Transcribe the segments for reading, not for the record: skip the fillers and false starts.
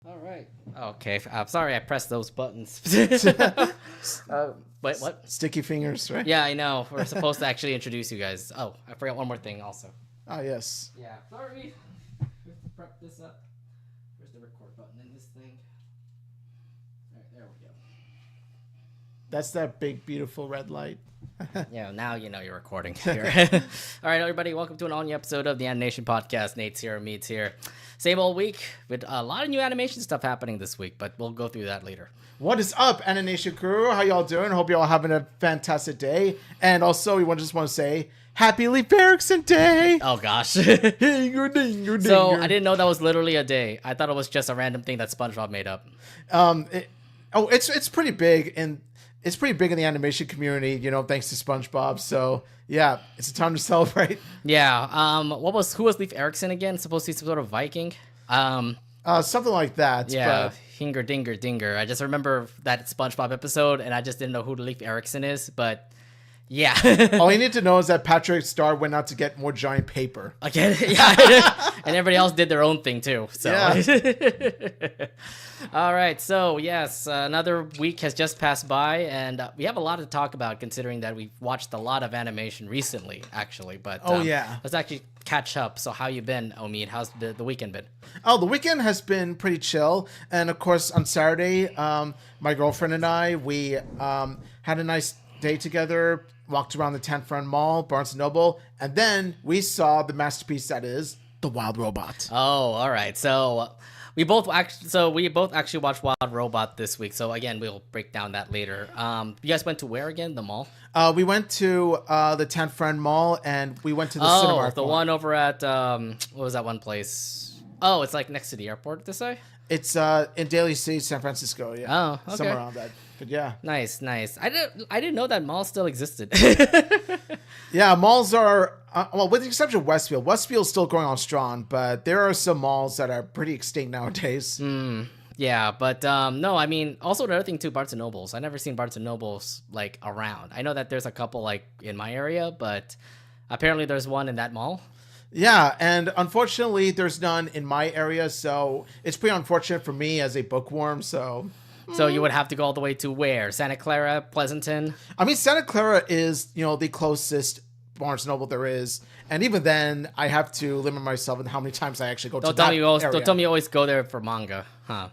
All right. Okay. I'm sorry I pressed those buttons. Wait, what? Sticky fingers, right? Yeah, I know. We're supposed to actually introduce you guys. Oh, I forgot one more thing also. Ah, yes. Yeah. Sorry. We have to prep this up. Where's the record button in this thing? All right, there we go. That's that big, beautiful red light. Yeah, now you know you're recording here. All right, everybody, welcome to an all-new episode of the Animation Podcast. Nate's here, Meet's here. Same old week with a lot of new animation stuff happening this week, but we'll go through that later. What is up, Anination crew? How y'all doing? Hope y'all having a fantastic day. And also, we just want to say, Happy Leif Erikson Day! Oh, gosh. Dinger, dinger. So, I didn't know that was literally a day. I thought it was just a random thing that SpongeBob made up. It's pretty big, and it's pretty big in the animation community, you know, thanks to SpongeBob. So, yeah, it's a time to celebrate. Yeah. Who was Leif Erikson again? Supposed to be some sort of Viking? Something like that. Yeah, But Hinger Dinger Dinger. I just remember that SpongeBob episode, and I just didn't know who Leif Erikson is, but yeah. all you need to know is that Patrick Star went out to get more giant paper. Again, yeah. And everybody else did their own thing too. So, yeah. All right. So, yes, another week has just passed by, and we have a lot to talk about considering that we've watched a lot of animation recently, actually. But yeah. Let's actually catch up. So, how you been, Omid? How's the weekend been? Oh, the weekend has been pretty chill. And, of course, on Saturday, my girlfriend and I, we had a nice day together, walked around the Tanfront Mall, Barnes & Noble, and then we saw the masterpiece that is The Wild Robot. Oh, all right. So we both actually watched Wild Robot this week. So again, we'll break down that later. You guys went to where again? The mall? We went to the Tanfront Mall, and we went to the cinema. The one over at what was that one place? Oh, it's like next to the airport. To say? It's in Daly City, San Francisco. Yeah. Oh, okay. Somewhere around that. But yeah. Nice. I didn't know that mall still existed. Yeah, malls are well, with the exception of Westfield. Westfield's still going on strong, but there are some malls that are pretty extinct nowadays. Yeah, but no, I mean, also another thing too, Barnes and Nobles. I never seen Barnes and Nobles like around. I know that there's a couple like in my area, but apparently there's one in that mall. Yeah, and unfortunately, there's none in my area, so it's pretty unfortunate for me as a bookworm. So you would have to go all the way to where? Santa Clara, Pleasanton? I mean, Santa Clara is, you know, the closest Barnes & Noble there is. And even then, I have to limit myself in how many times I actually go to that area. Don't tell me you always go there for manga, huh?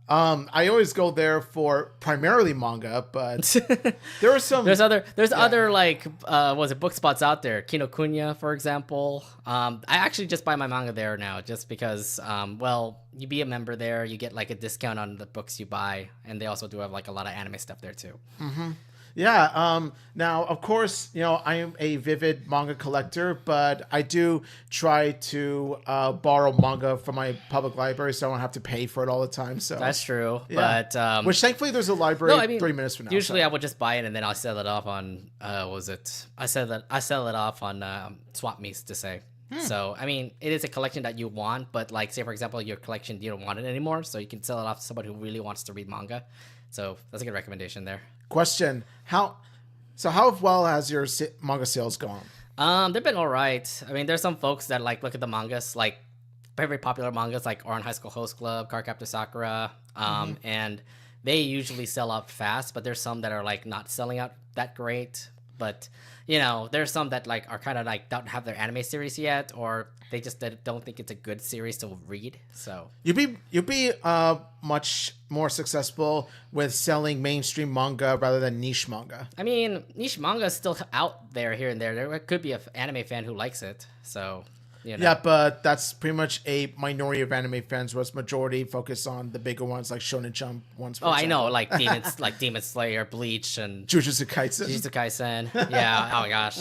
I always go there for primarily manga, but there are some... There's other like, was it book spots out there? Kinokuniya, for example. I actually just buy my manga there now just because, well, you be a member there, you get like a discount on the books you buy, and they also do have like a lot of anime stuff there too. Mm-hmm. Yeah. Now, of course, you know, I am a vivid manga collector, but I do try to borrow manga from my public library, so I don't have to pay for it all the time. So that's true. Yeah. But which thankfully there's a library 3 minutes from now. Usually, I would just buy it and then I'll sell it off on. I sell it off on Swap Meets to say. So, I mean, it is a collection that you want, but like, say for example, your collection you don't want it anymore, so you can sell it off to somebody who really wants to read manga. So that's a good recommendation there. Question: How well has your manga sales gone? They've been all right. I mean, there's some folks that like look at the mangas, like very popular mangas, like Ouran High School Host Club, Cardcaptor Sakura, and they usually sell out fast. But there's some that are like not selling out that great. But you know, there's some that like are kind of like don't have their anime series yet, or they just don't think it's a good series to read. So you'd be much more successful with selling mainstream manga rather than niche manga. I mean, niche manga is still out there here and there. There could be an anime fan who likes it. So you know. Yeah, but that's pretty much a minority of anime fans, whereas majority focus on the bigger ones like Shonen Jump ones. I know, like Demon Slayer, Bleach, and Jujutsu Kaisen. Yeah. Oh my gosh.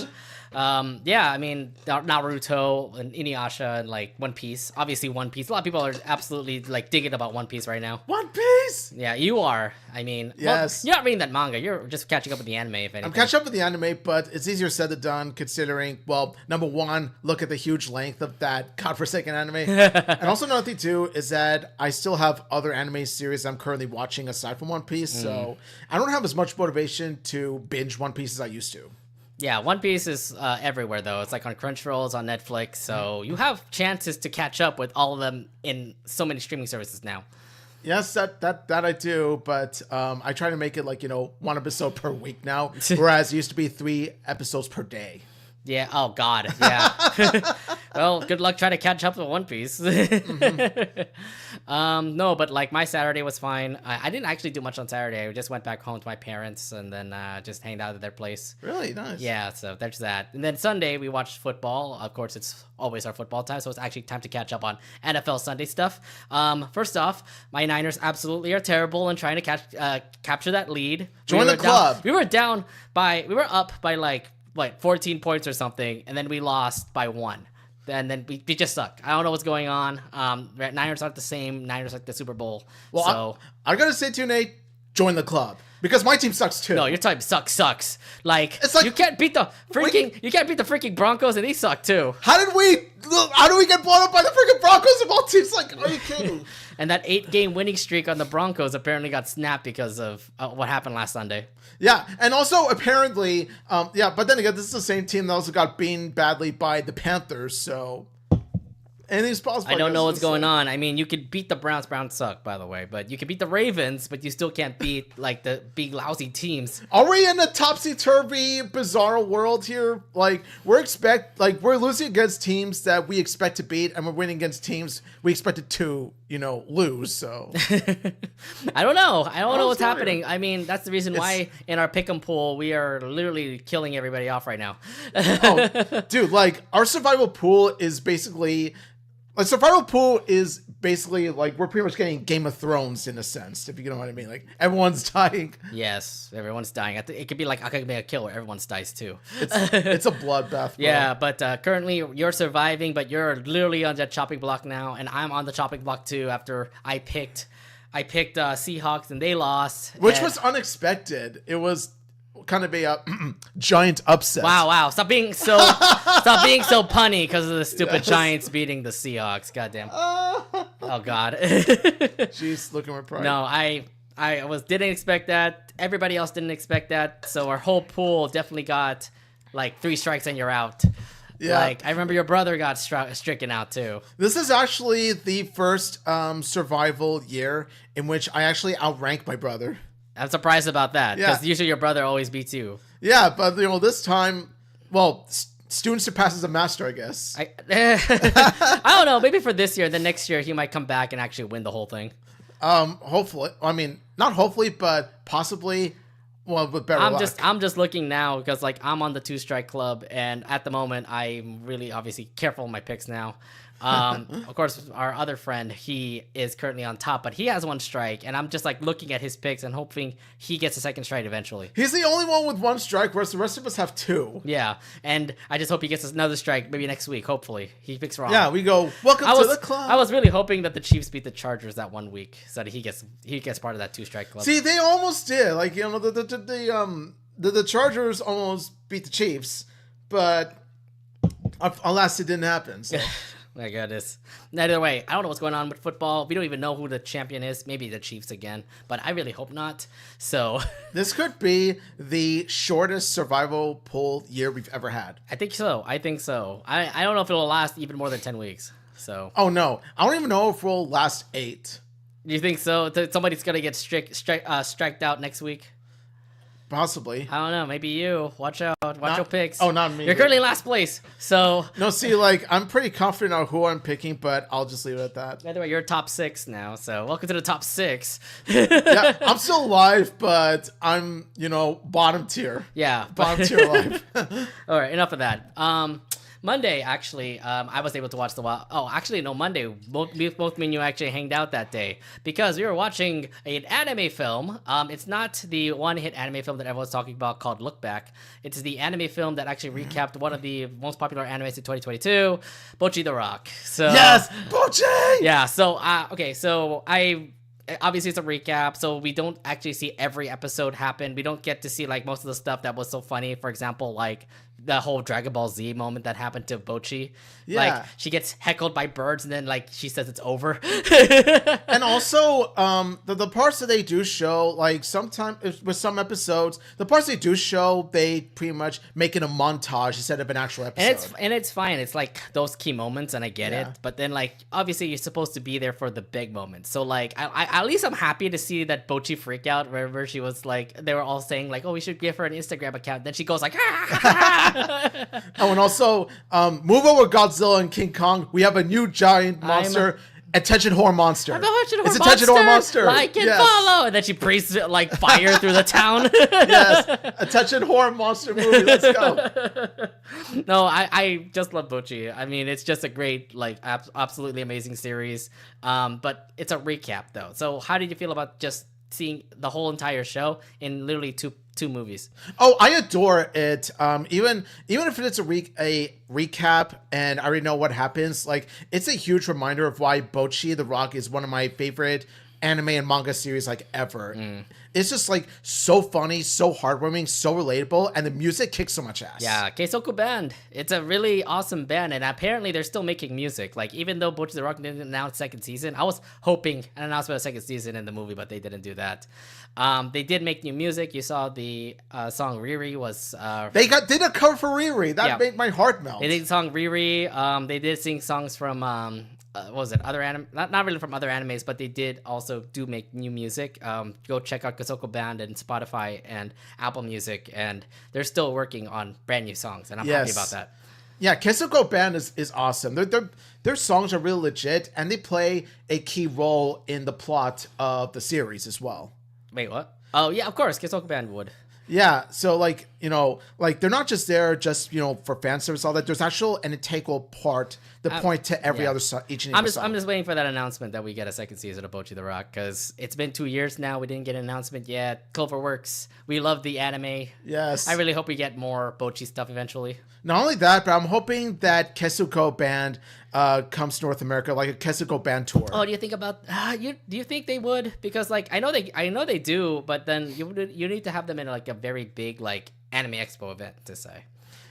Yeah, I mean, Naruto and Inuyasha and like One Piece. Obviously, One Piece. A lot of people are absolutely like digging about One Piece right now. One Piece. Yeah, you are. I mean, yes. Well, you're not reading that manga. You're just catching up with the anime. If anything, I'm catching up with the anime, but it's easier said than done considering. Well, number one, look at the huge length of that godforsaken anime, and also another thing too is that I still have other anime series I'm currently watching aside from One Piece, so I don't have as much motivation to binge One Piece as I used to. Yeah, One Piece is everywhere, though. It's like on Crunchyroll, it's on Netflix, so you have chances to catch up with all of them in so many streaming services now. Yes, that I do, but I try to make it like, one episode per week now, whereas it used to be 3 episodes per day. Yeah. Oh God. Yeah. Well, good luck trying to catch up with One Piece. No, but like my Saturday was fine. I didn't actually do much on Saturday. I just went back home to my parents and then just hanged out at their place. Really nice. Yeah. So there's that. And then Sunday we watched football. Of course, it's always our football time, so it's actually time to catch up on NFL Sunday stuff. First off, my Niners absolutely are terrible and trying to capture that lead. Join the club. We were up by like 14 points or something, and then we lost by 1. And then we just suck. I don't know what's going on. Niners aren't the same. Niners like the Super Bowl. Well, so I gotta say too, Nate, join the club. Because my team sucks too. No, your team sucks. Like, it's like you can't beat the freaking Broncos, and they suck too. How did we get blown up by the freaking Broncos of all teams? Like, are you kidding? And that 8-game winning streak on the Broncos apparently got snapped because of what happened last Sunday. Yeah, and also apparently, but then again, this is the same team that also got beaten badly by the Panthers, so anything's possible. I don't know what's going on. I mean, you could beat the Browns. Browns suck, by the way, but you could beat the Ravens, but you still can't beat like the big lousy teams. Are we in a topsy-turvy, bizarre world here? Like we're losing against teams that we expect to beat, and we're winning against teams we expected to, lose. So I don't know. I don't know what's happening. I mean, that's the reason why in our pick'em pool we are literally killing everybody off right now. Dude, like our survival pool is basically. Like, survival pool is basically like we're pretty much getting Game of Thrones in a sense, if you know what I mean. Like everyone's dying. Yes, everyone's dying. It could be like I could make a kill where everyone dies too. It's a bloodbath. Bro. Yeah, but currently you're surviving, but you're literally on that chopping block now, and I'm on the chopping block too. After I picked Seahawks and they lost, which was unexpected. It was kind of a giant upset. Wow! Stop being so punny because of the stupid Giants beating the Seahawks. Goddamn. Oh God. Jeez, looking with pride. No, I didn't expect that. Everybody else didn't expect that. So our whole pool definitely got like 3 strikes and you're out. Yeah. Like I remember your brother got stricken out too. This is actually the first survival year in which I actually outranked my brother. I'm surprised about that because usually your brother always beats you. Yeah, but this time, student surpasses a master, I guess. I don't know. Maybe for this year, the next year he might come back and actually win the whole thing. Hopefully. I mean, not hopefully, but possibly. Well, with better luck. I'm just looking now because like I'm on the 2-strike club, and at the moment I'm really obviously careful with my picks now. Of course, our other friend, he is currently on top, but he has 1 strike, and I'm just like looking at his picks and hoping he gets a 2nd strike eventually. He's the only one with 1 strike, whereas the rest of us have 2. Yeah, and I just hope he gets another strike maybe next week. Hopefully, he picks wrong. Yeah, we go. Welcome to the club. I was really hoping that the Chiefs beat the Chargers that 1 week, so that he gets part of that 2-strike club. See, they almost did. Like the Chargers almost beat the Chiefs, but alas, it didn't happen. So. My goodness. Either way, I don't know what's going on with football. We don't even know who the champion is. Maybe the Chiefs again, but I really hope not. So this could be the shortest survival pool year we've ever had. I think so. I don't know if it'll last even more than 10 weeks. So. Oh no, I don't even know if we'll last 8. You think so? Somebody's gonna get striked out next week. Possibly. I don't know. Maybe you. Watch out. Watch your picks. Oh, not me. You're currently in last place. So. No, see, like, I'm pretty confident on who I'm picking, but I'll just leave it at that. By the way, you're top 6 now. So welcome to the top 6. Yeah, I'm still alive, but I'm, bottom tier. Yeah. Bottom tier alive. All right. Enough of that. Monday, actually, I was able to watch Monday, both me and you actually hanged out that day because we were watching an anime film. It's not the one-hit anime film that everyone's talking about called Look Back. It's the anime film that actually recapped one of the most popular animes in 2022, Bocchi the Rock. So yes, Bocchi! Yeah, so, obviously it's a recap, so we don't actually see every episode happen. We don't get to see like most of the stuff that was so funny. For example, like the whole Dragon Ball Z moment that happened to Bochi. Yeah. Like she gets heckled by birds and then like she says it's over. And also, the parts that they do show, like sometimes with some episodes, the parts they do show, they pretty much make it a montage instead of an actual episode. And it's fine. It's like those key moments, and I get Yeah. it. But then, like, obviously, you're supposed to be there for the big moments. So, like, I at least I'm happy to see that Bochi freak out wherever she was like, they were all saying like, oh, we should give her an Instagram account. Then she goes like, Oh, and also, move over Godzilla and King Kong. We have a new giant monster. Attention horror monster. It's attention horror monster. Like and Yes. follow. And then she breathes like fire through the town. Yes. Attention horror monster movie. Let's go. No, I just love Bochi. I mean, it's just a great, like, absolutely amazing series. But it's a recap though. So how did you feel about just seeing the whole entire show in literally two movies? Oh, I adore it. Even if it's a recap and I already know what happens, like it's a huge reminder of why Bocchi the Rock is one of my favorite anime and manga series like ever. It's just like so funny, so heartwarming, so relatable, and the music kicks so much ass. Yeah, Keisoku Band. It's a really awesome band, and apparently they're still making music. Like, even though Bocchi the Rock didn't announce second season, I was hoping an announcement of second season in the movie, but they didn't do that. They did make new music. You saw the song Riri was... They did a cover for Riri. That made my heart melt. They did the song Riri. They did sing songs from... what was it? Other anime, not really from other animes, but they did also do make new music. Go check out Keisoku Band and Spotify and Apple Music, and they're still working on brand new songs, and I'm happy about that. Yeah, Keisoku Band is awesome. Their songs are really legit, and they play a key role in the plot of the series as well. Wait, what? Oh yeah, of course, Keisoku Band would. Yeah, so like, you know, like they're not just there just, you know, for fan service, all that. There's actual an integral part that point to every other song, each and every song. I'm just waiting for that announcement that we get a second season of Bocchi the Rock, because it's been 2 years now. We didn't get an announcement yet. Cloverworks, we love the anime. Yes. I really hope we get more Bocchi stuff eventually. Not only that, but I'm hoping that Keisoku Band comes to North America, like a Keisoku Band tour. Oh, do you think about do you think they would? Because like I know they do, but then you need to have them in like a very big like anime expo event to say.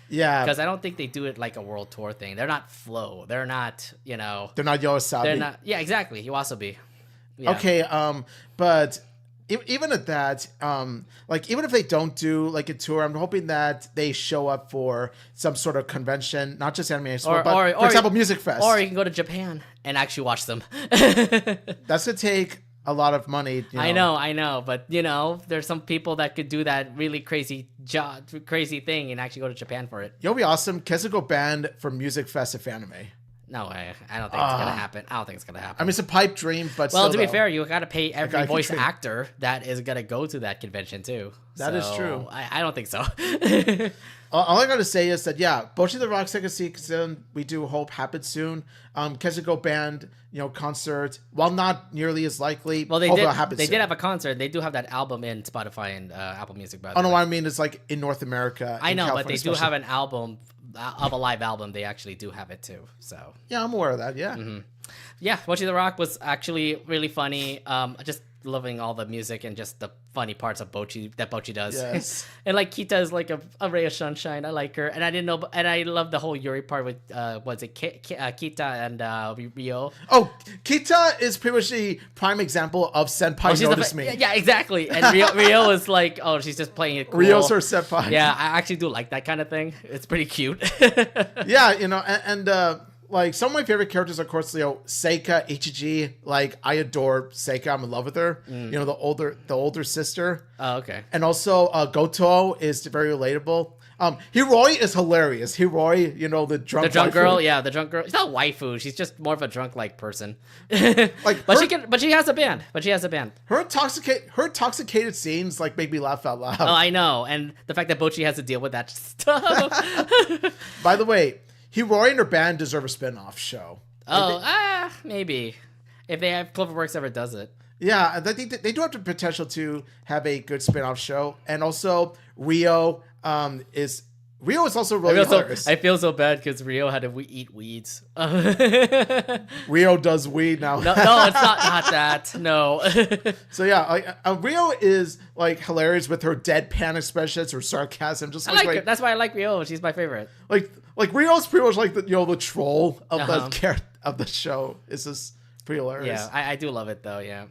Yeah, because I don't think they do it like a world tour thing. They're not Flow. They're not, you know. They're not Yoasobi. They're not. Yeah, exactly. Yoasobi. Yeah. Okay. But even at that, like even if they don't do like a tour, I'm hoping that they show up for some sort of convention, not just anime expo, but for example, Music Fest. Or you can go to Japan and actually watch them. That's gonna take a lot of money. You know. I know, but you know, there's some people that could do that really crazy thing and actually go to Japan for it. It'll be awesome. Keisoku Band for Music Fest of anime. No way. I don't think it's gonna happen. I don't think it's gonna happen. I mean, it's a pipe dream, but well, still, to be though, fair, you gotta pay every voice dream. actor that is gonna go to that convention too. That is true. I don't think so. All I gotta say is that Bocchi the Rock second season we do hope happens soon. Keisoku Band, you know, concert, while not nearly as likely. Well, they did have a concert. They do have that album in Spotify and Apple Music. By the way. No, what I mean is like in North America. I know, California, but they do have an album of a live album. They actually do have it too. So yeah, I'm aware of that. Yeah. Mm-hmm. Yeah, Bocchi the Rock was actually really funny. Just loving all the music and just the funny parts of Bocchi that Bocchi does. Yes. And like Kita is like a ray of sunshine. I like her, and I didn't know, and I love the whole Yuri part with Kita and Rio. Oh, Kita is pretty much the prime example of senpai notice me. Yeah, exactly. And Rio is like, oh, she's just playing it cool. Rio's her senpai. Yeah, I actually do like that kind of thing. It's pretty cute. Yeah, you know, and like some of my favorite characters, of course, you know, Seika, Ichiji. Like I adore Seika. I'm in love with her. You know, the older sister. Oh, okay. And also Goto is very relatable. Hiroi is hilarious. Hiroi, you know, the drunk girl. Yeah, the drunk girl. She's not waifu. She's just more of a drunk like person. Like, but she has a band. Her intoxicated scenes like make me laugh out loud. Oh, I know. And the fact that Bocchi has to deal with that stuff. By the way, Hiroi and her band deserve a spin-off show. Oh, maybe. If they have Cloverworks ever does it. Yeah, I think that they do have the potential to have a good spin-off show. And also, Rio is Rio is also really hilarious. I feel so bad because Rio had to eat weeds. Rio does weed now. No, it's not that. No. So yeah, Rio is like hilarious with her deadpan expressions, her sarcasm. Just I like her. That's why I like Rio. She's my favorite. Like Rio's pretty much like the troll of the show. It's just pretty hilarious. Yeah, I do love it though. Yeah.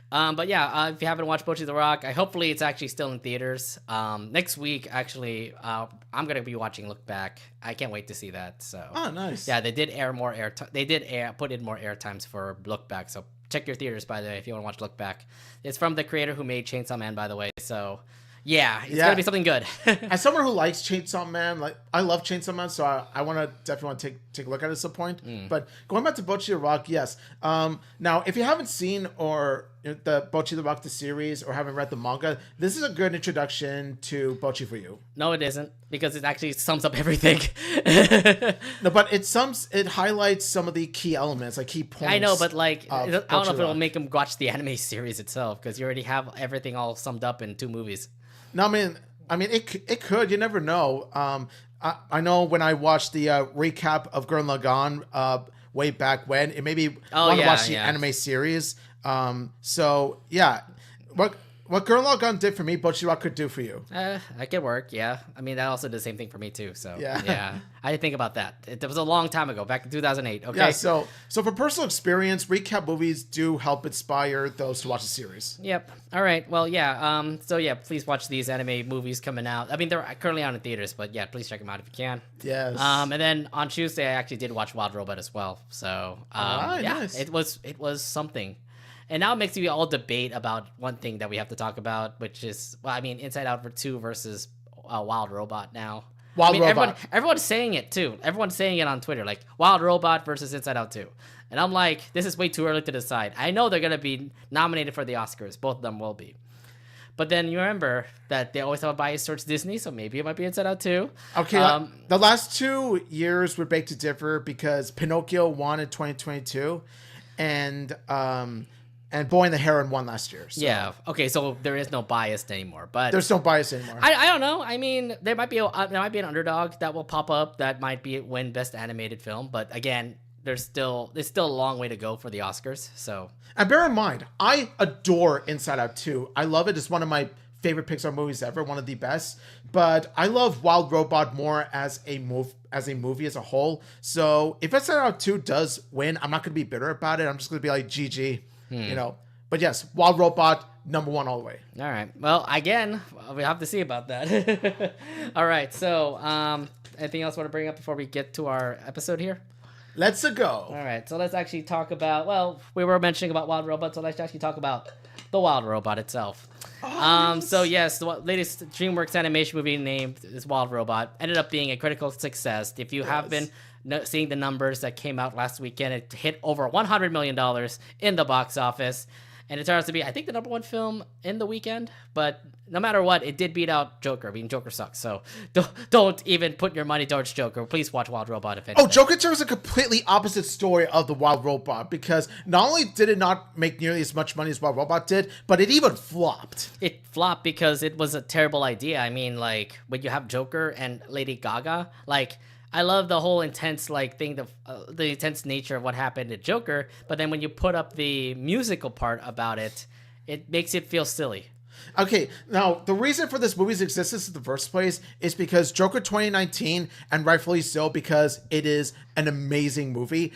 But yeah, if you haven't watched Bocchi the Rock, hopefully it's actually still in theaters. Next week, actually, I'm gonna be watching Look Back. I can't wait to see that. So. Oh, nice. Yeah, they did air more air. They did put in more air times for Look Back. So check your theaters, by the way, if you want to watch Look Back. It's from the creator who made Chainsaw Man, by the way. So. Yeah, it's gonna be something good. As someone who likes Chainsaw Man, like I love Chainsaw Man, so I definitely want to take a look at it at some point. But going back to Bocchi the Rock, yes. Now, if you haven't seen the Bocchi the Rock the series or haven't read the manga, this is a good introduction to Bocchi for you. No, it isn't, because it actually sums up everything. No, but it highlights some of the key elements, like key points. I know, but like I don't know if it'll Rock. make him watch the anime series itself, because you already have everything all summed up in 2 movies. No, I mean, it could. You never know. I know when I watched the recap of Gurren Lagann way back when, it made me want to watch the anime series. So yeah, what Gurren Lagann did for me, Bocchi Rock could do for you. That could work. Yeah, I mean that also did the same thing for me too. So yeah. I didn't think about that. It was a long time ago, back in 2008. Okay. Yeah. So for personal experience, recap movies do help inspire those to watch the series. Yep. All right. Well, yeah. So yeah, please watch these anime movies coming out. I mean, they're currently out in theaters, but yeah, please check them out if you can. Yes. And then on Tuesday, I actually did watch Wild Robot as well. So nice. it was something. And now it makes me all debate about one thing that we have to talk about, which is, well, I mean, Inside Out 2 versus Wild Robot now. Robot. Everyone's saying it too. Everyone's saying it on Twitter, like Wild Robot versus Inside Out 2. And I'm like, this is way too early to decide. I know they're going to be nominated for the Oscars. Both of them will be. But then you remember that they always have a bias towards Disney, so maybe it might be Inside Out 2. Okay, the last 2 years would beg to differ because Pinocchio won in 2022, and Boy and the Heron won last year. So. Yeah. Okay. So there is no bias anymore, but there's no bias anymore. I don't know. I mean, there might be an underdog that will pop up that might win Best Animated Film, but again, there's still a long way to go for the Oscars. So. And bear in mind, I adore Inside Out 2. I love it. It's one of my favorite Pixar movies ever, one of the best. But I love Wild Robot more as a movie as a whole. So if Inside Out 2 does win, I'm not going to be bitter about it. I'm just going to be like, GG. You know, but yes, Wild Robot #1 all the way. All right. Well, again, we have to see about that. All right. So, anything else you want to bring up before we get to our episode here? Let's go. All right. So let's actually talk about. Well, we were mentioning about Wild Robot, so let's actually talk about the Wild Robot itself. So yes, the latest DreamWorks animation movie named is Wild Robot ended up being a critical success. If you have been seeing the numbers that came out last weekend, it hit over $100 million in the box office, and it turns out to be, I think, the #1 film in the weekend. But no matter what, it did beat out Joker. I mean, Joker sucks, so don't even put your money towards Joker. Please watch Wild Robot if anything. Oh, Joker tells a completely opposite story of the Wild Robot, because not only did it not make nearly as much money as Wild Robot did, but it even flopped. It flopped because it was a terrible idea. I mean, like, when you have Joker and Lady Gaga, like, I love the whole intense thing, the intense nature of what happened to Joker, but then when you put up the musical part about it, it makes it feel silly. Okay, now the reason for this movie's existence in the first place is because Joker 2019, and rightfully so because it is an amazing movie,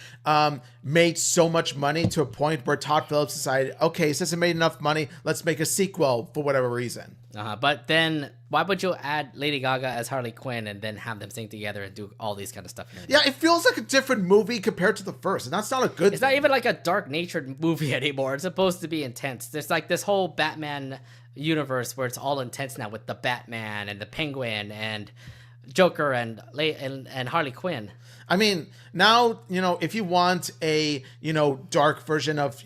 made so much money to a point where Todd Phillips decided, okay, since it made enough money, let's make a sequel for whatever reason. But then why would you add Lady Gaga as Harley Quinn and then have them sing together and do all these kind of stuff? Yeah, it feels like a different movie compared to the first, and that's not a good thing. It's not even like a dark-natured movie anymore. It's supposed to be intense. There's like this whole Batman universe where it's all intense now with the Batman and the Penguin and Joker and Harley Quinn. I mean, now, if you want a, dark version of,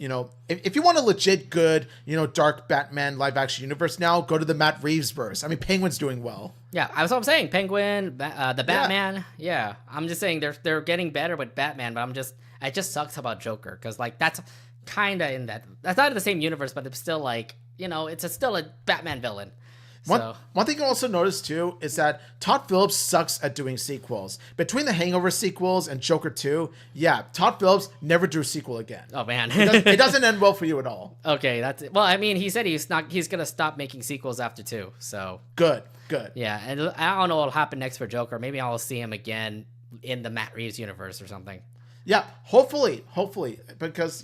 if you want a legit good, dark Batman live action universe now, go to the Matt Reeves verse. I mean, Penguin's doing well. Yeah, that's what I'm saying. Penguin, the Batman. Yeah. I'm just saying they're getting better with Batman, but it just sucks about Joker because that's kind of that's not in the same universe, but it's still like, it's still a Batman villain. So One thing you also notice too is that Todd Phillips sucks at doing sequels. Between the Hangover sequels and Joker 2, yeah, Todd Phillips never drew a sequel again. oh man, It doesn't end well for you at all. okay, that's it. Well, I mean, he said he's gonna stop making sequels after 2. So Good. yeah, and I don't know what'll happen next for Joker. Maybe I'll see him again in the Matt Reeves universe or something. Yeah, hopefully, because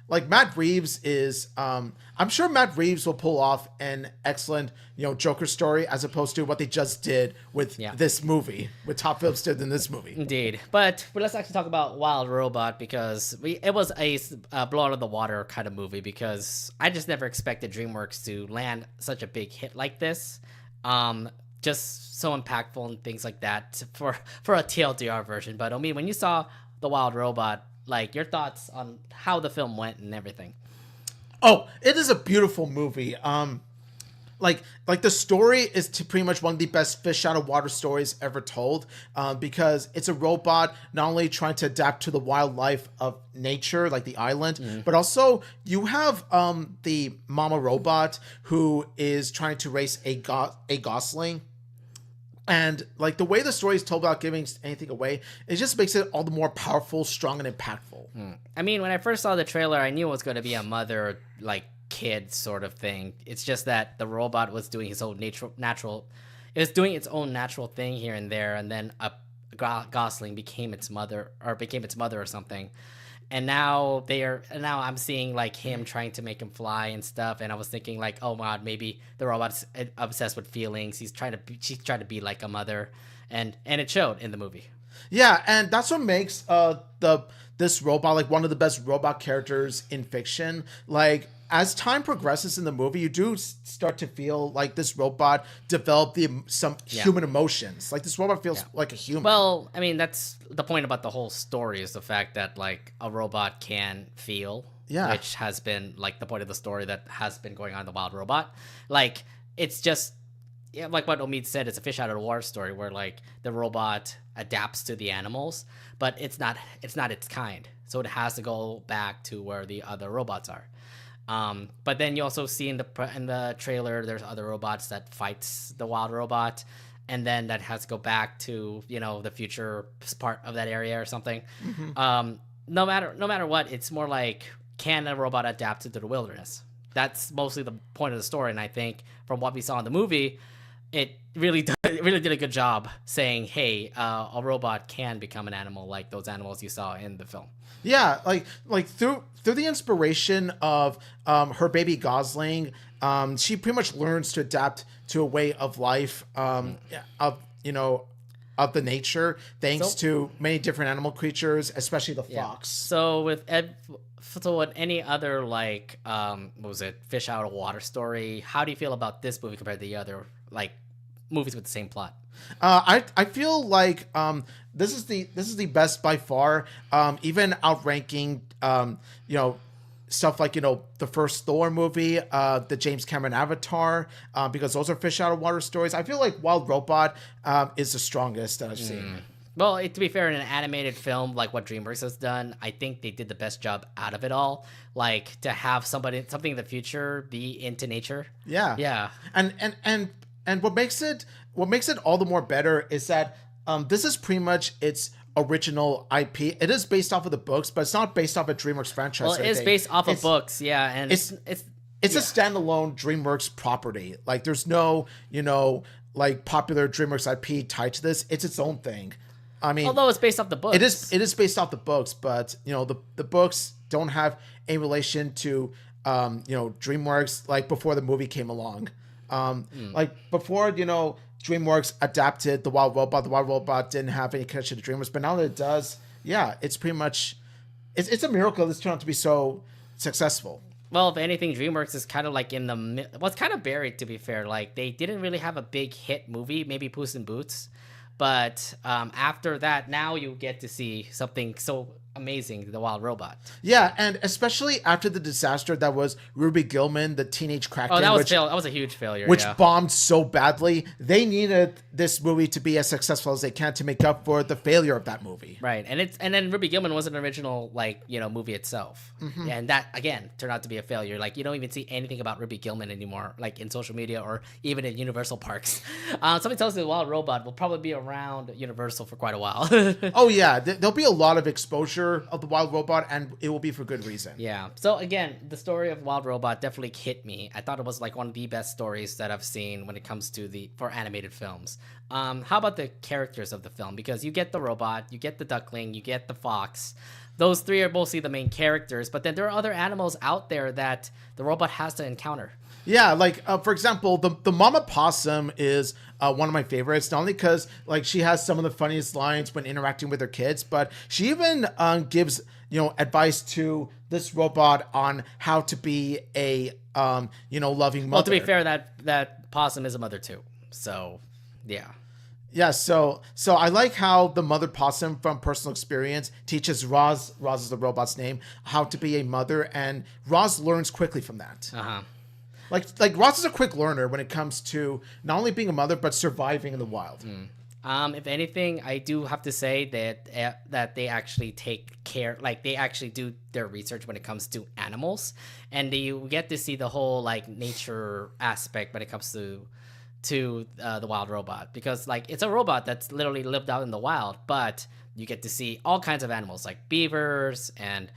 like Matt Reeves is, I'm sure Matt Reeves will pull off an excellent, Joker story as opposed to what they just did with this movie, with Todd Phillips did in this movie. Indeed, but let's actually talk about Wild Robot because it was a blow out of the water kind of movie because I just never expected DreamWorks to land such a big hit like this. Just so impactful and things like that for a TLDR version. But Omi, when you saw the Wild Robot, like your thoughts on how the film went and everything. Oh, it is a beautiful movie. Like the story is pretty much one of the best fish out of water stories ever told, because it's a robot not only trying to adapt to the wildlife of nature, like the island, but also you have the mama robot who is trying to raise a gosling. And like the way the story is told without giving anything away, it just makes it all the more powerful, strong, and impactful. I mean, when I first saw the trailer, I knew it was going to be a mother like kid sort of thing. It's just that the robot was doing his own natural. It was doing its own natural thing here and there, and then a gosling became its mother or something. And now I'm seeing like him trying to make him fly and stuff, and I was thinking like, oh my god, maybe the robot's obsessed with feelings. She's trying to be like a mother, and it showed in the movie. Yeah, and that's what makes this robot like one of the best robot characters in fiction. Like as time progresses in the movie, you do start to feel like this robot developed some human emotions. Like this robot feels like a human. Well, I mean, that's the point about the whole story is the fact that like a robot can feel, which has been like the point of the story that has been going on in the Wild Robot. Like it's just like what Omid said, it's a fish out of the water story where like the robot adapts to the animals, but it's not its kind. So it has to go back to where the other robots are. But then you also see in the trailer, there's other robots that fights the Wild Robot, and then that has to go back to the future part of that area or something. No matter what, it's more like, can a robot adapt to the wilderness? That's mostly the point of the story, and I think from what we saw in the movie, it really did a good job saying, hey, a robot can become an animal like those animals you saw in the film. Yeah, like through the inspiration of her baby gosling, she pretty much learns to adapt to a way of life of the nature, thanks to many different animal creatures, especially the fox. So with any other like what was it, fish out of water story, how do you feel about this movie compared to the other like movies with the same plot? I feel like this is the best by far, even outranking stuff like the first Thor movie, the James Cameron Avatar, because those are fish out of water stories. I feel like Wild Robot is the strongest that I've seen. Well, to be fair, in an animated film like what DreamWorks has done, I think they did the best job out of it all. Like to have something in the future be into nature. Yeah. And what makes it all the more better is that this is pretty much its original IP. It is based off of the books, but it's not based off a DreamWorks franchise. Well, it is based off of books, and it's a standalone DreamWorks property. Like there's no like popular DreamWorks IP tied to this. It's its own thing. I mean, although it's based off the books, it is based off the books, but the books don't have a relation to DreamWorks like before the movie came along. Like before, DreamWorks adapted the Wild Robot didn't have any connection to DreamWorks, but now that it does, it's pretty much it's a miracle this turned out to be so successful. Well, if anything, DreamWorks is kind of like it's kind of buried, to be fair. Like they didn't really have a big hit movie, maybe Puss in Boots, but after that, now you get to see something so amazing, The Wild Robot. Yeah, and especially after the disaster that was Ruby Gillman, the teenage crackhead, Oh, that was a huge failure. which yeah. bombed so badly. They needed this movie to be as successful as they can to make up for the failure of that movie. Right, and then Ruby Gillman was an original movie itself, and that again turned out to be a failure. Like you don't even see anything about Ruby Gillman anymore, like in social media or even in Universal parks. Somebody tells me The Wild Robot will probably be around Universal for quite a while. Oh yeah, there'll be a lot of exposure of the Wild Robot, and it will be for good reason. Yeah. So again, the story of Wild Robot definitely hit me. I thought it was like one of the best stories that I've seen when it comes to for animated films. How about the characters of the film? Because you get the robot, you get the duckling, you get the fox. Those three are mostly the main characters, but then there are other animals out there that the robot has to encounter. Yeah, like for example, the mama possum is one of my favorites. Not only because like she has some of the funniest lines when interacting with her kids, but she even gives advice to this robot on how to be a loving mother. Well, to be fair, that possum is a mother too. So, yeah. Yeah, so I like how the mother possum from personal experience teaches Roz is the robot's name, how to be a mother, and Roz learns quickly from that. Uh-huh. Like Roz is a quick learner when it comes to not only being a mother but surviving in the wild. If anything, I do have to say that they actually take care, like they actually do their research when it comes to animals, and you get to see the whole like nature aspect when it comes to the Wild Robot, because like it's a robot that's literally lived out in the wild, but you get to see all kinds of animals like beavers and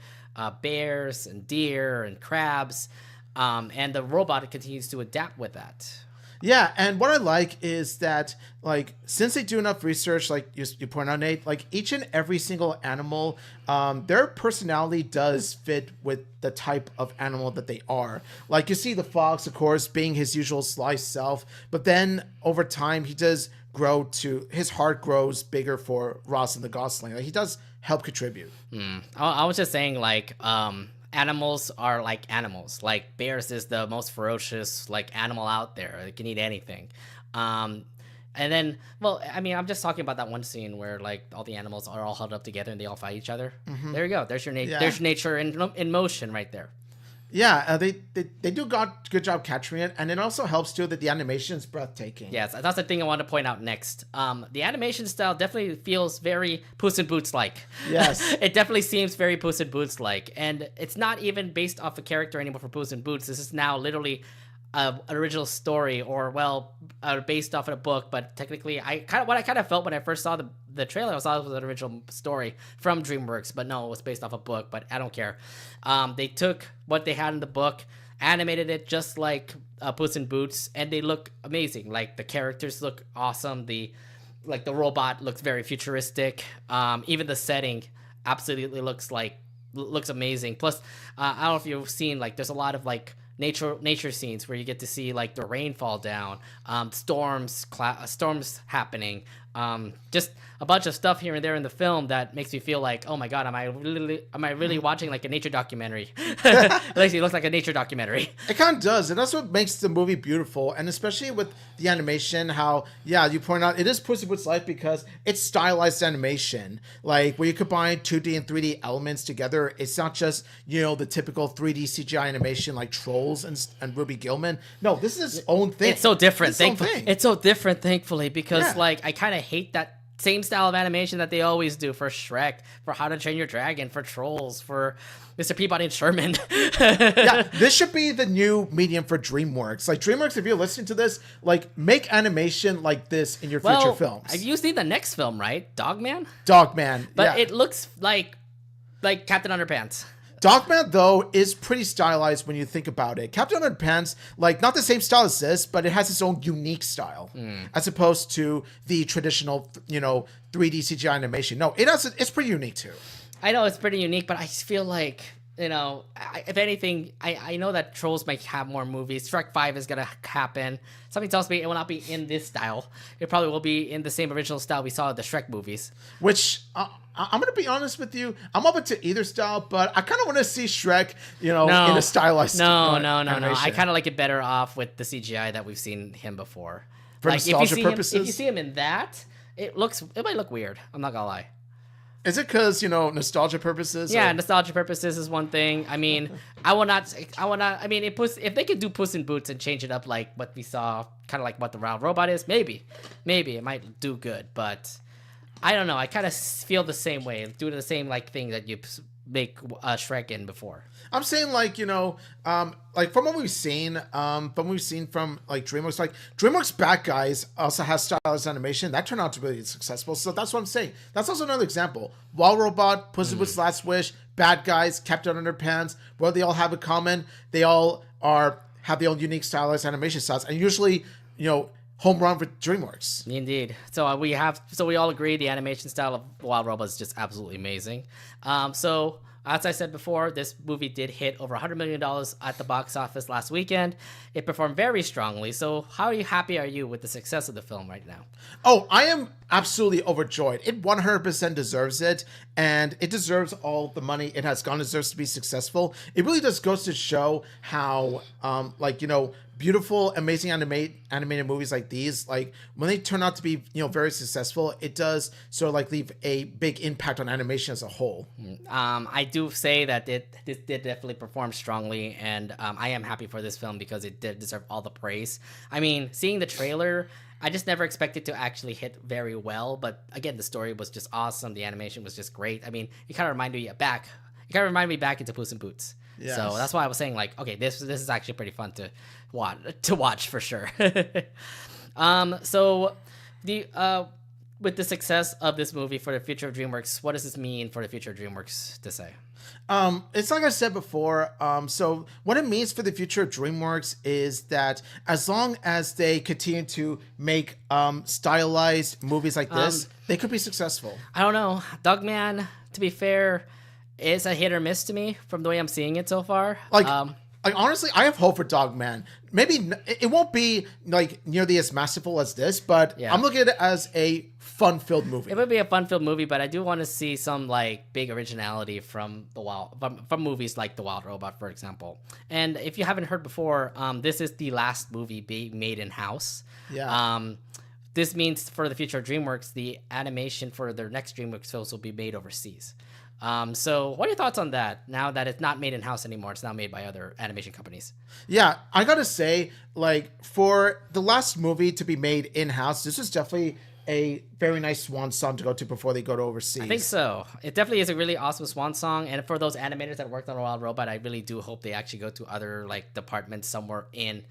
bears and deer and crabs. And the robot continues to adapt with that. Yeah, and what I like is that, like, since they do enough research, like you point out, Nate, like each and every single animal, their personality does fit with the type of animal that they are. Like, you see the fox, of course, being his usual sly self, but then over time, he does his heart grows bigger for Ross and the Gosling. Like, he does help contribute. I was just saying, like, animals are like animals. Like bears is the most ferocious like animal out there. It can eat anything. And then, well, I mean, I'm just talking about that one scene where like all the animals are all huddled up together and they all fight each other. There you go. There's your There's nature in motion right there. Yeah, they do good job capturing it, and it also helps too that the animation is breathtaking. Yes, that's the thing I want to point out next. The animation style definitely feels very Puss in Boots like. Yes, it definitely seems very Puss in Boots like, and it's not even based off a character anymore for Puss in Boots. This is now literally an original story, or based off of a book. But technically, what I kind of felt when I first saw the trailer, I thought it was an original story from DreamWorks, but no, it was based off a book. But I don't care. They took what they had in the book, animated it just like Puss in Boots, and they look amazing. Like the characters look awesome. The robot looks very futuristic. Even the setting absolutely looks amazing. Plus, I don't know if you've seen, like, there's a lot of like nature scenes where you get to see like the rain fall down, storms happening, just a bunch of stuff here and there in the film that makes me feel like, oh my god, am I really watching like a nature documentary? It looks like a nature documentary. It kind of does, and that's what makes the movie beautiful, and especially with the animation, how, yeah, you point out, it is Puss in Boots like because it's stylized animation, like where you combine 2D and 3D elements together. It's not just, the typical 3D CGI animation like Trolls and Ruby Gillman. No, this is its own thing. It's so different. It's so different, thankfully, because like I kind of hate that same style of animation that they always do for Shrek, for How to Train Your Dragon, for Trolls, for Mr. Peabody and Sherman. Yeah, this should be the new medium for DreamWorks. Like, DreamWorks, if you're listening to this, like, make animation like this in your future films. Have you seen the next film, right? Dogman? Dogman, but it looks like Captain Underpants. Dogman, though, is pretty stylized when you think about it. Captain Underpants, like, not the same style as this, but it has its own unique style, as opposed to the traditional, 3D CGI animation. No, it's pretty unique, too. I know it's pretty unique, but I just feel like, if anything, I know that Trolls might have more movies. Shrek 5 is going to happen. Something tells me it will not be in this style. It probably will be in the same original style we saw in the Shrek movies. Which, I'm going to be honest with you, I'm open to either style, but I kind of want to see Shrek, in a stylized animation. No. I kind of like it better off with the CGI that we've seen him before. For nostalgia purposes? If you see him in that, it might look weird. I'm not going to lie. Is it because, nostalgia purposes? Yeah, or- nostalgia purposes is one thing. I mean, I will not. I mean, if they could do Puss in Boots and change it up like what we saw, kind of like what the Wild Robot is, maybe it might do good. But I don't know. I kind of feel the same way, do the same like thing that you make Shrek in before. I'm saying like from what we've seen, from like DreamWorks, like DreamWorks Bad Guys also has stylized animation that turned out to be successful. So that's what I'm saying. That's also another example. Wild Robot, Puss in Boots' Last Wish, Bad Guys, Captain Underpants. What they all have in common, they all have their own unique stylized animation styles, and usually home run for DreamWorks. Indeed. So we all agree the animation style of Wild Robot is just absolutely amazing. So as I said before, this movie did hit over $100 million at the box office last weekend. It performed very strongly. So how happy are you with the success of the film right now? Oh, I am absolutely overjoyed. It 100% deserves it, and it deserves all the money it has gone. It deserves to be successful. It really just goes to show how, beautiful, amazing animated movies like these, like when they turn out to be, very successful, it does sort of like leave a big impact on animation as a whole. I do say that this did definitely perform strongly, and I am happy for this film because it did deserve all the praise. I mean, seeing the trailer, I just never expected to actually hit very well, but again, the story was just awesome. The animation was just great. I mean, it kind of reminded me back into Puss in Boots. Yes. So that's why I was saying, like, okay, this is actually pretty fun to watch for sure. So with the success of this movie for the future of DreamWorks, what does this mean for the future of DreamWorks to say? It's like I said before. So what it means for the future of DreamWorks is that as long as they continue to make stylized movies like this, they could be successful. I don't know. Dogman, to be fair, is a hit or miss to me from the way I'm seeing it so far. Like honestly, I have hope for Dogman. Maybe it won't be like nearly as masterful as this, but yeah. I'm looking at it as a fun-filled movie. It would be a fun-filled movie, but I do want to see some like big originality from from movies like The Wild Robot, for example. And if you haven't heard before, this is the last movie being made in-house. Yeah. This means for the future of DreamWorks, the animation for their next DreamWorks films will be made overseas. So what are your thoughts on that now that it's not made in-house anymore? It's now made by other animation companies. Yeah, I gotta say, like, for the last movie to be made in-house, this is definitely a very nice swan song to go to before they go to overseas. I think so. It definitely is a really awesome swan song. And for those animators that worked on A Wild Robot, I really do hope they actually go to other like departments somewhere in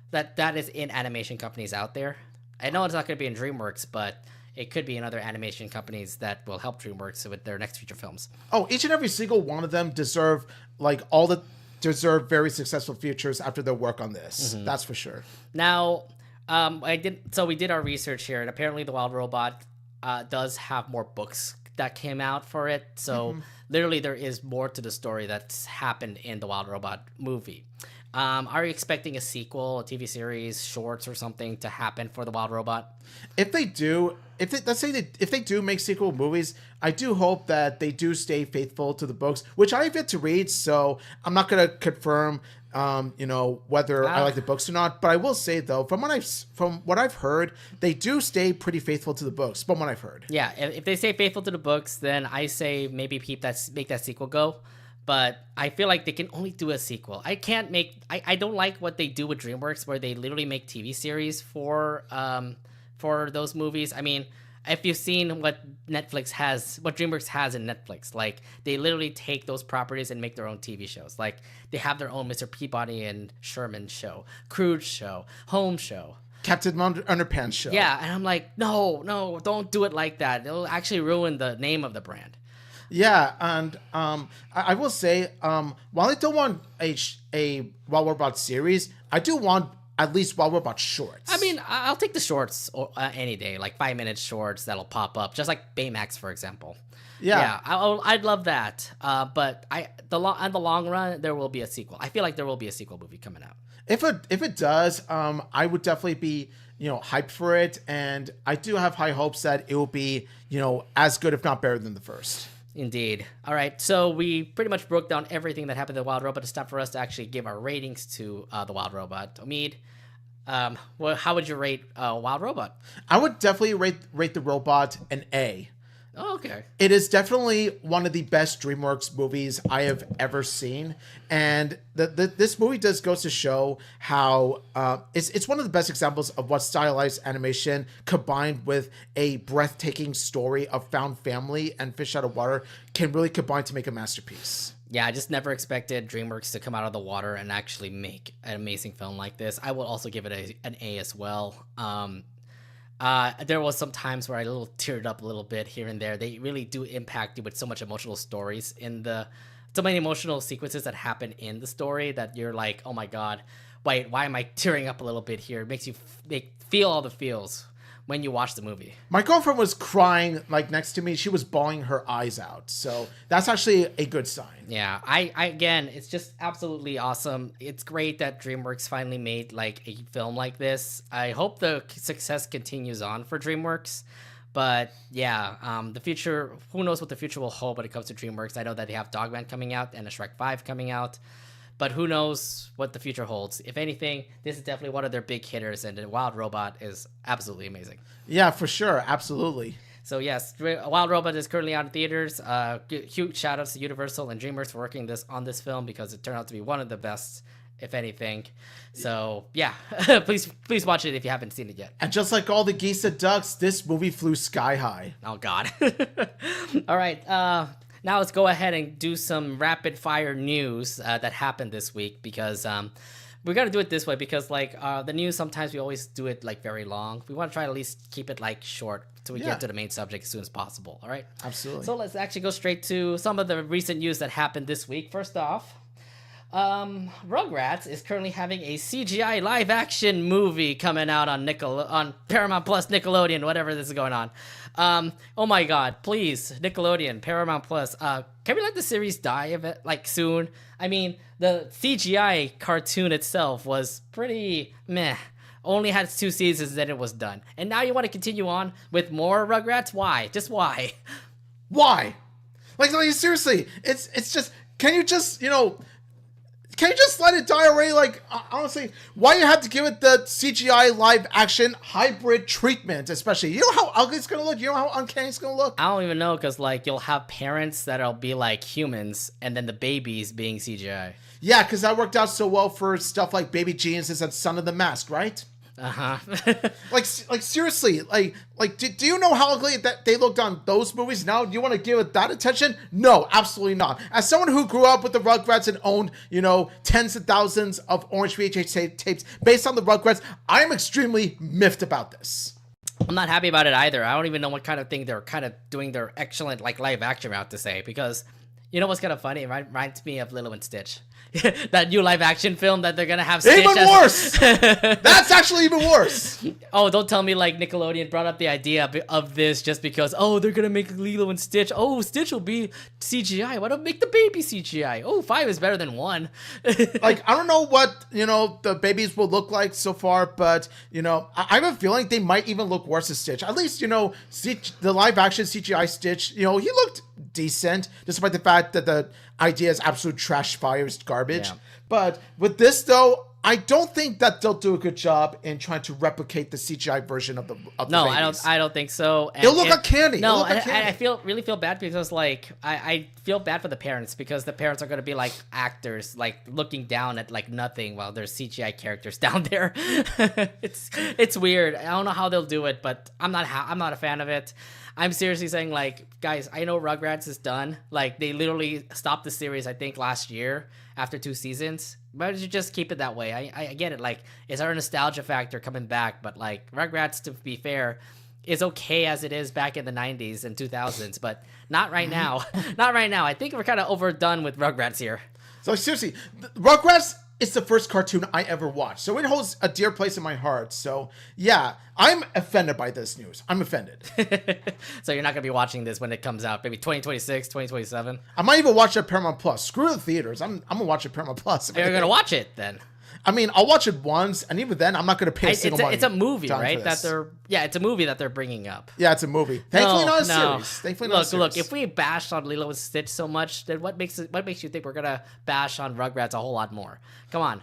that is in animation companies out there. I know it's not going to be in DreamWorks, but it could be in other animation companies that will help DreamWorks with their next feature films. Oh, each and every single one of them deserve very successful futures after their work on this. Mm-hmm. That's for sure. Now, we did our research here, and apparently The Wild Robot does have more books that came out for it. So literally there is more to the story that's happened in The Wild Robot movie. Are you expecting a sequel, a TV series, shorts, or something to happen for The Wild Robot? If they do make sequel movies, I do hope that they do stay faithful to the books, which I have yet to read, so I'm not going to confirm, whether I like the books or not. But I will say though, from what I've heard, they do stay pretty faithful to the books. From what I've heard, yeah. If they stay faithful to the books, then I say maybe make that sequel go. But I feel like they can only do a sequel. I don't like what they do with DreamWorks, where they literally make TV series for those movies. I mean, if you've seen what DreamWorks has in Netflix, like they literally take those properties and make their own TV shows. Like they have their own Mr. Peabody and Sherman show, Crude show, Home show, Captain Underpants show. Yeah, and I'm like, no, don't do it like that. It'll actually ruin the name of the brand. Yeah, and I will say, while I don't want a Wild Robot series, I do want at least Wild Robot shorts. I mean, I'll take the shorts any day, like 5-minute shorts that'll pop up, just like Baymax, for example. Yeah, I'd love that. But in the long run, there will be a sequel. I feel like there will be a sequel movie coming out. If it does, I would definitely be hyped for it, and I do have high hopes that it will be as good, if not better, than the first. Indeed. All right, so we pretty much broke down everything that happened to the Wild Robot. It's time for us to actually give our ratings to the Wild Robot. Omid, how would you rate Wild Robot? I would definitely rate the robot an A. Oh, okay. It is definitely one of the best DreamWorks movies I have ever seen, and this movie goes to show how it's one of the best examples of what stylized animation combined with a breathtaking story of found family and fish out of water can really combine to make a masterpiece. Yeah, I just never expected DreamWorks to come out of the water and actually make an amazing film like this. I will also give it an A as well. There was some times where I teared up a little bit here and there. They really do impact you with so much emotional stories so many emotional sequences that happen in the story that you're like, oh my god, wait, why am I tearing up a little bit here? It makes you feel all the feels when you watch the movie. My girlfriend was crying next to me. She was bawling her eyes out. So that's actually a good sign. Yeah, I again, it's just absolutely awesome. It's great that DreamWorks finally made like a film like this. I hope the success continues on for DreamWorks. But yeah, the future, who knows what the future will hold when it comes to DreamWorks. I know that they have Dogman coming out and a Shrek 5 coming out. But who knows what the future holds. If anything, this is definitely one of their big hitters, and Wild Robot is absolutely amazing. Yeah, for sure. Absolutely. So yes, Wild Robot is currently out in theaters. Huge shout outs to Universal and DreamWorks for working on this film because it turned out to be one of the best, if anything. So yeah, please watch it if you haven't seen it yet. And just like all the geese and ducks, this movie flew sky high. Oh God. All right. Now let's go ahead and do some rapid fire news that happened this week because we got to do it this way because the news, sometimes we always do it like very long. We want to try to at least keep it like short so we get to the main subject as soon as possible. All right. Absolutely. So let's actually go straight to some of the recent news that happened this week. First off, Rugrats is currently having a CGI live action movie coming out on Paramount Plus, Nickelodeon, whatever this is going on. Oh my god, please, Nickelodeon, Paramount Plus, can we let the series die of it soon? I mean, the CGI cartoon itself was pretty meh. Only had 2 seasons, then it was done. And now you want to continue on with more Rugrats? Why? Just why? Why? Like seriously, it's just, can you just let it die already? Honestly, why you have to give it the CGI live action hybrid treatment, especially? You know how ugly it's going to look? You know how uncanny it's going to look? I don't even know, because, you'll have parents that'll be like humans, and then the babies being CGI. Yeah, because that worked out so well for stuff like Baby Geniuses and Son of the Mask, right? Seriously, do you know how ugly that they looked on those movies? Now, do you want to give it that attention? No, absolutely not. As someone who grew up with the Rugrats and owned, tens of thousands of orange VHS tapes based on the Rugrats, I am extremely miffed about this. I'm not happy about it either. I don't even know what kind of thing they're kind of doing their excellent live action route to say, because you know what's kind of funny? It reminds me of Lilo and Stitch. That new live action film that they're gonna have Stitch even worse. That's actually even worse. Oh, don't tell me Nickelodeon brought up the idea of this just because, they're gonna make Lilo and Stitch. Oh, Stitch will be CGI. Why don't make the baby CGI? Oh, 5 is better than 1. I don't know what the babies will look like so far, but I have a feeling they might even look worse as Stitch. At least the live action CGI Stitch, he looked decent, despite the fact that the idea is absolute trash fire, garbage. Yeah. But with this though, I don't think that they'll do a good job in trying to replicate the CGI version of the No, babies. I don't think so. It'll look like candy. No, I really feel bad because I feel bad for the parents, because the parents are going to be like actors looking down at nothing while there's CGI characters down there. It's weird. I don't know how they'll do it, but I'm not a fan of it. I'm seriously saying, guys, I know Rugrats is done. They literally stopped the series, I think, last year after 2 seasons. Why don't you just keep it that way? I get it. It's our nostalgia factor coming back, but, Rugrats, to be fair, is okay as it is back in the 90s and 2000s, but not right now. Not right now. I think we're kind of overdone with Rugrats here. So, seriously, Rugrats is the first cartoon I ever watched, so it holds a dear place in my heart. So, yeah, I'm offended by this news. I'm offended. So you're not going to be watching this when it comes out, maybe 2026, 2027? I might even watch it at Paramount Plus. Screw the theaters. I'm going to watch it at Paramount Plus. You're going to watch it, then? I mean, I'll watch it once, and even then, I'm not going to pay a single money. It's a movie, right? It's a movie that they're bringing up. Yeah, it's a movie. Thankfully, not a series. Thankfully, not a series. Look. If we bashed on Lilo and Stitch so much, then what makes you think we're gonna bash on Rugrats a whole lot more? Come on.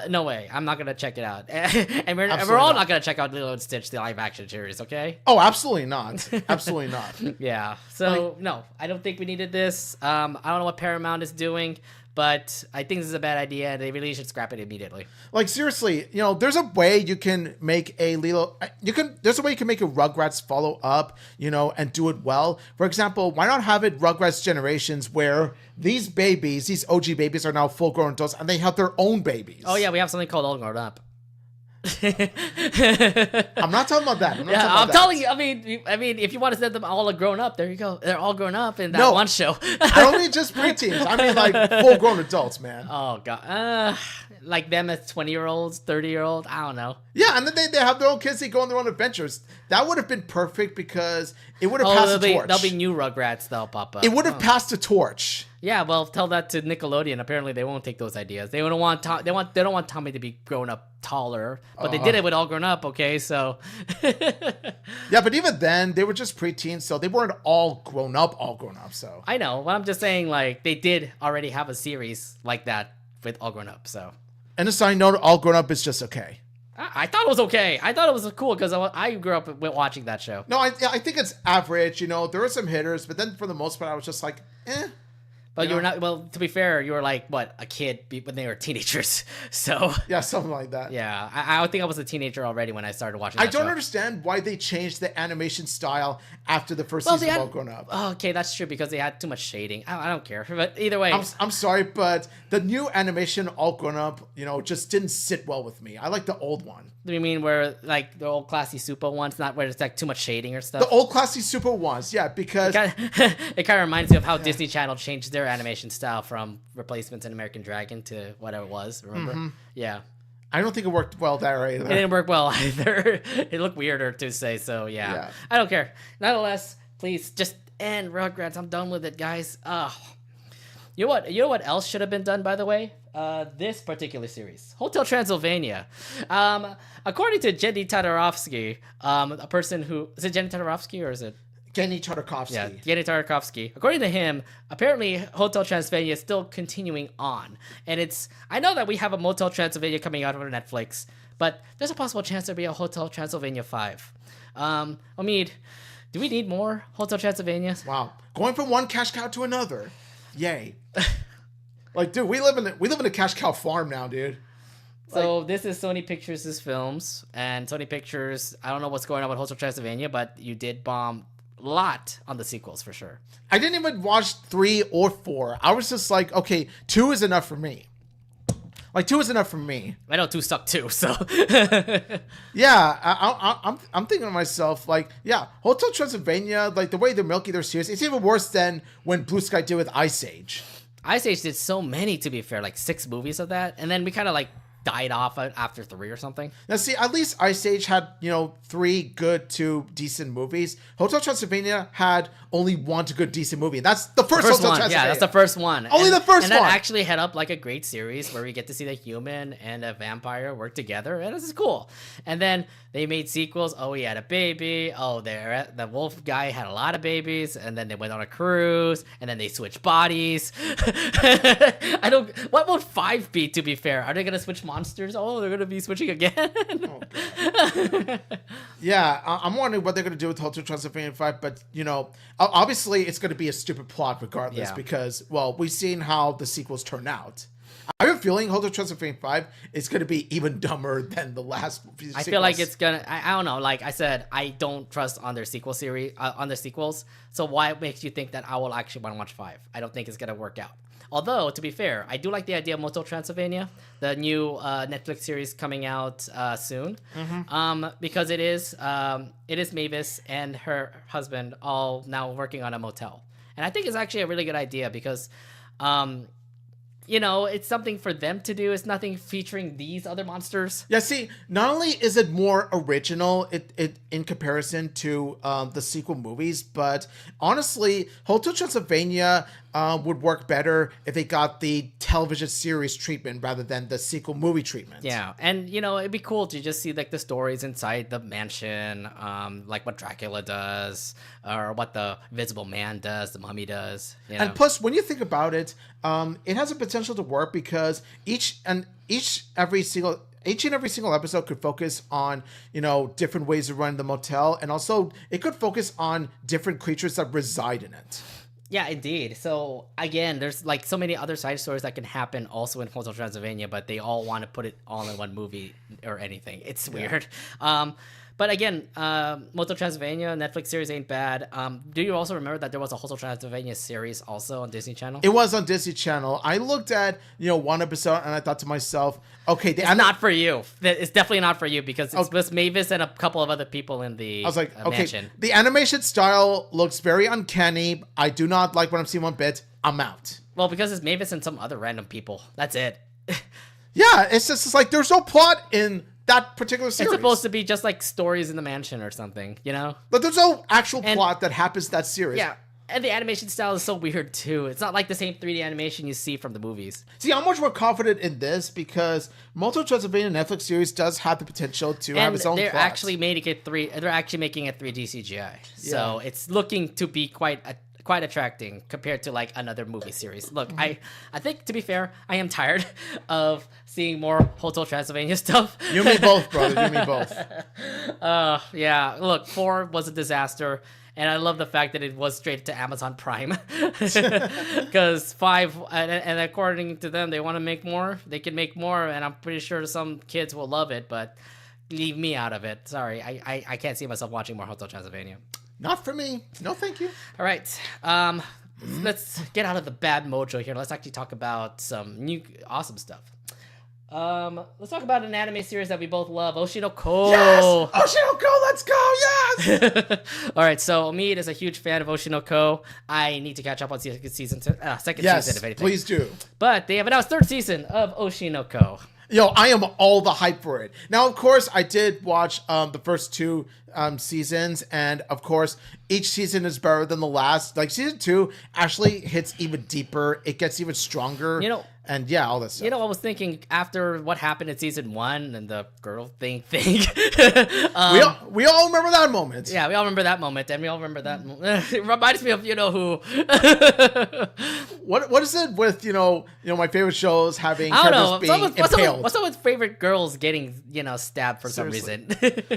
No way. I'm not gonna check it out, and we're Absolutely all not. not gonna check out Lilo and Stitch, the live action series. Okay. Oh, absolutely not. Absolutely not. Yeah. So no, I don't think we needed this. I don't know what Paramount is doing, but I think this is a bad idea, and they really should scrap it immediately. Like seriously, there's a way you can make a Lilo. There's a way you can make a Rugrats follow up, and do it well. For example, why not have it Rugrats Generations, where these babies, these OG babies, are now full grown adults, and they have their own babies. Oh yeah, we have something called All Grown Up. I'm not talking about that. I'm telling you. I mean, if you want to set them all grown up, there you go. They're all grown up in that one show. I don't mean just preteens. I mean like full grown adults, man. Oh god, like them as 20-year-olds, 30-year-old. I don't know. Yeah, and then they have their own kids. They go on their own adventures. That would have been perfect because it would have passed the torch. There'll be new Rugrats that'll pop up. It would have passed the torch. Yeah, well, tell that to Nickelodeon. Apparently, they won't take those ideas. They don't want they don't want Tommy to be grown up taller, but they did it with All Grown Up. Okay, so yeah, but even then, they were just preteens, so they weren't all grown up. So I know. But I'm just saying, like they did already have a series like that with All Grown Up. So and a side note, All Grown Up is just okay. I thought it was okay. I thought it was cool because I grew up watching that show. No, I think it's average. There were some hitters, but then for the most part, I was just like, eh. But you were not. Well, to be fair, you were like what, a kid when they were teenagers. So yeah, something like that. Yeah, I think I was a teenager already when I started watching. That I don't show. understand why they changed the animation style after the first season of All Grown Up. Oh, okay, that's true because they had too much shading. I don't care, but either way, I'm sorry, but the new animation All Grown Up, just didn't sit well with me. I like the old one. Do you mean where like the old classy super ones, not where it's like too much shading or stuff? The old classy super ones, yeah, because it kind of reminds me of how Disney Channel changed their animation style from Replacements and American Dragon to whatever it was. Remember? Mm-hmm. Yeah. I don't think it worked well there either. It didn't work well either. It looked weirder to say. So yeah. I don't care. Nonetheless, please just end Rugrats. I'm done with it, guys. You know what else should have been done, by the way? This particular series, Hotel Transylvania. According to Jenny Tatarovsky, a person who is it Jenny Tatarovsky or is it Jenny Tartakovsky? Yeah, Jenny Tartakovsky. According to him, apparently Hotel Transylvania is still continuing on, and I know that we have a Motel Transylvania coming out on Netflix, but there's a possible chance there'll be a Hotel Transylvania 5. I mean, do we need more Hotel Transylvanias? Wow, going from one cash cow to another. Yay. Like, dude, we live in a cash cow farm now, dude. So this is Sony Pictures' films, and Sony Pictures, I don't know what's going on with Hotel Transylvania, but you did bomb a lot on the sequels for sure. I didn't even watch 3 or 4. I was just like, okay, 2 is enough for me. Like 2 is enough for me. I know 2 sucked too, so yeah, I'm thinking to myself like, yeah, Hotel Transylvania, like the way they're milking their series, it's even worse than when Blue Sky did with Ice Age. Ice Age did so many, to be fair, like 6 movies of that, and then we kind of like died off after 3 or something. Now, see, at least Ice Age had 3 good to decent movies. Hotel Transylvania had only 1 to good decent movie. That's the first Hotel Transylvania. Yeah, that's the first one. Only the first one. And that actually had up like a great series where we get to see the human and a vampire work together, and this is cool. And then they made sequels. Oh, he had a baby. Oh, the wolf guy had a lot of babies, and then they went on a cruise, and then they switched bodies. What would 5 be, to be fair? Are they gonna switch monsters? Oh, they're gonna be switching again. Oh, God. Yeah, I'm wondering what they're gonna do with Hotel Transylvania 5, but obviously it's gonna be a stupid plot regardless, because we've seen how the sequels turn out. I have a feeling Hotel Transylvania 5 is going to be even dumber than the last sequels. I feel like it's gonna. I don't know. Like I said, I don't trust on their sequel series, on their sequels. So why makes you think that I will actually want to watch 5? I don't think it's gonna work out. Although, to be fair, I do like the idea of Motel Transylvania, the new Netflix series coming out soon, because it is Mavis and her husband all now working on a motel, and I think it's actually a really good idea because. It's something for them to do. It's nothing featuring these other monsters. Yeah, see, not only is it more original in comparison to the sequel movies, but honestly, Hotel Transylvania would work better if they got the television series treatment rather than the sequel movie treatment. Yeah, and it'd be cool to just see like the stories inside the mansion, like what Dracula does, or what the Invisible Man does, the Mummy does. And plus, when you think about it, it has a potential to work because each and every single episode could focus on, different ways of running the motel, and also it could focus on different creatures that reside in it. Yeah, indeed. So again, there's like so many other side stories that can happen also in Hotel Transylvania, but they all want to put it all in one movie or anything. It's weird. But again, Hotel Transylvania Netflix series ain't bad. Do you also remember that there was a Hotel Transylvania series also on Disney Channel? It was on Disney Channel. I looked at one episode and I thought to myself, okay, it's not for you. It's definitely not for you because it's with Mavis and a couple of other people in the mansion. The animation style looks very uncanny. I do not like what I'm seeing one bit. I'm out. Well, because it's Mavis and some other random people. That's it. Yeah, it's like there's no plot in that particular series. It's supposed to be just like stories in the mansion or something, But there's no actual plot that happens to that series. Yeah, and the animation style is so weird too. It's not like the same 3D animation you see from the movies. See, I'm much more confident in this because Moto Transylvania Netflix series does have the potential to have its own plot. They're actually making it 3D CGI, so it's looking to be quite attracting compared to like another movie series. Look, I think, to be fair, I am tired of seeing more Hotel Transylvania stuff. You and me both, brother. You and me both. Yeah. Look, 4 was a disaster, and I love the fact that it was straight to Amazon Prime. Because 5, and according to them, they want to make more. They can make more, and I'm pretty sure some kids will love it, but leave me out of it. Sorry, I can't see myself watching more Hotel Transylvania. Not for me. No, thank you. All right. Let's get out of the bad mojo here. Let's actually talk about some new awesome stuff. Let's talk about an anime series that we both love, Oshi No Ko. Yes! Oshi No Ko, let's go, yes! All right, so me is a huge fan of Oshi No Ko. I need to catch up on second season, if anything. Yes, please do. But they have announced 3rd season of Oshi No Ko. Yo, I am all the hype for it. Now, of course, I did watch the first 2 seasons, and of course, each season is better than the last. Like, season 2 actually hits even deeper. It gets even stronger. And yeah, all this stuff. I was thinking after what happened in season 1 and the girl thing. We all remember that moment. Yeah, we all remember that moment, and we all remember that. It reminds me of who. What is it with my favorite shows having characters being impaled? What's up with favorite girls getting stabbed for some reason?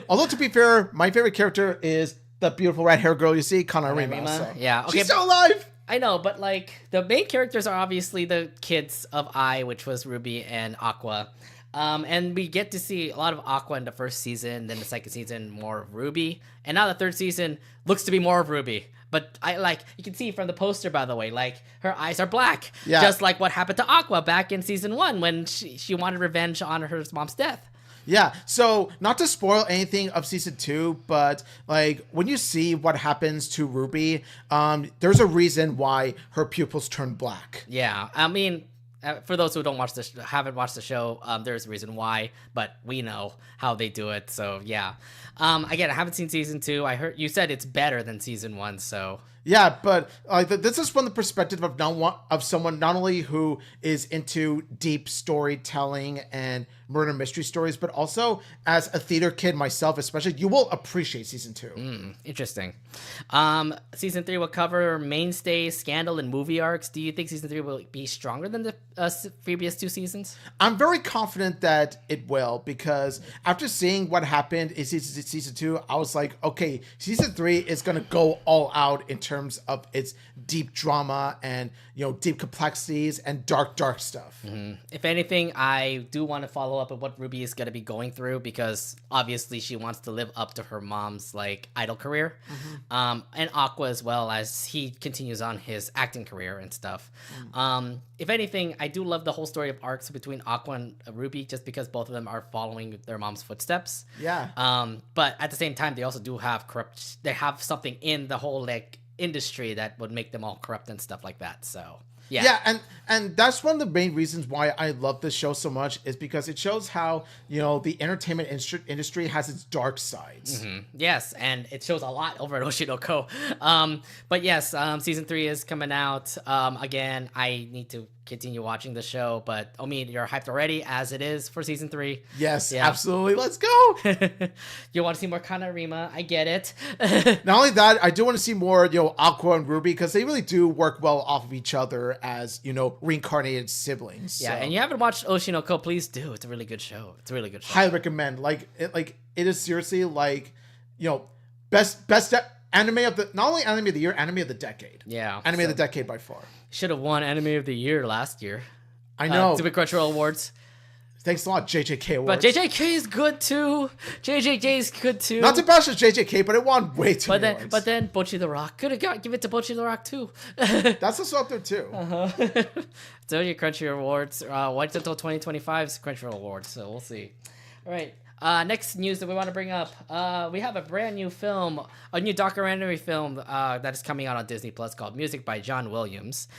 Although to be fair, my favorite character is the beautiful red hair girl you see, Kanarima. So. Yeah, okay, she's still alive. I know, but like the main characters are obviously the kids of I, which was Ruby and Aqua. And we get to see a lot of Aqua in the first season, then the second season more of Ruby, and now the 3rd season looks to be more of Ruby. But you can see from the poster, by the way, like her eyes are black, just like what happened to Aqua back in season 1 when she wanted revenge on her mom's death. Yeah, so not to spoil anything of season 2, but like when you see what happens to Ruby, there's a reason why her pupils turn black. Yeah, I mean, for those who haven't watched the show, there's a reason why, but we know how they do it. So yeah, again, I haven't seen season 2. I heard you said it's better than season 1, so. Yeah, but this is from the perspective of someone not only who is into deep storytelling and murder mystery stories, but also as a theater kid myself, especially, you will appreciate season 2. Interesting. Season 3 will cover mainstays, scandal, and movie arcs. Do you think season 3 will be stronger than the previous 2 seasons? I'm very confident that it will, because after seeing what happened in season 2, I was like, okay, season 3 is going to go all out in terms of its deep drama and deep complexities and dark stuff. If anything, I do want to follow up on what Ruby is going to be going through, because obviously she wants to live up to her mom's idol career, and Aqua as well, as he continues on his acting career and stuff. If anything, I do love the whole story of arcs between Aqua and Ruby, just because both of them are following their mom's footsteps. Yeah. But at the same time, they also do have they have something in the whole industry that would make them all corrupt and stuff like that. So Yeah, and that's one of the main reasons why I love this show so much is because it shows how, the entertainment industry has its dark sides. Yes, and it shows a lot over at Oshi No Ko. But yes, season 3 is coming out. Again, I need to continue watching the show, but Omi, you're hyped already as it is for season 3. Yes, absolutely. Let's go. You want to see more Kanarima? I get it. Not only that, I do want to see more, Aqua and Ruby, because they really do work well off of each other as, reincarnated siblings. Yeah, and you haven't watched Oshi No Ko, please do. It's a really good show. It's a really good show. Highly recommend. It is seriously best anime of the, not only anime of the year, anime of the decade. Yeah. Anime of the decade by far. Should have won Anime of the Year last year. I know. Stupid Crunchyroll Awards. Thanks a lot, JJK Awards. But JJK is good too. JJK is good too. Not to bash JJK, but it won way too many awards. But then Bocchi the Rock. Give it to Bocchi the Rock too. That's also up there too. So your Crunchyroll Awards. Wait until 2025's Crunchyroll Awards. So we'll see. All right. Next news that we want to bring up, we have a brand new film, a new documentary film that is coming out on Disney Plus called Music by John Williams.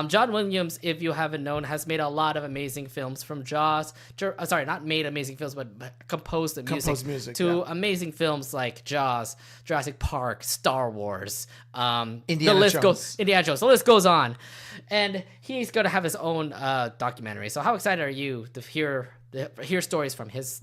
John Williams, if you haven't known, has made a lot of amazing films from Jaws. Sorry, not made amazing films, but composed music to amazing films like Jaws, Jurassic Park, Star Wars, Indiana Jones. The list goes on. And he's going to have his own documentary. So how excited are you to hear stories from his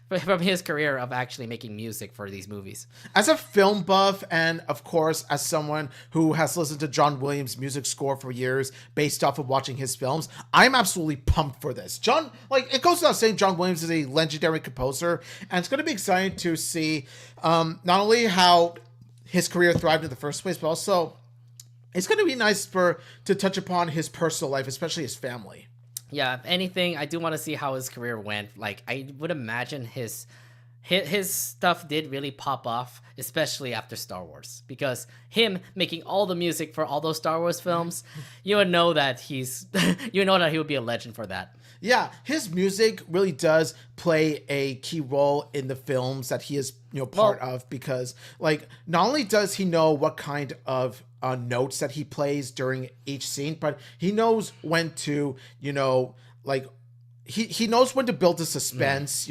from his career of actually making music for these movies? As a film buff, and of course as someone who has listened to John Williams' music score for years based off of watching his films, I'm absolutely pumped for this. It goes without saying, John Williams is a legendary composer, and it's going to be exciting to see not only how his career thrived in the first place, but also it's going to be nice to touch upon his personal life, especially his family. Yeah, if anything, I do want to see how his career went. Like, I would imagine his stuff did really pop off, especially after Star Wars, because him making all the music for all those Star Wars films, you would know that he would be a legend for that. Yeah, his music really does play a key role in the films that he is, part of, because not only does he know what kind of notes that he plays during each scene, but he knows when to, he knows when to build the suspense,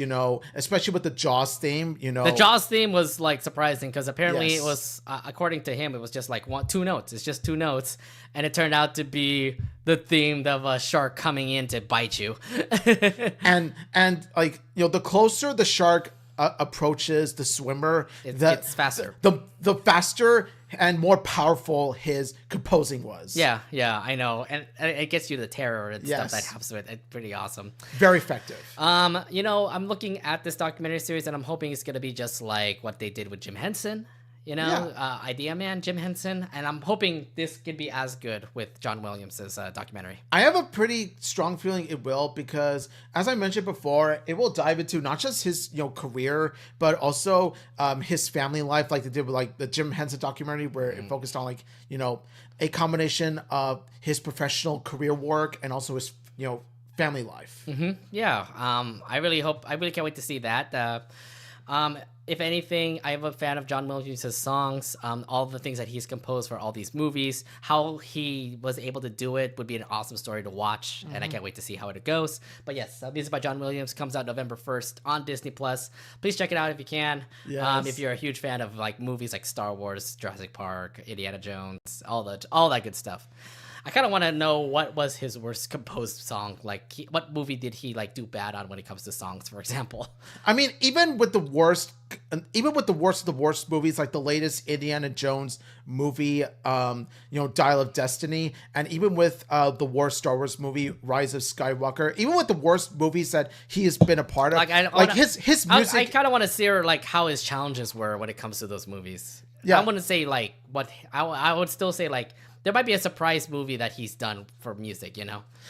especially with the Jaws theme, The Jaws theme was surprising because apparently it was, according to him, it was just two notes. It's just two notes. And it turned out to be the theme of a shark coming in to bite you. and the closer the shark approaches the swimmer, it gets faster. The faster and more powerful his composing was. Yeah, I know. And it gets you the terror and stuff that helps with it. It's pretty awesome. Very effective. I'm looking at this documentary series and I'm hoping it's going to be just like what they did with Jim Henson. Idea Man, Jim Henson, and I'm hoping this could be as good with John Williams' documentary. I have a pretty strong feeling it will, because as I mentioned before, it will dive into not just his career, but also his family life, like they did with the Jim Henson documentary, where it focused on a combination of his professional career work and also his family life. Yeah, I really can't wait to see that. If anything, I am a fan of John Williams' songs, all the things that he's composed for all these movies. How he was able to do it would be an awesome story to watch, and I can't wait to see how it goes. But yes, Music by John Williams comes out November 1st on Disney+. Please check it out if you can. Yes. If you're a huge fan of movies like Star Wars, Jurassic Park, Indiana Jones, all that good stuff. I kind of want to know what was his worst composed song. What movie did he do bad on when it comes to songs, for example? I mean, even with the worst of the worst movies, like the latest Indiana Jones movie, Dial of Destiny, and even with the worst Star Wars movie, Rise of Skywalker, even with the worst movies that he has been a part of, his music. I kind of want to see how his challenges were when it comes to those movies. Yeah. I wouldn't say what I would still say there might be a surprise movie that he's done for music,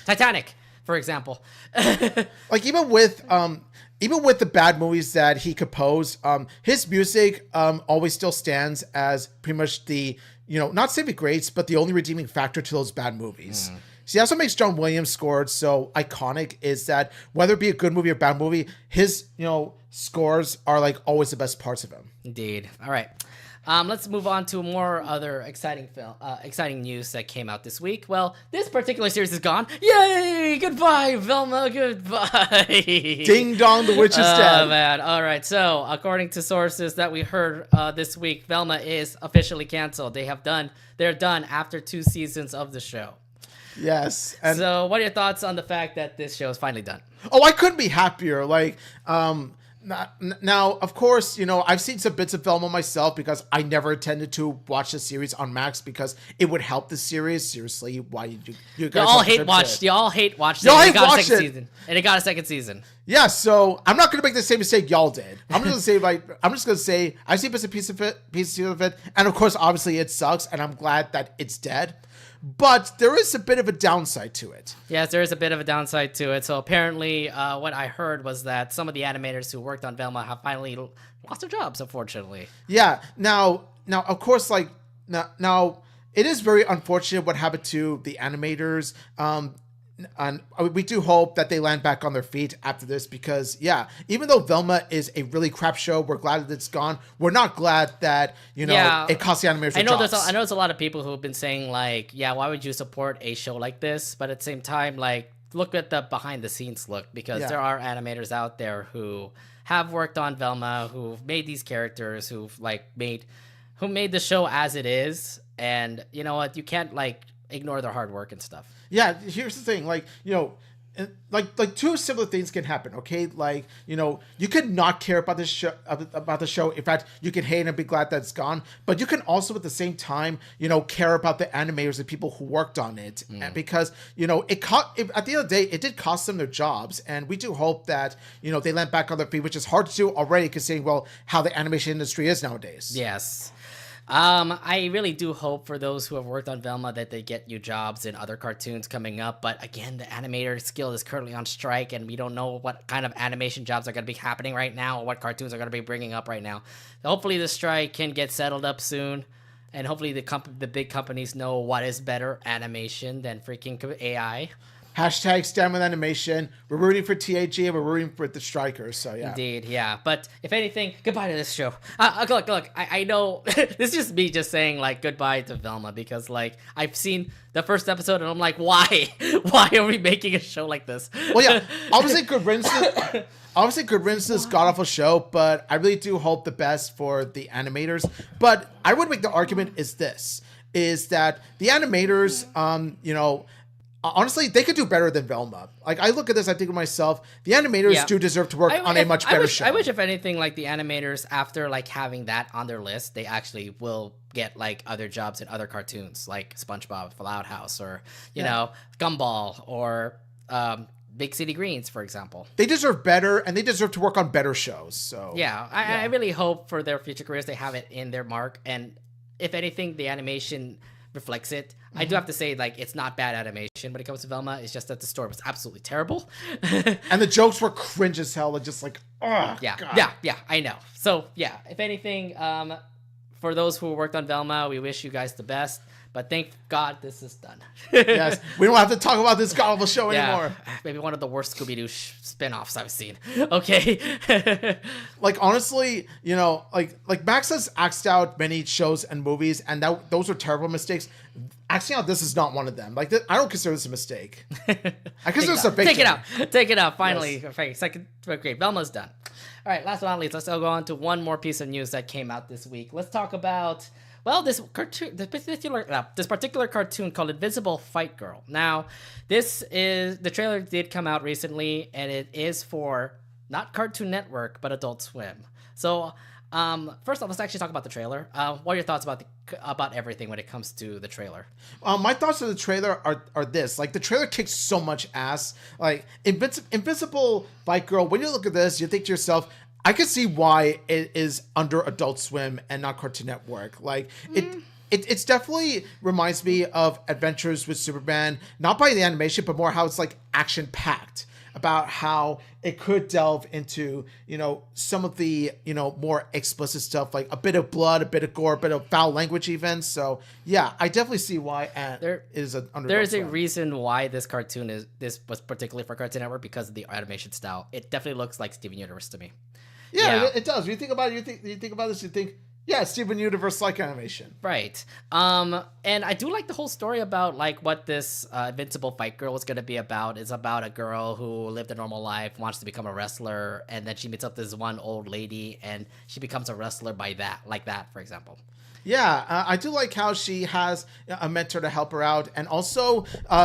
Titanic, for example. Even with the bad movies that he composed, his music always still stands as pretty much the, not saving grace, but the only redeeming factor to those bad movies. See, that's what makes John Williams' scores so iconic, is that whether it be a good movie or bad movie, his, scores are always the best parts of him. Indeed. All right. Let's move on to more other exciting news that came out this week. Well, this particular series is gone. Yay! Goodbye, Velma. Goodbye. Ding dong, the witch is dead. Oh man! All right. So, according to sources that we heard this week, Velma is officially canceled. They're done after 2 seasons of the show. Yes. And so, what are your thoughts on the fact that this show is finally done? Oh, I couldn't be happier. Like, now, of course, I've seen some bits of Velma myself because I never intended to watch the series on Max because it would help the series. Seriously, why did you guys all hate watched it? Y'all hate watched it. Y'all And hate it got a watched second it. season. And it got a second season. Yeah, so I'm not gonna make the same mistake y'all did. I'm just gonna say I've seen bits and pieces of it, and of course, obviously, it sucks, and I'm glad that it's dead. But there is a bit of a downside to it. Yes, there is a bit of a downside to it. So apparently, what I heard was that some of the animators who worked on Velma have finally lost their jobs, unfortunately. Yeah. Now, of course, now it is very unfortunate what happened to the animators. And we do hope that they land back on their feet after this because, yeah, even though Velma is a really crap show, we're glad that it's gone. We're not glad that, it cost the animators their jobs. I know there's a lot of people who have been saying, like, yeah, why would you support a show like this? But at the same time, like, look at the behind-the-scenes look because there are animators out there who have worked on Velma, who've made these characters, who made the show as it is. And you know what? You can't, ignore their hard work and stuff. Yeah, here's the thing, like two similar things can happen, okay? You could not care about this show, In fact, you can hate and be glad that it's gone. But you can also, at the same time, care about the animators and people who worked on it, because at the end of the day, it did cost them their jobs, and we do hope that they land back on their feet, which is hard to do already, considering how the animation industry is nowadays. Yes. I really do hope for those who have worked on Velma that they get new jobs in other cartoons coming up. But again, the animator skill is currently on strike, and we don't know what kind of animation jobs are going to be happening right now, or what cartoons are going to be bringing up right now. So hopefully the strike can get settled up soon, and hopefully the big companies know what is better animation than freaking AI. Hashtag stand with animation. We're rooting for TAG and we're rooting for the strikers. So yeah. Indeed, yeah. But if anything, goodbye to this show. Look. I know this is just me just saying goodbye to Velma because I've seen the first episode and I'm like, why? Why are we making a show like this? Well, yeah. Obviously, good riddance to this god awful show, but I really do hope the best for the animators. But I would make the argument is that the animators, honestly, they could do better than Velma. I look at this, I think to myself, the animators do deserve to work on a much better show. I wish, if anything, the animators, after having that on their list, they actually will get other jobs in other cartoons, like SpongeBob, Loud House, or Gumball, or Big City Greens, for example. They deserve better, and they deserve to work on better shows. So I really hope for their future careers they have it in their mark, and if anything, the animation reflects it. I do have to say, it's not bad animation when it comes to Velma. It's just that the story was absolutely terrible. And the jokes were cringe as hell. God. Yeah, I know. So, yeah, if anything, for those who worked on Velma, we wish you guys the best. But thank God this is done. Yes, we don't have to talk about this god-awful show anymore. Maybe one of the worst Scooby-Doo spin-offs I've seen. Okay. Honestly, Max has axed out many shows and movies, and those were terrible mistakes. Axing out this is not one of them. I don't consider this a mistake. I consider this a big Take it out. Finally. Yes. Okay, Velma's done. All right, last but not least, let's go on to one more piece of news that came out this week. Let's talk about this particular cartoon called Invincible Fight Girl. Now, the trailer did come out recently, and it is for not Cartoon Network, but Adult Swim. So, first off, let's actually talk about the trailer. What are your thoughts about everything when it comes to the trailer? My thoughts on the trailer are this. The trailer kicks so much ass. Invincible Fight Girl, when you look at this, you think to yourself, I can see why it is under Adult Swim and not Cartoon Network. It's definitely reminds me of Adventures with Superman, not by the animation, but more how it's action packed, about how it could delve into, some of the, more explicit stuff, a bit of blood, a bit of gore, a bit of foul language even. So yeah, I definitely see why under there is a reason why this was particularly for Cartoon Network, because of the animation style. It definitely looks like Steven Universe to me. Yeah, it does. When you think about it, you think about this, you think Yeah, Steven Universe-like animation. Right. And I do like the whole story about like what this Invincible Fight Girl is going to be about. It's about a girl who lived a normal life, wants to become a wrestler, and then she meets up this one old lady, and she becomes a wrestler by that, like that, for example. Yeah, I do like how she has a mentor to help her out. And also,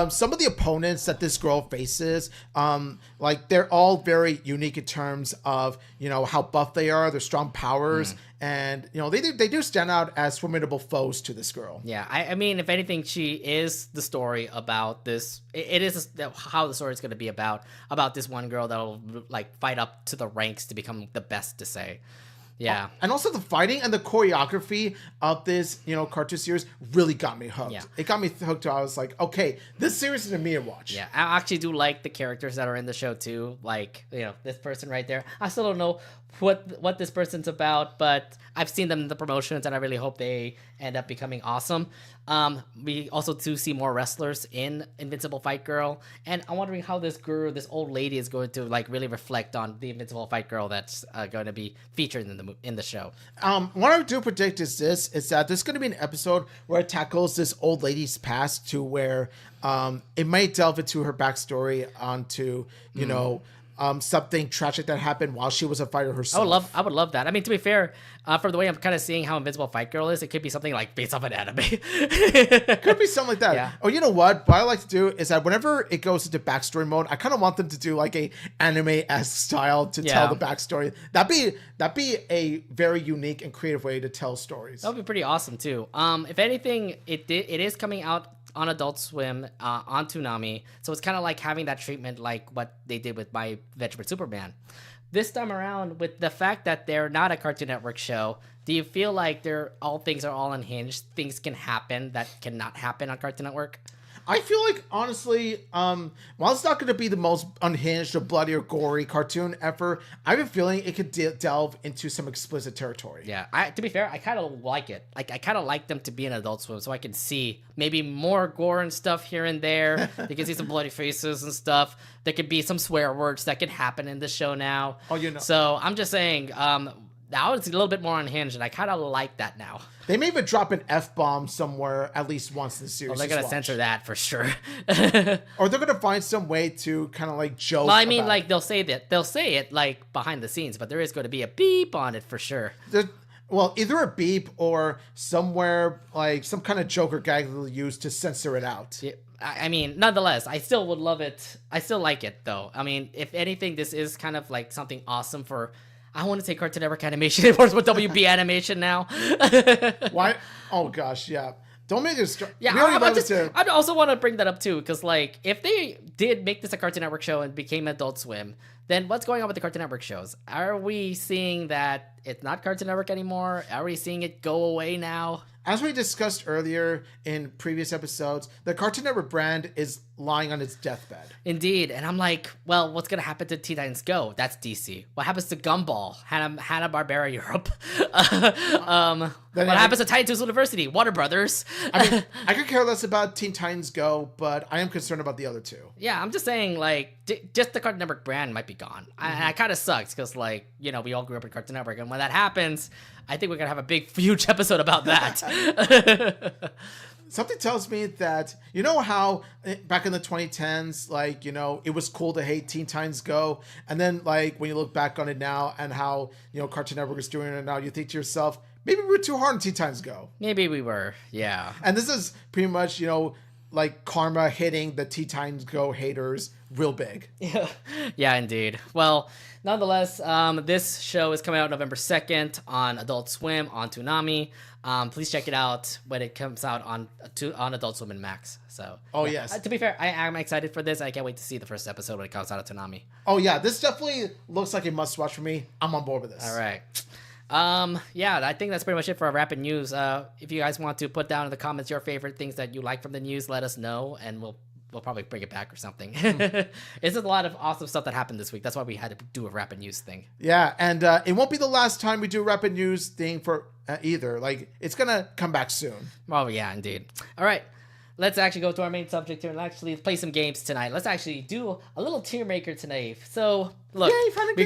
some of the opponents that this girl faces, like, they're all very unique in terms of, you know, how buff they are, their strong powers. And, you know, they do stand out as formidable foes to this girl. Yeah, I mean, if anything, she is the story about this. It is how the story is going to be about this one girl that'll, like, fight up to the ranks to become the best, to say. Yeah. And also the fighting and the choreography of this, you know, cartoon series really got me hooked. Yeah. It got me hooked. I was like, okay, this series is a me to watch. Yeah, I actually do like the characters that are in the show too. Like, you know, this person right there. I still don't know what this person's about, but I've seen them in the promotions, and I really hope they end up becoming awesome. We also do see more wrestlers in Invincible Fight Girl, and I'm wondering how this girl, this old lady, is going to like really reflect on the Invincible Fight Girl that's going to be featured in the show. What I do predict is that there's going to be an episode where it tackles this old lady's past, to where it might delve into her backstory onto, you know, something tragic that happened while she was a fighter herself. I would love that. I mean, to be fair, from the way I'm kind of seeing how Invincible Fight Girl is, it could be something like based off an anime. Could be something like that. Yeah. Oh, you know what? What I like to do is that whenever it goes into backstory mode, I kind of want them to do like a anime-esque style to tell the backstory. That'd be a very unique and creative way to tell stories. That would be pretty awesome too. If anything, it is coming out on Adult Swim, on Toonami, so it's kind of like having that treatment like what they did with My Vegetable Superman. This time around, with the fact that they're not a Cartoon Network show, do you feel like things are all unhinged? Things can happen that cannot happen on Cartoon Network? I feel like, honestly, while it's not going to be the most unhinged or bloody or gory cartoon ever, I have a feeling it could delve into some explicit territory. Yeah, to be fair, I kind of like it. Like, I kind of like them to be an Adult Swim, so I can see maybe more gore and stuff here and there. You can see some bloody faces and stuff. There could be some swear words that can happen in the show now. Oh, you know. So I'm just saying, now it's a little bit more unhinged, and I kind of like that now. They may even drop an F-bomb somewhere at least once in the series. Well, they're going to censor that for sure. Or they're going to find some way to kind of like joke. Well, I mean, like, they'll say it like behind the scenes, but there is going to be a beep on it for sure. Well, either a beep or somewhere like some kind of joke or gag they'll use to censor it out. Yeah, I mean, nonetheless, I still would love it. I still like it, though. I mean, if anything, this is kind of like something awesome for... I want to say Cartoon Network Animation. It works with WB Animation now. Why? Oh, gosh, yeah. Don't make it... Yeah, I also want to bring that up, too, because, like, if they did make this a Cartoon Network show and became Adult Swim, then what's going on with the Cartoon Network shows? Are we seeing that it's not Cartoon Network anymore? Are we seeing it go away now? As we discussed earlier in previous episodes, the Cartoon Network brand is lying on its deathbed. Indeed. And I'm like, well, what's going to happen to Teen Titans Go? That's DC. What happens to Gumball? Hanna-Barbera Europe? What happens to Titan Toons University? Warner Brothers? I mean, I could care less about Teen Titans Go, but I am concerned about the other two. Yeah, I'm just saying, like, just the Cartoon Network brand might be gone. And it kind of sucks because, like, you know, we all grew up in Cartoon Network. And when that happens, I think we're going to have a big, huge episode about that. Something tells me that, you know how back in the 2010s, like, you know, it was cool to hate Teen Titans Go. And then, like, when you look back on it now and how, you know, Cartoon Network is doing it now, you think to yourself, maybe we were too hard on Teen Titans Go. Maybe we were, yeah. And this is pretty much, you know, like karma hitting the Teen Titans Go haters real big. Yeah, indeed. Well, nonetheless, this show is coming out November 2nd on Adult Swim on Toonami. Please check it out when it comes out on Adult Swim and Max. So, oh, yes. To be fair, I am excited for this. I can't wait to see the first episode when it comes out of Toonami. Oh, yeah. This definitely looks like a must-watch for me. I'm on board with this. All right. Yeah, I think that's pretty much it for our rapid news. If you guys want to put down in the comments your favorite things that you like from the news, let us know, and we'll probably bring it back or something. It's a lot of awesome stuff that happened this week. That's why we had to do a rapid news thing. Yeah, and it won't be the last time we do a rapid news thing for either. Like, it's gonna come back soon. Oh, yeah, indeed. All right. Let's actually go to our main subject here and actually play some games tonight. Let's actually do a little tier maker tonight. So, look, Yay, we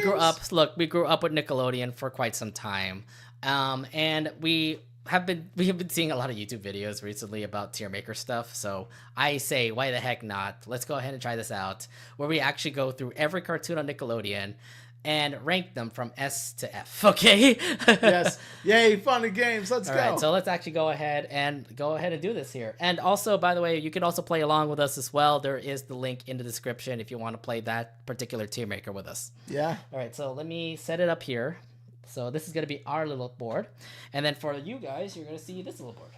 grew up with Nickelodeon for quite some time. And we have been seeing a lot of YouTube videos recently about tier maker stuff. So I say, why the heck not? Let's go ahead and try this out, where we actually go through every cartoon on Nickelodeon and rank them from S to F. Okay. Yes. Yay! Fun and games. Let's All go. right, so let's actually go ahead and do this here. And also, by the way, you can also play along with us as well. There is the link in the description if you want to play that particular tier maker with us. Yeah. All right, so let me set it up here. So this is going to be our little board. And then for you guys, you're going to see this little board.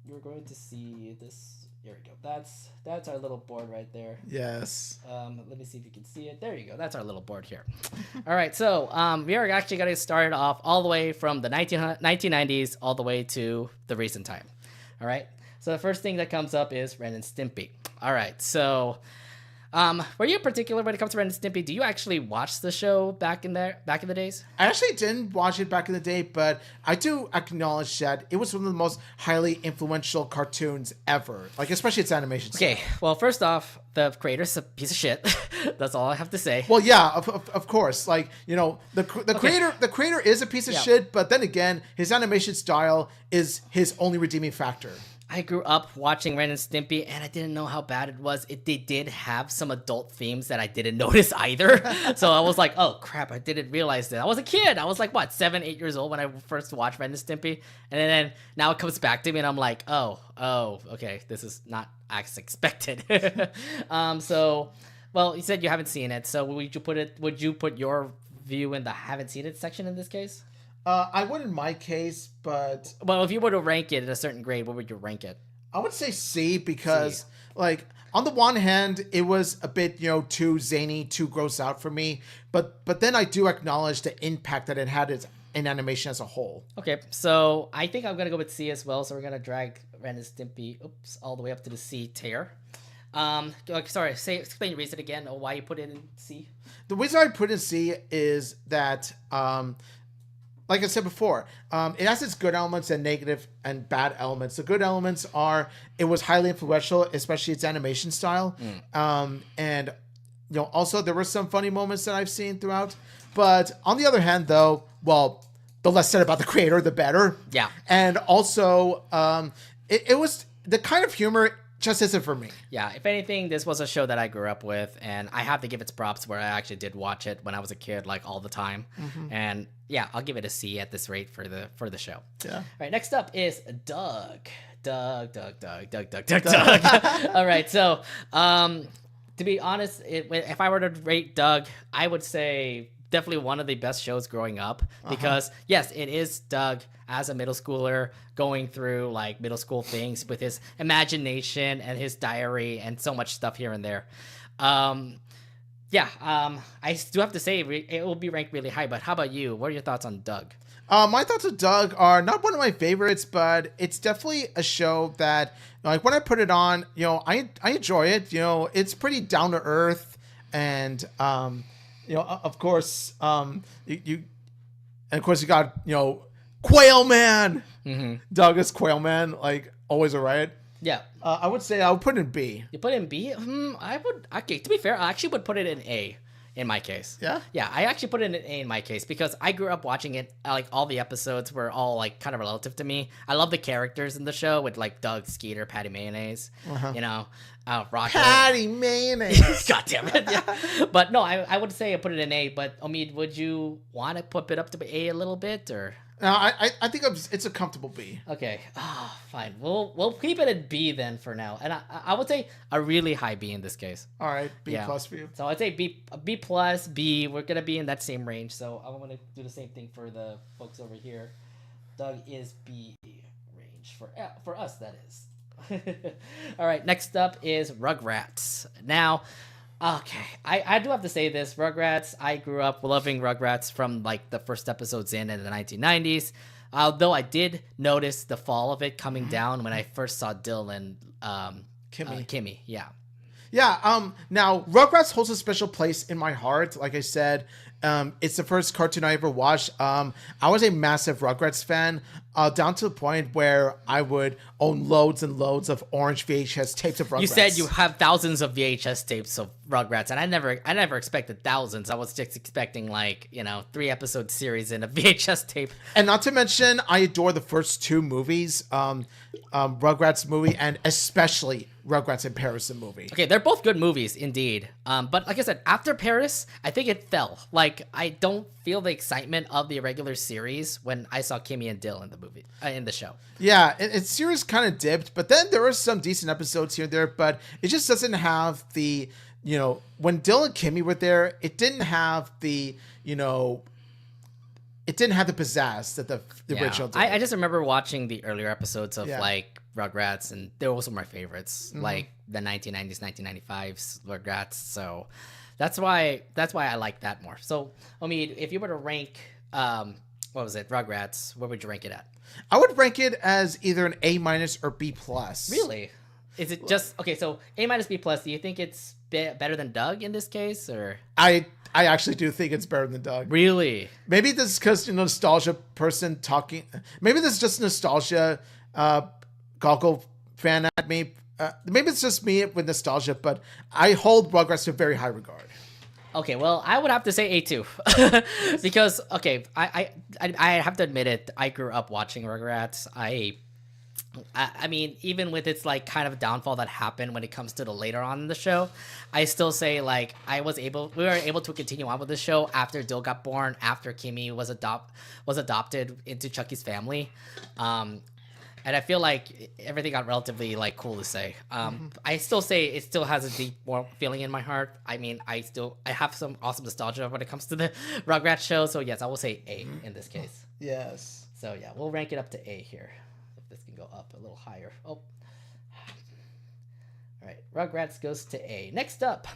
You're going to see this. Here we go. That's our little board right there. Yes. Let me see if you can see it. There you go. That's our little board here. All right, so we are actually going to start off all the way from the 1990s all the way to the recent time. All right, so the first thing that comes up is Ren and Stimpy. All right, so were you particular when it comes to Ren and Stimpy? Do you actually watch the show back in the days? I actually didn't watch it back in the day, but I do acknowledge that it was one of the most highly influential cartoons ever. Like, especially its animation style. Okay, well, first off, the creator's a piece of shit. That's all I have to say. Well, yeah, of course. Like, you know, the creator is a piece of shit, but then again, his animation style is his only redeeming factor. I grew up watching Ren and Stimpy, and I didn't know how bad it was. They did have some adult themes that I didn't notice either. So I was like, oh, crap, I didn't realize that. I was a kid. I was like, what, 7, 8 years old when I first watched Ren and Stimpy? And then now it comes back to me, and I'm like, oh, okay, this is not as expected. So, well, you said you haven't seen it. So would you put your view in the haven't seen it section in this case? I would in my case, but... Well, if you were to rank it at a certain grade, what would you rank it? I would say C because, like, on the one hand, it was a bit, you know, too zany, too gross out for me. But then I do acknowledge the impact that it had in animation as a whole. Okay, so I think I'm going to go with C as well. So we're going to drag Ren and Stimpy, all the way up to the C tier. Sorry, explain your reason again, or why you put it in C. The reason I put it in C is that... like I said before, it has its good elements and negative and bad elements. The good elements are it was highly influential, especially its animation style. And, you know, also there were some funny moments that I've seen throughout. But on the other hand, though, well, the less said about the creator, the better. Yeah. And also, it was the kind of humor just isn't for me. Yeah, if anything, this was a show that I grew up with, and I have to give its props where I actually did watch it when I was a kid, like all the time. And yeah, I'll give it a C at this rate for the show. Yeah. All right, next up is Doug. Doug. All right, so to be honest, if I were to rate Doug, I would say definitely one of the best shows growing up because yes, it is Doug as a middle schooler going through like middle school things with his imagination and his diary and so much stuff here and there. I do have to say it will be ranked really high, but how about you? What are your thoughts on Doug? My thoughts on Doug are not one of my favorites, but it's definitely a show that, like, when I put it on, you know, I enjoy it. You know, it's pretty down to earth, and you know, of course, you got, you know, Quail Man. Doug is Quail Man, like always a riot. Yeah. I would say I would put it in B. You put it in B? I would. Okay, to be fair, I actually would put it in A. In my case. Yeah? Yeah, I actually put it in A in my case because I grew up watching it. Like, all the episodes were all, like, kind of relative to me. I love the characters in the show with, like, Doug, Skeeter, Patty Mayonnaise, you know, Roger. Patty Mayonnaise. God damn it. Yeah. But, no, I would say I put it in A. But, Omid, would you want to put it up to A a little bit, or... No, I think it's a comfortable B. Okay. Fine. We'll keep it at B then for now. And I would say a really high B in this case. All right, B plus for you. So I'd say B plus, B. We're gonna be in that same range. So I'm gonna do the same thing for the folks over here. Doug is B range for us. That is. All right. Next up is Rugrats. Now. Okay, I do have to say this. Rugrats, I grew up loving Rugrats from like the first episodes in the 1990s. Although I did notice the fall of it coming down when I first saw Dylan, Kimmy, yeah. Yeah, now Rugrats holds a special place in my heart. Like I said, It's the first cartoon I ever watched. I was a massive Rugrats fan, down to the point where I would own loads and loads of orange VHS tapes of Rugrats. You said you have thousands of VHS tapes of Rugrats, and I never expected thousands. I was just expecting 3-episode series in a VHS tape. And not to mention, I adore the first two movies, Rugrats movie, and especially Rugrats in Paris the movie. Okay, they're both good movies, indeed. But like I said, after Paris, I think it fell. I don't feel the excitement of the regular series when I saw Kimmy and Dill in the movie, in the show. Yeah, its series kind of dipped, but then there were some decent episodes here and there, but it just doesn't have the, when Dill and Kimmy were there, it didn't have the, it didn't have the pizzazz that the original did. I just remember watching the earlier episodes of Rugrats, and they were also my favorites, like the 1990s, 1995s Rugrats. So that's why I like that more. So, Omid, if you were to rank, Rugrats, where would you rank it at? I would rank it as either an A- or B+. Really? Is it just okay? So A-, B+. Do you think it's better than Doug in this case, or? I actually do think it's better than Doug. Really? Maybe this is because nostalgia person talking. Maybe this is just nostalgia goggle fan at me. Maybe it's just me with nostalgia, but I hold Rugrats to very high regard. Okay, well, I would have to say A2 because I have to admit it. I grew up watching Rugrats. I mean, even with its kind of downfall that happened when it comes to the later on in the show, I still say we were able to continue on with the show after Dill got born, after Kimmy was adopted into Chucky's family, and I feel like everything got relatively cool to say. I still say it still has a deep warm feeling in my heart. I mean, I have some awesome nostalgia when it comes to the Rugrats show. So yes, I will say A in this case. Yes. So yeah, we'll rank it up to A here. This can go up a little higher. Oh. All right. Rugrats goes to A. Next up,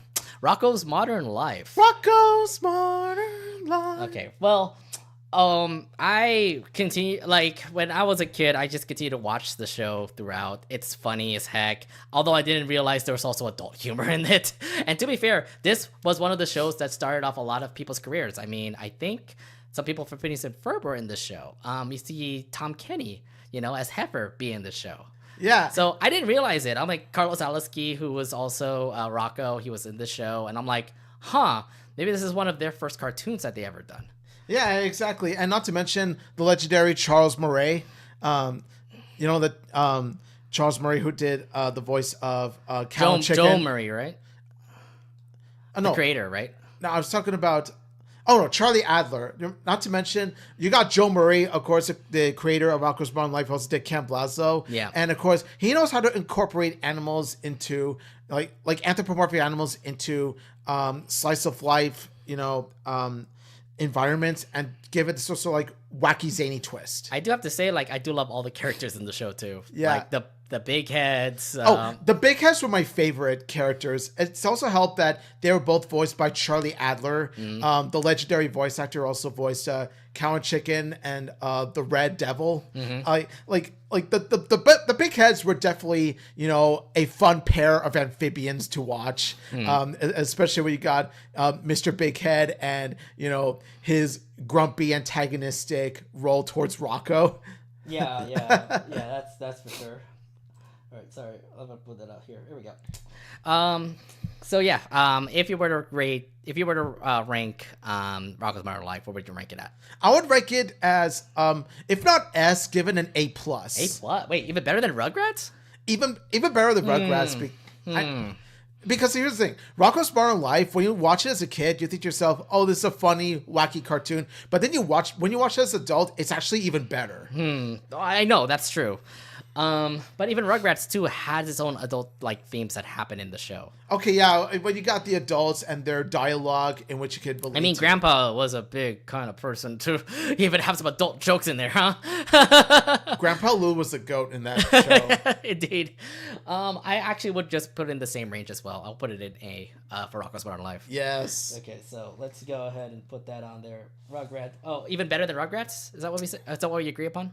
Rocko's Modern Life. Rocko's Modern Life. Okay. Well, I continue, when I was a kid, I just continued to watch the show throughout. It's funny as heck. Although I didn't realize there was also adult humor in it. And to be fair, this was one of the shows that started off a lot of people's careers. I mean, I think some people from Phineas and Ferb were in the show. You see Tom Kenny, as Heifer be in the show. Yeah. So I didn't realize it. I'm like, Carlos Aliski, who was also Rocko, he was in the show. And I'm like, maybe this is one of their first cartoons that they ever done. Yeah, exactly. And not to mention the legendary Charles Murray. Charles Murray, who did the voice of Cow and Chicken. Joe Murray, right? No. The creator, right? No, I was talking about... Oh, no, Charlie Adler. Not to mention, you got Joe Murray, of course, the creator of Rocko's Modern Life, also did Camp Lazlo. Yeah. And, of course, he knows how to incorporate animals into, like anthropomorphic animals into slice of life, environments and give it this sort of wacky, zany twist. I do have to say, I do love all the characters in the show, too. Yeah. The big heads. The big heads were my favorite characters. It's also helped that they were both voiced by Charlie Adler. The legendary voice actor also voiced Cow and Chicken and the Red Devil. The big heads were definitely a fun pair of amphibians to watch, especially when you got Mr. Big Head and his grumpy antagonistic role towards Rocko. Yeah, that's for sure. All right, sorry, I'm gonna put that out here. Here we go. If you were to rank Rocko's Modern Life, what would you rank it at? I would rank it as, if not S, given an A+. A+? Wait, even better than Rugrats? Even better than Rugrats. Because here's the thing, Rocko's Modern Life, when you watch it as a kid, you think to yourself, oh, this is a funny, wacky cartoon. But then when you watch it as an adult, it's actually even better. I know, that's true. But even Rugrats too has its own adult themes that happen in the show. Okay, yeah, when you got the adults and their dialogue in which you could believe. I mean, Grandpa was a big kind of person to even have some adult jokes in there, huh? Grandpa Lou was the goat in that show. Indeed. I actually would just put it in the same range as well. I'll put it in A for Rocko's Modern Life. Yes. Okay, so let's go ahead and put that on there. Rugrats. Oh, even better than Rugrats? Is that what we say? Is that what we agree upon?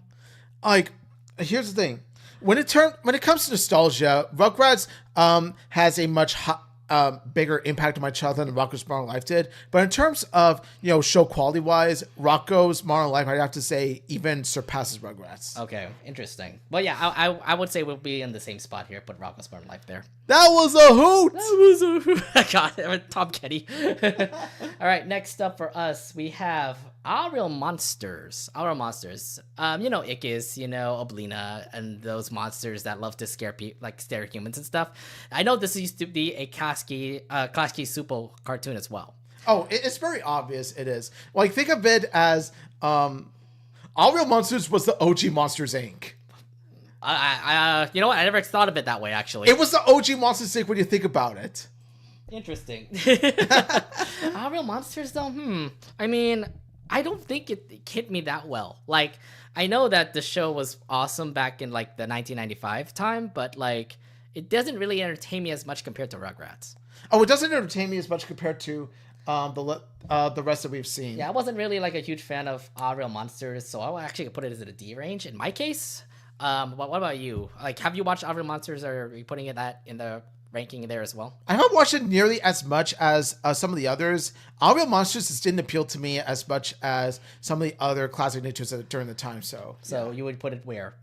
Here's the thing. When it comes to nostalgia, Rugrats has a much bigger impact on my childhood than Rocko's Modern Life did. But in terms of, show quality wise, Rocko's Modern Life, I'd have to say, even surpasses Rugrats. Okay, interesting. Well, yeah, I would say we'll be in the same spot here. Put Rocko's Modern Life there. That was a hoot! That was a hoot. God, Tom Kenny. All right, next up for us, we have Our Real Monsters. Our Real Monsters. Ickis, Oblina, and those monsters that love to scare humans and stuff. I know this used to be a Klasky Supo cartoon as well. Oh, it's very obvious it is. Like, think of it as Our Real Monsters was the OG Monsters, Inc. You know what? I never thought of it that way, actually. It was the OG Monsters, Inc. when you think about it. Interesting. Our Real Monsters, though? I mean, I don't think it hit me that well. Like, I know that the show was awesome back in, like, the 1995 time, but, like, it doesn't really entertain me as much compared to Rugrats. Oh, it doesn't entertain me as much compared to the rest that we've seen. Yeah, I wasn't really, like, a huge fan of Our Real Monsters, so I would actually put it as a D range in my case. What about you? Like, have you watched Our Real Monsters, or are you putting it in the ranking there as well? I haven't watched it nearly as much as some of the others. Our Real Monsters just didn't appeal to me as much as some of the other classic Nicktoons during the time. So you would put it where?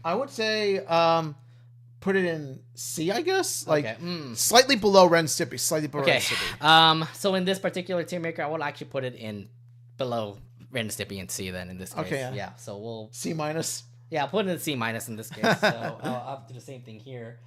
I would say put it in C, I guess. Like, slightly below Ren and Stimpy. Slightly below Ren and Stimpy. So in this particular tier maker, I would actually put it in below Ren and Stimpy and C then in this case. Okay, yeah. So we'll C minus. Yeah, I'll put it in C minus in this case. So I'll do the same thing here.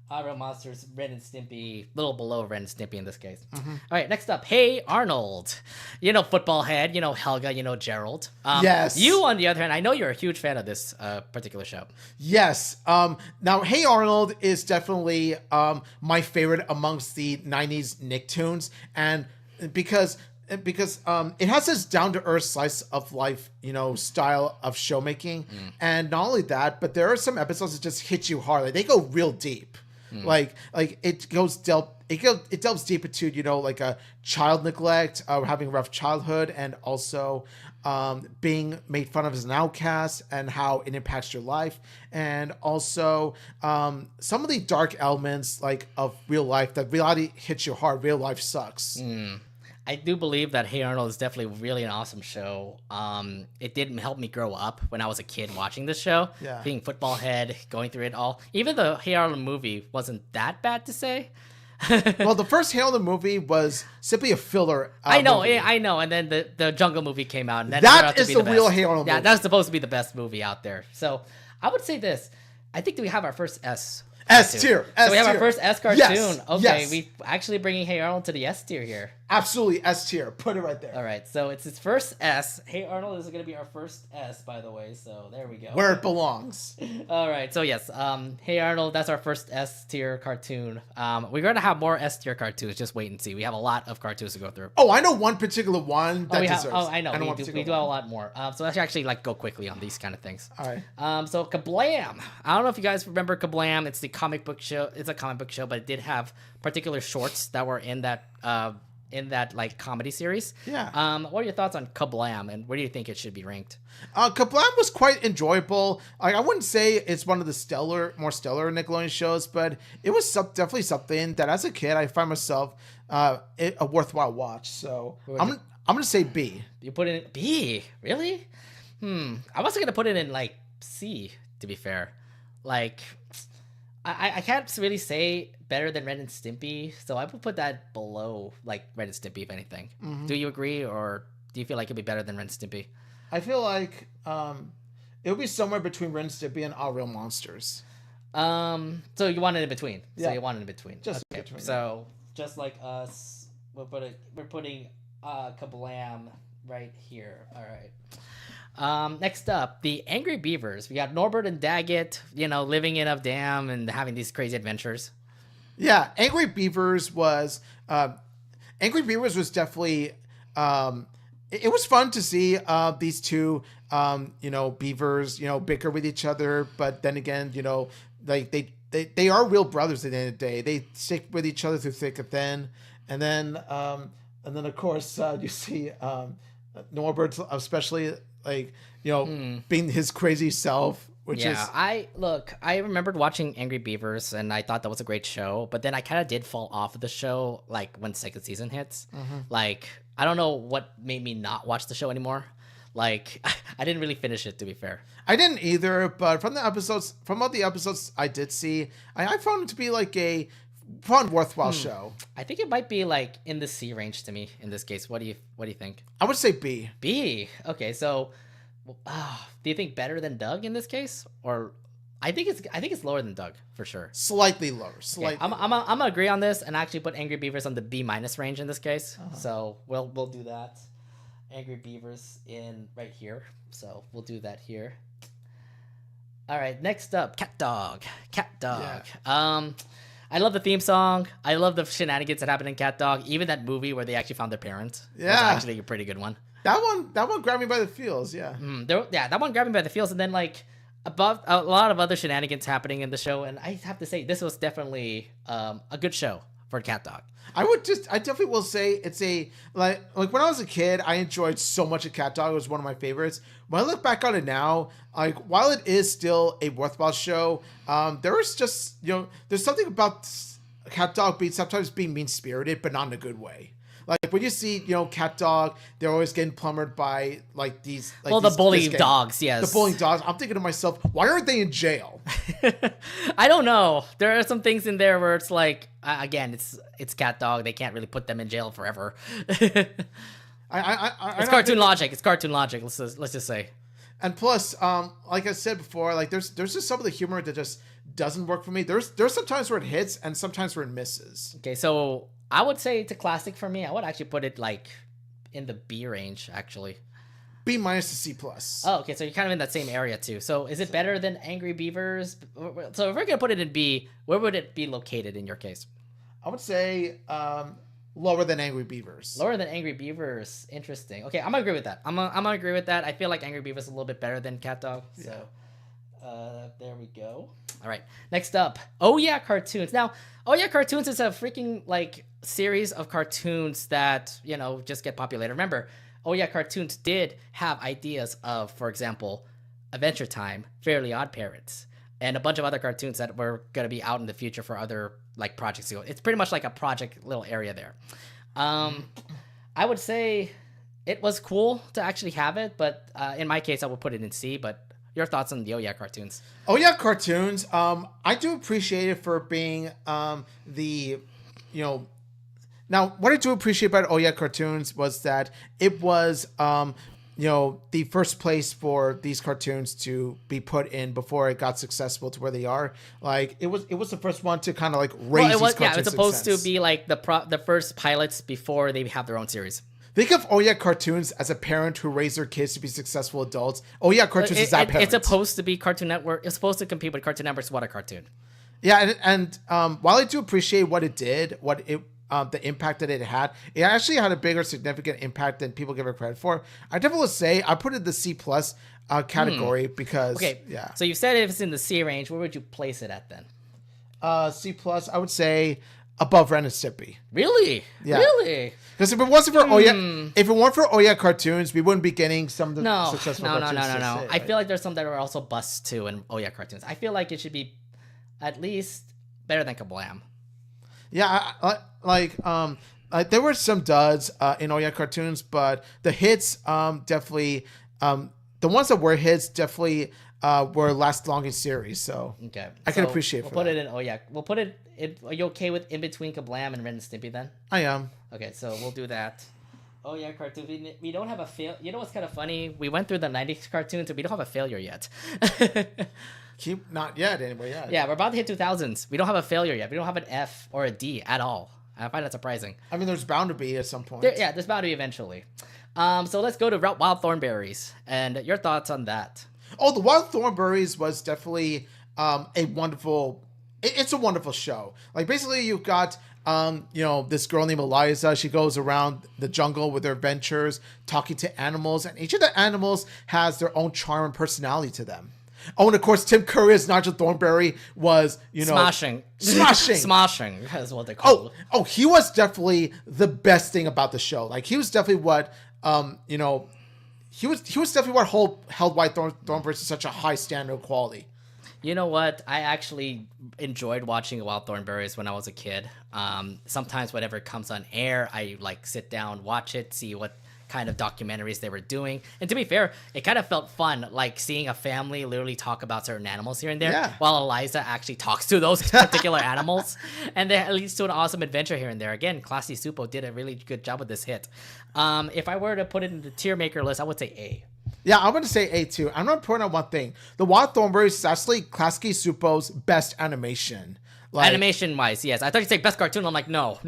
Our Real Monsters, Ren and Stimpy, little below Ren and Stimpy in this case. All right, next up, Hey Arnold. Football head, Helga, Gerald. Yes. You, on the other hand, I know you're a huge fan of this particular show. Yes. Now, Hey Arnold is definitely my favorite amongst the 90s Nicktoons. And because it has this down-to-earth slice of life, style of showmaking. And not only that, but there are some episodes that just hit you hard. Like, they go real deep. Like it delves deep into, like a child neglect, having a rough childhood, and also being made fun of as an outcast and how it impacts your life. And also some of the dark elements of real life, that reality hits you hard. Real life sucks. I do believe that Hey Arnold is definitely really an awesome show. It did help me grow up when I was a kid watching this show. Yeah. Being football head, going through it all. Even the Hey Arnold movie wasn't that bad to say. Well, the first Hey Arnold movie was simply a filler. I know. And then the Jungle movie came out. And that is the real Hey Arnold movie. Yeah, that's supposed to be the best movie out there. So I would say this. I think that we have our first S tier. So we have our first S cartoon. Yes. Okay, yes. We actually bringing Hey Arnold to the S tier here. Absolutely S tier. Put it right there. All right, so it's its first S. Hey Arnold is going to be our first S, by the way. So there we go. Where it belongs. All right, so yes, Hey Arnold, that's our first S tier cartoon. We're going to have more S tier cartoons. Just wait and see. We have a lot of cartoons to go through. Oh, I know one particular one that deserves. I know. We do have a lot more. So let's actually go quickly on these kind of things. All right. So Kablam. I don't know if you guys remember Kablam. It's the comic book show. It's a comic book show, but it did have particular shorts that were in that comedy series. Yeah. What are your thoughts on Kablam, and where do you think it should be ranked? Kablam was quite enjoyable. I wouldn't say it's one of the more stellar Nickelodeon shows, but it was definitely something that as a kid I find myself a worthwhile watch. So I'm gonna say B. You put it in B? Really? I wasn't gonna put it in C. To be fair, I can't really say better than Ren and Stimpy, so I would put that below Ren and Stimpy, if anything. Do you agree, or do you feel like it'd be better than Ren and Stimpy? I feel like it would be somewhere between Ren and Stimpy and Our Real Monsters. So you want it in between. Yeah. So you want it in between. Just okay. between. So just like us, we're putting Kablam right here. All right. Next up, the Angry Beavers. We got Norbert and Daggett, living in a dam and having these crazy adventures. Yeah, Angry Beavers was definitely it was fun to see these two beavers bicker with each other, but then again they are real brothers at the end of the day. They stick with each other through thick and thin, and then of course you see Norbert especially being his crazy self which Yeah, is I remembered watching Angry Beavers and I thought that was a great show, but then I kind of did fall off of the show like when second season hits. Like I don't know what made me not watch the show anymore. Like I didn't really finish it, to be fair. I didn't either, but from all the episodes I did see, I found it to be like a fun, worthwhile show. I think it might be like in the C range to me in this case. What do you think? I would say B. B. Okay, so do you think better than Doug in this case, or I think it's lower than Doug for sure. Slightly lower. Slightly. Okay, I'm gonna agree on this and actually put Angry Beavers on the B- range in this case. So we'll do that. Angry Beavers in right here. So we'll do that here. All right, next up, Cat Dog. Cat Dog. Yeah. I love the theme song. I love the shenanigans that happen in Cat Dog. Even that movie where they actually found their parents. Yeah. Was actually a pretty good one. That one grabbed me by the feels, yeah. That one grabbed me by the feels, and then like above a lot of other shenanigans happening in the show, and I have to say this was definitely a good show for Cat Dog. I definitely will say it's a like when I was a kid, I enjoyed so much of Cat Dog. It was one of my favorites. When I look back on it now, like while it is still a worthwhile show, there is just there's something about Cat Dog sometimes being mean spirited, but not in a good way. Like when you see, Cat Dog, they're always getting plumbered by like these. Like, the bullying dogs, yes. The bullying dogs. I'm thinking to myself, why aren't they in jail? I don't know. There are some things in there where it's like, again, it's Cat Dog. They can't really put them in jail forever. It's cartoon logic. It's cartoon logic. Let's just say. And plus, like I said before, like there's just some of the humor that just doesn't work for me. There's some times where it hits and sometimes where it misses. Okay, so I would say it's a classic for me. I would actually put it like in the B range, actually. B- to C+. Oh, okay, so you're kind of in that same area too. So is it better than Angry Beavers? So if we're gonna put it in B, where would it be located in your case? I would say lower than Angry Beavers. Lower than Angry Beavers. Interesting. Okay, I'm gonna agree with that. I'm gonna agree with that. I feel like Angry Beavers is a little bit better than Cat Dog. So there we go. All right, next up, Oh Yeah Cartoons. Now, Oh Yeah Cartoons is a freaking like series of cartoons that just get populated. Remember, Oh Yeah Cartoons did have ideas of, for example, Adventure Time, Fairly Odd Parents, and a bunch of other cartoons that were going to be out in the future for other like projects. So it's pretty much like a project little area there. I would say it was cool to actually have it, but in my case, I would put it in C. But your thoughts on the Oh Yeah Cartoons? Oh Yeah Cartoons. I do appreciate it for being Now, what I do appreciate about Oh Yeah Cartoons was that it was, the first place for these cartoons to be put in before it got successful to where they are. Like it was the first one to kind of like raise these cartoons. Yeah, it's supposed to be like the first pilots before they have their own series. Think of Oh Yeah Cartoons as a parent who raised their kids to be successful adults. Oh Yeah Cartoons is that parent. It's supposed to be Cartoon Network. It's supposed to compete with Cartoon Network's What a Cartoon. Yeah, and while I do appreciate what it did, the impact that it actually had a bigger significant impact than people give it credit for. I definitely would say I put it in the C+ category because yeah. So you said if it's in the C range, where would you place it at then? C+. I would say above Ren and Stimpy. Really? Yeah. Really? Because if it wasn't for if it weren't for Oh Yeah Cartoons, we wouldn't be getting some of the successful cartoons. No. I feel like there's some that are also busts too in Oh Yeah Cartoons. I feel like it should be at least better than Kablam. Yeah, there were some duds in Oh Yeah Cartoons, but the hits definitely, the ones that were hits definitely were last long in series. So okay, I can appreciate. We'll put it in. Oh Yeah, we'll put it. Are you okay with in between Kablam and Ren and Stimpy then? I am. Okay, so we'll do that. Oh Yeah Cartoons. We don't have a fail. You know what's kind of funny? We went through the '90s cartoons, and we don't have a failure yet. Not yet anyway. Yeah, we're about to hit 2000s. We don't have a failure yet. We don't have an F or a D at all. I find that surprising. I mean, there's bound to be at some point. There's bound to be eventually. So let's go to Wild Thornberries and your thoughts on that. Oh, the Wild Thornberries was definitely a wonderful. It's a wonderful show. Like basically, you've got this girl named Eliza. She goes around the jungle with her adventures, talking to animals, and each of the animals has their own charm and personality to them. Oh, and of course, Tim Curry as Nigel Thornberry was, Smashing. Smashing is what they call it. Oh, he was definitely the best thing about the show. Like, he was definitely what, he was definitely what held White Thornberrys to such a high standard of quality. You know what? I actually enjoyed watching Wild Thornberrys when I was a kid. Sometimes whatever comes on air, I like sit down, watch it, see what kind of documentaries they were doing. And to be fair, it kind of felt fun, like seeing a family literally talk about certain animals here and there, while Eliza actually talks to those particular animals. And that leads to an awesome adventure here and there. Again, Classy Supo did a really good job with this hit. If I were to put it in the tier maker list, I would say A. Yeah, I'm going to say A too. I'm going to point out one thing. The Wild Thornberrys is actually Classy Supo's best animation. Like, animation-wise, yes. I thought you'd say best cartoon. I'm like, no.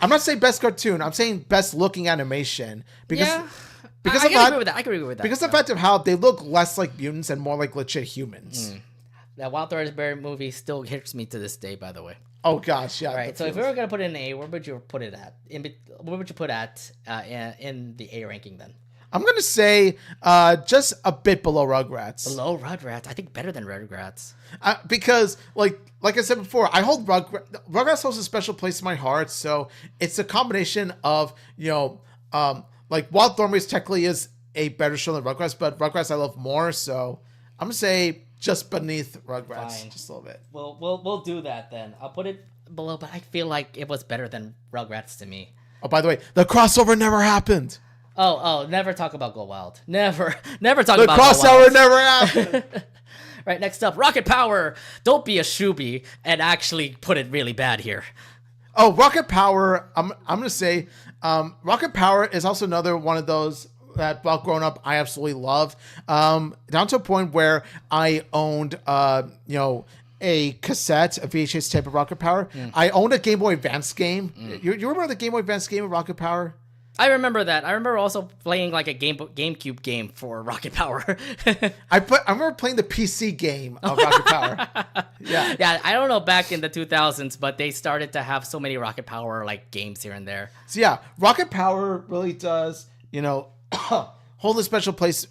I'm not saying best cartoon. I'm saying best looking animation. Because I can agree with that. I can agree with that. Because of the fact of how they look less like mutants and more like legit humans. That Wild Thornberry movie still hits me to this day, by the way. Oh, gosh, yeah. All right, so if we were going to put it in A, where would you put it at? Where would you put it in the A ranking then? I'm going to say just a bit below Rugrats. Below Rugrats? I think better than Rugrats. Because, like I said before, I hold Rugrats holds a special place in my heart. So it's a combination of, like Wild Thornberrys technically is a better show than Rugrats, but Rugrats I love more. So I'm going to say just beneath Rugrats. Fine. Just a little bit. We'll do that then. I'll put it below, but I feel like it was better than Rugrats to me. Oh, by the way, the crossover never happened. Oh, never talk about Go Wild. Never talk about Go Wild. The crossover never happened. Right, next up, Rocket Power. Don't be a shooby and actually put it really bad here. Oh, Rocket Power, I'm going to say, Rocket Power is also another one of those that, while growing up, I absolutely loved. Down to a point where I owned, a cassette, a VHS tape of Rocket Power. I owned a Game Boy Advance game. You remember the Game Boy Advance game of Rocket Power? I remember that. I remember also playing like a GameCube game for Rocket Power. I remember playing the PC game of Rocket Power. Yeah. I don't know back in the 2000s, but they started to have so many Rocket Power like games here and there. So yeah, Rocket Power really does, hold a special place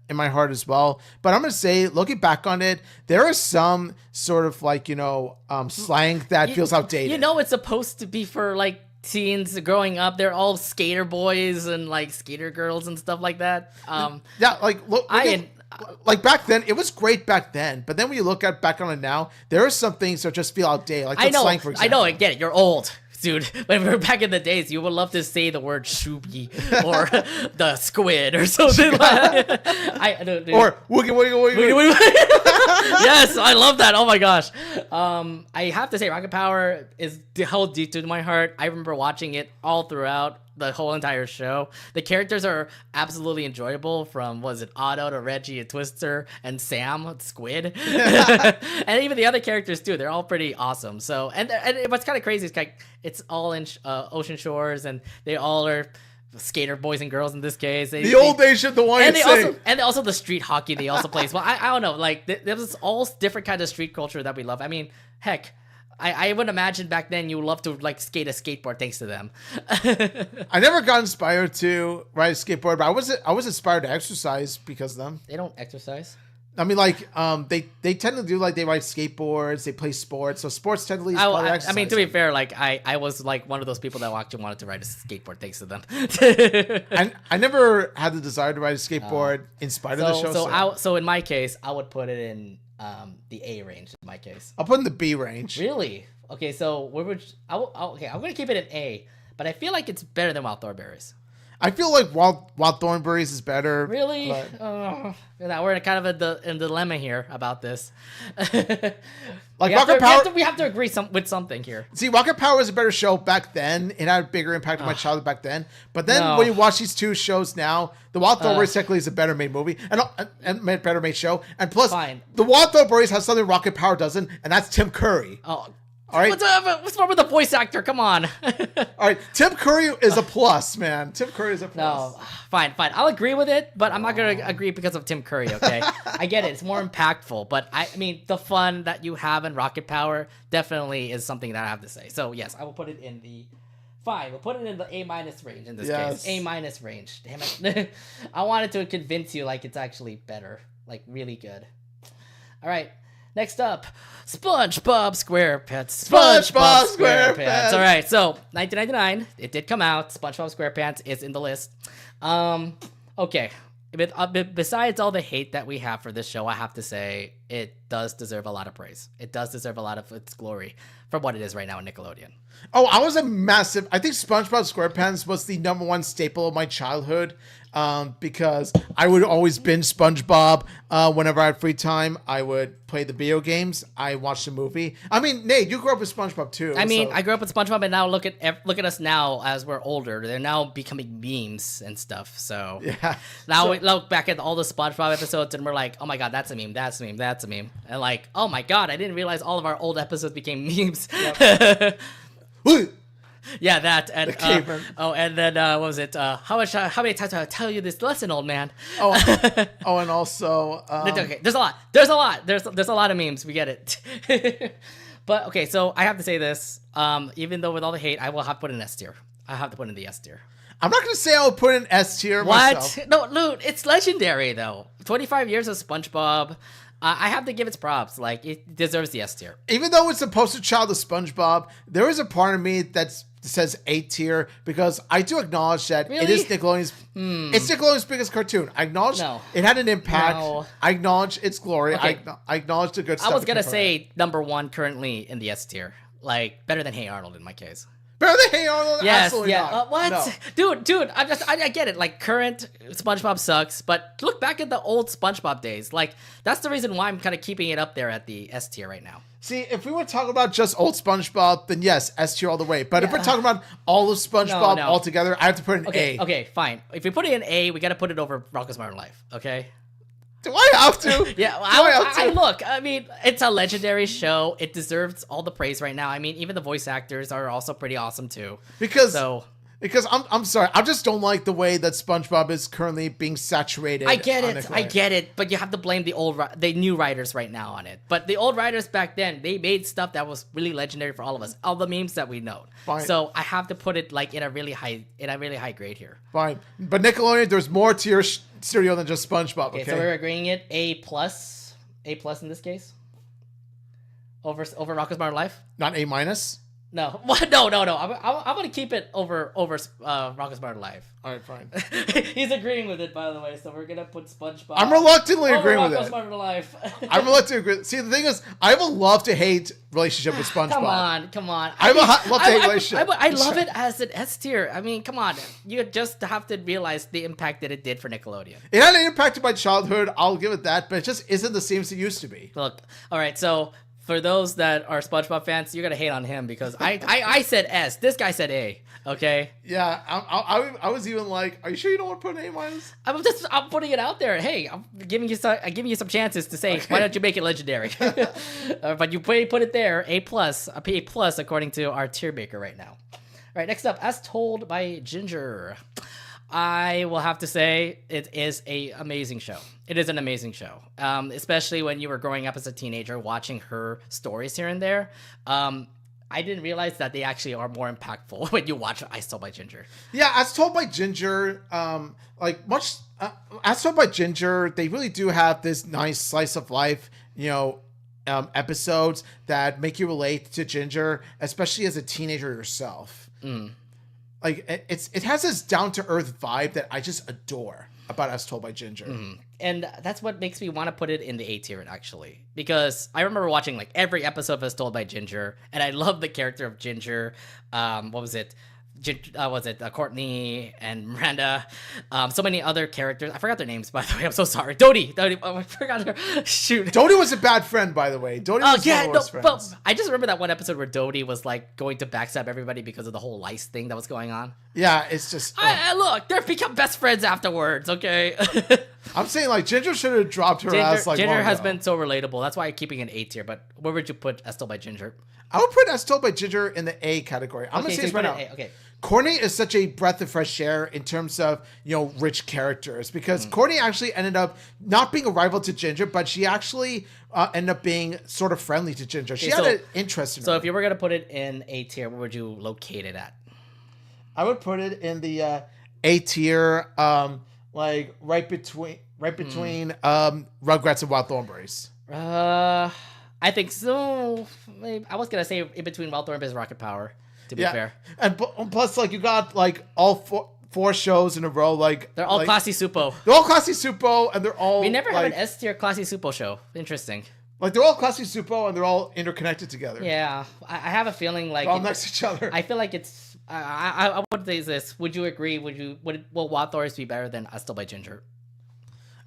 in my heart as well. But I'm gonna say, looking back on it, there is some sort of like slang that feels outdated. It's supposed to be for like teens growing up. They're all skater boys and like skater girls and stuff like that. Like back then, it was great back then. But then when you look back on it now, there are some things that just feel outdated. Like slang, for example. I get it. You're old. Dude, when we were back in the days, you would love to say the word shooby or the squid or something like that. Or woogie woogie. Yes, I love that. Oh my gosh. I have to say, Rocket Power is held deep to my heart. I remember watching it all throughout the whole entire show. The characters are absolutely enjoyable, from Otto to Reggie and Twister and Sam Squid, and even the other characters too. They're all pretty awesome. So and what's kind of crazy is like it's all in Ocean Shores, and they all are skater boys and girls in this case. Old days of the YMCA. And also the street hockey they also play. Well, I don't know. Like there's all different kinds of street culture that we love. I mean, heck. I would imagine back then you would love to like skate a skateboard thanks to them. I never got inspired to ride a skateboard, but I was inspired to exercise because of them. They don't exercise. I mean, like, they tend to do like they ride skateboards, they play sports, so sports tend to lead part of exercise. I mean, to be fair, like I was like one of those people that actually wanted to ride a skateboard thanks to them. I never had the desire to ride a skateboard in spite of the show. So in my case, I would put it in the A range. In my case, I'll put in the B range. Really? Okay, so where would I'm gonna keep it in A, but I feel like it's better than Wild Thornberrys. I feel like Wild Thornberrys is better. Really? We're in kind of a dilemma here about this. Like Rocket Power, we have to agree with something here. See, Rocket Power was a better show back then. It had a bigger impact on my childhood back then. But then when you watch these two shows now, the Wild Thornberrys technically is a better made movie and better made show. And plus, the Wild Thornberrys has something Rocket Power doesn't, and that's Tim Curry. Oh. All right. What's wrong with the voice actor? Come on. All right. Tim Curry is a plus, man. Tim Curry is a plus. No, fine. I'll agree with it, but I'm not going to agree because of Tim Curry, okay? I get it. It's more impactful, but I mean, the fun that you have in Rocket Power definitely is something that I have to say. So, yes, I will put it in the... Fine, we'll put it in the A- range in this case. A- range. Damn it. I wanted to convince you like it's actually better. Like, really good. All right. Next up, SpongeBob SquarePants. SpongeBob SquarePants. All right, so 1999, it did come out. SpongeBob SquarePants is in the list. Okay, Besides all the hate that we have for this show, I have to say it does deserve a lot of praise. It does deserve a lot of its glory for what it is right now in Nickelodeon. Oh, I was a massive. I think SpongeBob SquarePants was the #1 staple of my childhood, because I would always binge SpongeBob whenever I had free time. I would play the video games. I watched the movie. I mean, Nate, you grew up with SpongeBob too. I mean, I grew up with SpongeBob, and now look at us now as we're older. They're now becoming memes and stuff. So yeah. Now we look back at all the SpongeBob episodes, and we're like, oh my god, that's a meme, that's a meme, that's a meme, and like, oh my god, I didn't realize all of our old episodes became memes. Yep. Yeah, that and and then what was it? How many times do I tell you this lesson, old man? And also, okay, there's a lot. There's a lot of memes. We get it. But okay, so I have to say this. Even though with all the hate, I will have to put in S tier. I have to put in the S tier. I'm not gonna say I'll put in S tier. What? Myself. No, Loot. It's legendary though. 25 years of SpongeBob. I have to give its props. Like, it deserves the S tier. Even though it's a poster child of SpongeBob, there is a part of me that says A tier because I do acknowledge that it is Nickelodeon's. It's Nickelodeon's biggest cartoon. I acknowledge it had an impact. No. I acknowledge its glory. Okay. I acknowledge the good stuff. I was gonna say #1 currently in the S tier, like better than Hey Arnold in my case. Better than Hey Arnold? Yes, absolutely not. What? No. Dude, I get it. Like, current SpongeBob sucks, but look back at the old SpongeBob days. Like, that's the reason why I'm kind of keeping it up there at the S tier right now. See, if we were talking about just old SpongeBob, then yes, S tier all the way. But if we're talking about all of SpongeBob all together, I have to put an A. Okay, fine. If we put it in A, we got to put it over Rocko's Modern Life, okay? Do I have to? Yeah, I look, I mean, it's a legendary show. It deserves all the praise right now. I mean, even the voice actors are also pretty awesome too. Because I'm sorry, I just don't like the way that SpongeBob is currently being saturated. I get it, but you have to blame the new writers right now on it. But the old writers back then, they made stuff that was really legendary for all of us, all the memes that we know. Fine. So I have to put it like in a really high grade here. Fine, but Nickelodeon, there's more to your studio than just SpongeBob. Okay, so we're agreeing it A+, in this case, over Rocko's Modern Life. Not A-. No, what? No. I'm gonna keep it over Rocko's Modern Life. All right, fine. He's agreeing with it, by the way. So we're gonna put SpongeBob. I'm reluctantly agreeing with it. Rocko's Modern Life. I'm reluctant to agree. See, the thing is, I have a love-to-hate relationship with SpongeBob. Come on. I have a love-to-hate relationship. I love it as an S tier. I mean, come on. You just have to realize the impact that it did for Nickelodeon. It had an impact on my childhood. I'll give it that, but it just isn't the same as it used to be. Look, all right, so for those that are SpongeBob fans, you're gonna hate on him because I said S. This guy said A. Okay. Yeah, I was even like, are you sure you don't want to put an A-? I'm putting it out there. Hey, I'm giving you some chances to say, why don't you make it legendary? But you put it there, A+, a A+ according to our tier maker right now. All right, next up, As Told by Ginger. I will have to say it is an amazing show. It is an amazing show, especially when you were growing up as a teenager, watching her stories here and there. I didn't realize that they actually are more impactful when you watch As Told by Ginger. Yeah, As Told by Ginger, As Told by Ginger, they really do have this nice slice of life, episodes that make you relate to Ginger, especially as a teenager yourself. Like, it has this down-to-earth vibe that I just adore about As Told by Ginger. And that's what makes me want to put it in the A tier, actually. Because I remember watching, like, every episode of As Told by Ginger, and I love the character of Ginger. What was it? Courtney and Miranda, so many other characters. I forgot their names, by the way. I'm so sorry. Dodie. Oh, I forgot her. Shoot. Dodie was a bad friend, by the way. Dodie was one of the worst friends. But I just remember that one episode where Dodie was like going to backstab everybody because of the whole lice thing that was going on. Yeah, it's just. Look, they've become best friends afterwards. Okay. I'm saying like Ginger should have dropped her ass like. Ginger has been so relatable. That's why I'm keeping an A tier. But where would you put As Told by Ginger? I would put As Told by Ginger in the A category. I'm gonna say this right now. Okay. Courtney is such a breath of fresh air in terms of, rich characters, because Courtney actually ended up not being a rival to Ginger, but she actually ended up being sort of friendly to Ginger. She had an interest in her. So if you were going to put it in A tier, where would you locate it at? I would put it in the A tier, like right between Rugrats and Wild Thornberrys. I think so. Maybe. I was going to say in between Wild Thornberrys and Rocket Power. To be fair, and plus, like you got like all 4 shows in a row. Like They're all classy Suppo. They're all classy Suppo, and they're all. We never have an S tier classy Suppo show. Interesting. Like they're all classy Suppo, and they're all interconnected together. Yeah, I have a feeling like they're all next to each other. I feel like it's. I would say this. Would you agree? Will Wild Thorns be better than Still by Ginger?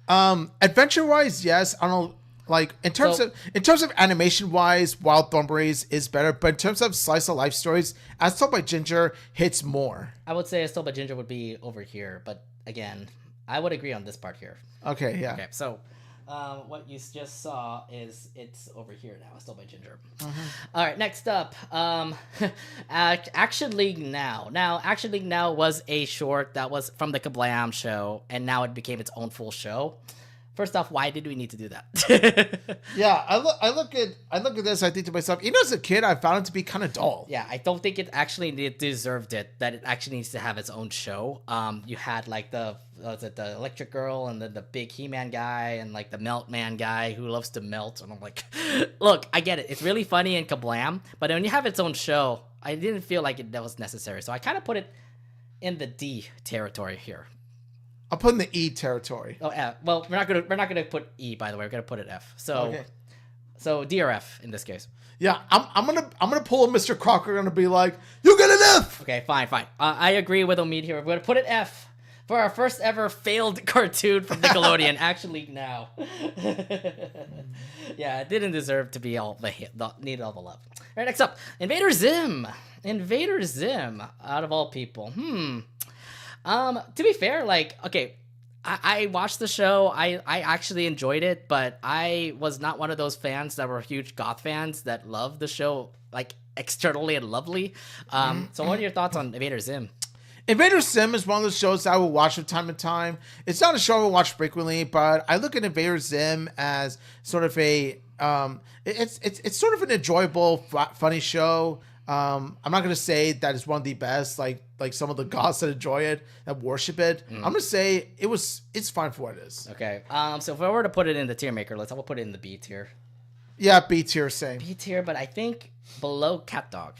Adventure wise, yes. I don't know. Like in terms of animation wise, Wild Thornberries is better, but in terms of slice of life stories, As Told by Ginger hits more. I would say As Told by Ginger would be over here, but again, I would agree on this part here. Okay, yeah. Okay, so what you just saw is it's over here now. As Told by Ginger. All right, next up, Action League Now. Now, Action League Now was a short that was from the Kablam show, and now it became its own full show. First off, why did we need to do that? Yeah, I look at this. I think to myself, even as a kid, I found it to be kind of dull. Yeah, I don't think it actually deserved it. That it actually needs to have its own show. You had like the Electric Girl and the big He-Man guy and like the Melt Man guy who loves to melt. And I'm like, look, I get it. It's really funny in Kablam, but when you have its own show, I didn't feel like that was necessary. So I kind of put it in the D territory here. I'll put in the E territory. Oh, F. Well, we're not gonna put E, by the way. We're gonna put it F. So, okay. So D or F in this case. Yeah, I'm gonna pull a Mr. Crocker and be like, you get an F. Okay, fine. I agree with Omid here. We're gonna put it F for our first ever failed cartoon from Nickelodeon. Actually, now. Yeah, it didn't deserve to be all needed all the love. All right, next up, Invader Zim. Invader Zim, out of all people. To be fair, like, okay, I watched the show. I actually enjoyed it, but I was not one of those fans that were huge goth fans that loved the show, like, externally and lovely. So what are your thoughts on Invader Zim? Invader Zim is one of those shows that I will watch from time to time. It's not a show I will watch frequently, but I look at Invader Zim as sort of a it's sort of an enjoyable, funny show. I'm not gonna say that it's one of the best, like some of the goths that enjoy it, that worship it. I'm gonna say it's fine for what it is. Okay. So if I were to put it in the tier maker list, I will put it in the B tier. Yeah, B tier, same. B tier, but I think below Cat Dog.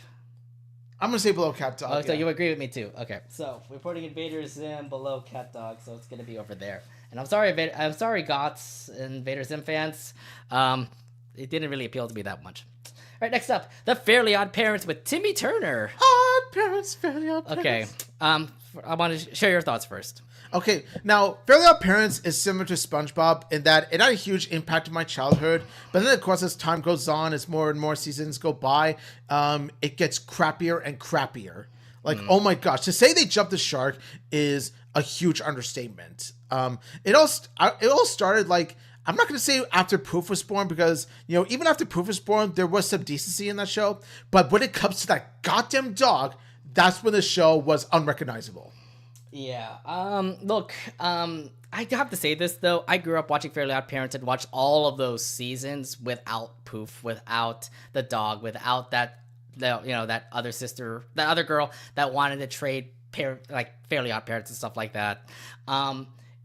I'm gonna say below Cat Dog. Oh, so you agree with me too? Okay. So we're putting Invader Zim below Cat Dog, so it's gonna be over there. And I'm sorry, goths and Invader Zim fans. It didn't really appeal to me that much. All right, next up, The Fairly Odd Parents with Timmy Turner. Odd Parents, Fairly Odd Parents. Okay. I want to share your thoughts first. Okay, now Fairly Odd Parents is similar to SpongeBob in that it had a huge impact on my childhood, but then of course as time goes on, as more and more seasons go by, it gets crappier and crappier. Like, oh my gosh, to say they jumped the shark is a huge understatement. It all started like, I'm not going to say after Proof was born because, even after Proof was born, there was some decency in that show. But when it comes to that goddamn dog, that's when the show was unrecognizable. Yeah. Look, I have to say this, though. I grew up watching Fairly Odd Parents and watched all of those seasons without Poof, without the dog, without that other sister, that other girl that wanted to trade Fairly Odd Parents and stuff like that.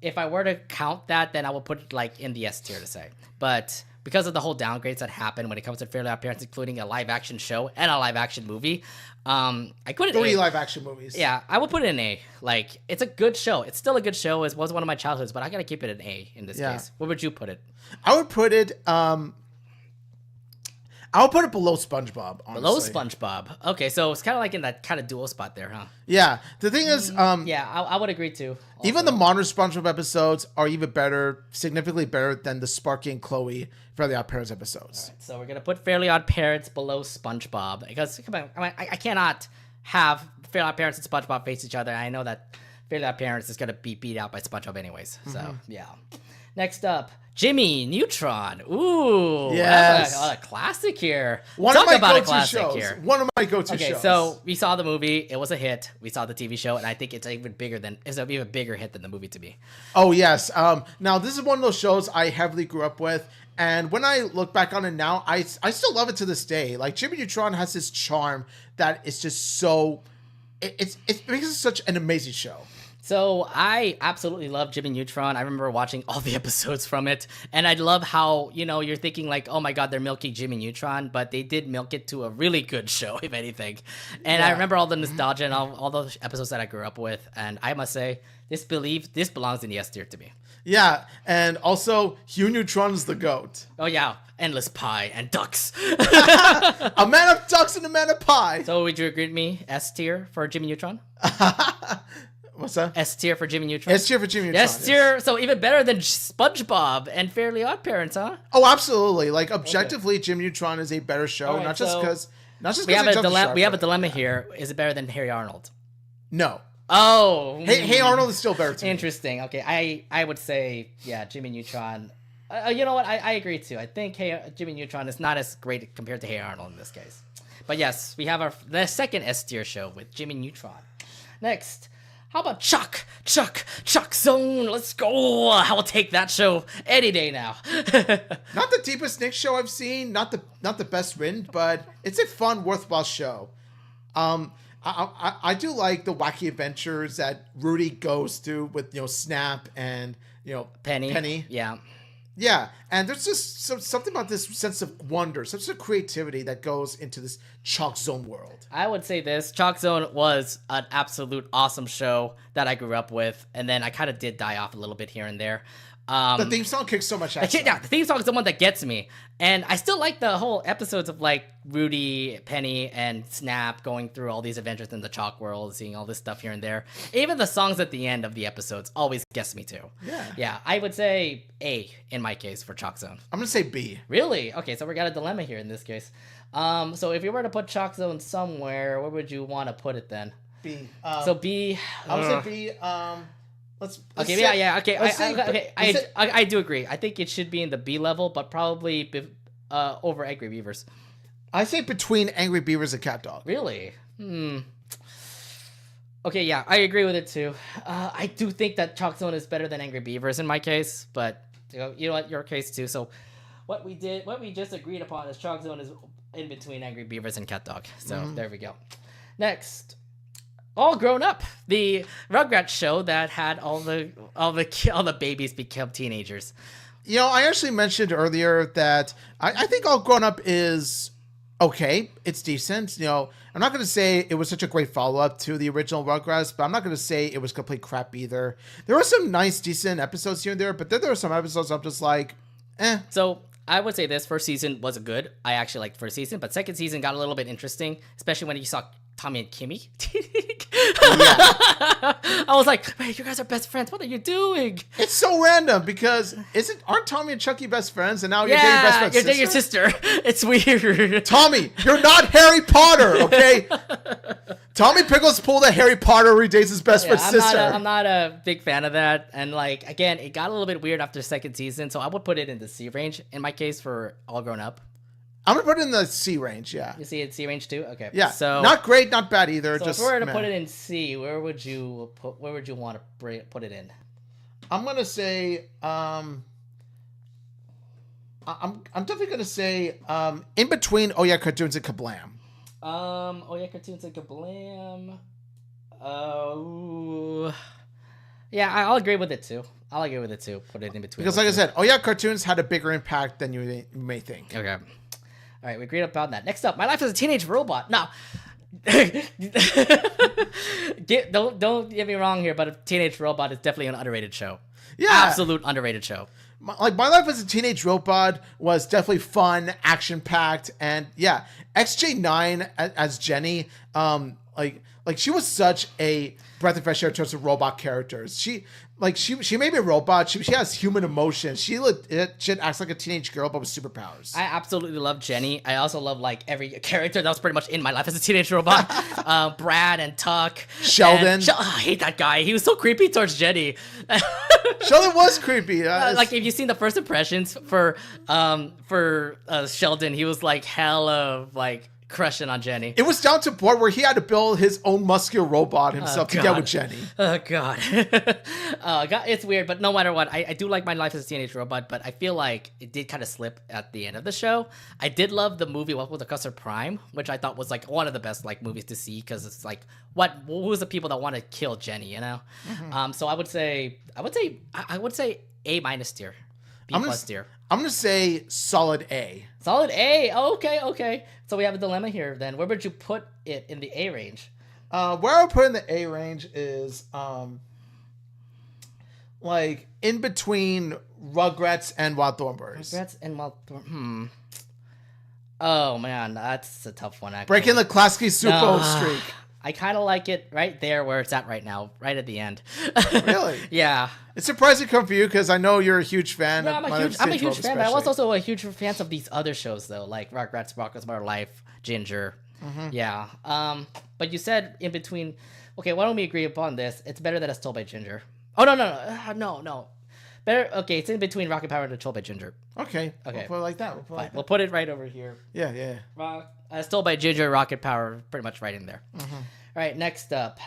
If I were to count that, then I would put it like in the S tier to say. But because of the whole downgrades that happened when it comes to Fairly Odd Parents, including a live action show and a live action movie, I put it 3 live action movies. Yeah, I would put it in A. Like, it's a good show. It's still a good show. It was one of my childhoods, but I gotta keep it an A in this case. Where would you put it? I would put it below SpongeBob, honestly. Below SpongeBob. Okay, so it's kind of like in that kind of dual spot there, huh? Yeah. The thing is, yeah, I would agree too. Also. Even the modern SpongeBob episodes are even better, significantly better than the Sparky and Chloe Fairly Odd Parents episodes. Right, so we're gonna put Fairly Odd Parents below SpongeBob because come on, I cannot have Fairly Odd Parents and SpongeBob face each other. I know that Fairly Odd Parents is gonna be beat out by SpongeBob anyways. So yeah. Next up, Jimmy Neutron. Ooh, yes, a classic here. One of my go-to shows. One of my go-to shows. Okay, so we saw the movie. It was a hit. We saw the TV show, and I think it's an even bigger hit than the movie to me. Oh yes. Now this is one of those shows I heavily grew up with, and when I look back on it now, I still love it to this day. Like Jimmy Neutron has this charm that is just so. It makes it such an amazing show. So I absolutely love Jimmy Neutron. I remember watching all the episodes from it, and I love how, you're thinking like, oh my god, they're milking Jimmy Neutron, but they did milk it to a really good show, if anything. And I remember all the nostalgia and all those episodes that I grew up with, and I must say, this belongs in the S tier to me. Yeah, and also Hugh Neutron's the GOAT. Oh yeah, endless pie and ducks. A man of ducks and a man of pie. So would you agree with me? S tier for Jimmy Neutron? What's that? S tier for Jimmy Neutron. S tier for Jimmy Neutron. S tier, so even better than SpongeBob and Fairly Odd Parents, huh? Oh, absolutely. Like objectively, Jimmy Neutron is a better show, Right, not just so because. We have a dilemma here. Is it better than Hey Arnold? No. Oh, Hey Arnold is still better to me. Interesting. Okay, I would say Jimmy Neutron. You know what? I agree too. I think Jimmy Neutron is not as great compared to Hey Arnold in this case. But yes, we have the second S tier show with Jimmy Neutron. Next, how about Chuck Zone? Let's go. I will take that show any day now. Not the deepest Nick show I've seen, not the best written, but it's a fun, worthwhile show. I do like the wacky adventures that Rudy goes through with Snap and Penny. Yeah, and there's just something about this sense of wonder, sense of creativity that goes into this Chalk Zone world. I would say this. Chalk Zone was an absolute awesome show that I grew up with, and then I kind of did die off a little bit here and there. The theme song kicks so much ass. Yeah, the theme song is the one that gets me. And I still like the whole episodes of like Rudy, Penny, and Snap going through all these adventures in the chalk world, seeing all this stuff here and there. Even the songs at the end of the episodes always gets me too. Yeah, I would say A in my case for Chalk Zone. I'm gonna say B. Really? Okay, so we got a dilemma here in this case. So if you were to put Chalk Zone somewhere, where would you want to put it then? B. So B. I would say B. Let's okay, say, yeah, okay. Okay, I do agree. I think it should be in the B level, but probably over Angry Beavers. I say between Angry Beavers and Cat Dog. Really? Okay, yeah, I agree with it too. I do think that Chalk Zone is better than Angry Beavers in my case, but you know what, your case too. So what we just agreed upon is Chalk Zone is in between Angry Beavers and Cat Dog. So there we go. Next. All Grown Up, the Rugrats show that had all the babies become teenagers. I actually mentioned earlier that I think All Grown Up is okay. It's decent. I'm not going to say it was such a great follow-up to the original Rugrats, but I'm not going to say it was complete crap either. There were some nice, decent episodes here and there, but then there were some episodes I'm just like, eh. So I would say this first season was good. I actually liked first season, but second season got a little bit interesting, especially when you saw Tommy and Kimmy. I was like, wait, you guys are best friends. What are you doing? It's so random because aren't Tommy and Chucky best friends? And now you're dating best friend's sister? You're dating your sister. It's weird. Tommy, you're not Harry Potter, okay? Tommy Pickles pulled a Harry Potter where he dates his best friend's sister. I'm not a big fan of that. And like, again, it got a little bit weird after the second season. So I would put it in the C range in my case for All Grown Up. I'm gonna put it in the C range, yeah. You see it C range too? Okay. Yeah. So not great, not bad either. So just if we were to put it in C, where would you want to put it in? I'm gonna say I'm definitely gonna say in between Oh Yeah Cartoons and Kablam. Oh Yeah Cartoons and Kablam. Yeah, I'll agree with it too. Put it in between. Because like I said, Oh Yeah Cartoons had a bigger impact than you may think. Okay. All right, we agreed upon that. Next up, My Life as a Teenage Robot. Now, don't get me wrong here, but Teenage Robot is definitely an underrated show. Yeah, absolute underrated show. My Life as a Teenage Robot was definitely fun, action packed, and yeah, XJ9 as Jenny, like she was such a breath of fresh air in terms of robot characters. She may be a robot. She has human emotions. She acts like a teenage girl, but with superpowers. I absolutely love Jenny. I also love like every character that was pretty much in My Life as a Teenage Robot. Brad and Tuck. Sheldon. I hate that guy. He was so creepy towards Jenny. Sheldon was creepy. Like if you've seen the first impressions for Sheldon, he was like hella like crushing on Jenny. It was down to a point where he had to build his own muscular robot himself to get with Jenny. Oh, God. God. It's weird, but no matter what, I do like My Life as a Teenage Robot, but I feel like it did kind of slip at the end of the show. I did love the movie Welcome to Custer Prime, which I thought was like one of the best like movies to see because it's like, who's the people that want to kill Jenny, you know? So I would say A minus tier. B plus tier. I'm going to say solid A. Solid A. Oh, okay. So we have a dilemma here then. Where would you put it in the A range? Where I would put in the A range is like in between Rugrats and Wild Thornberries. Rugrats and Wild Thornberries. Oh man, that's a tough one. Actually. Breaking the Klasky Supo streak. I kind of like it right there where it's at right now, right at the end. Really? Yeah. It's surprising to come for you because I know you're a huge fan. Yeah, I'm a huge fan, but I was also a huge fan of these other shows though, like Rugrats, Rockets More Life, Ginger. Yeah. But you said in between. Okay, why don't we agree upon this? It's better than As Told by Ginger. Oh no. Better. Okay, it's in between Rocket Power and As Told by Ginger. Okay. We'll put it like that. We'll put it right over here. Yeah. As Told by Ginger, Rocket Power, pretty much right in there. All right, next up.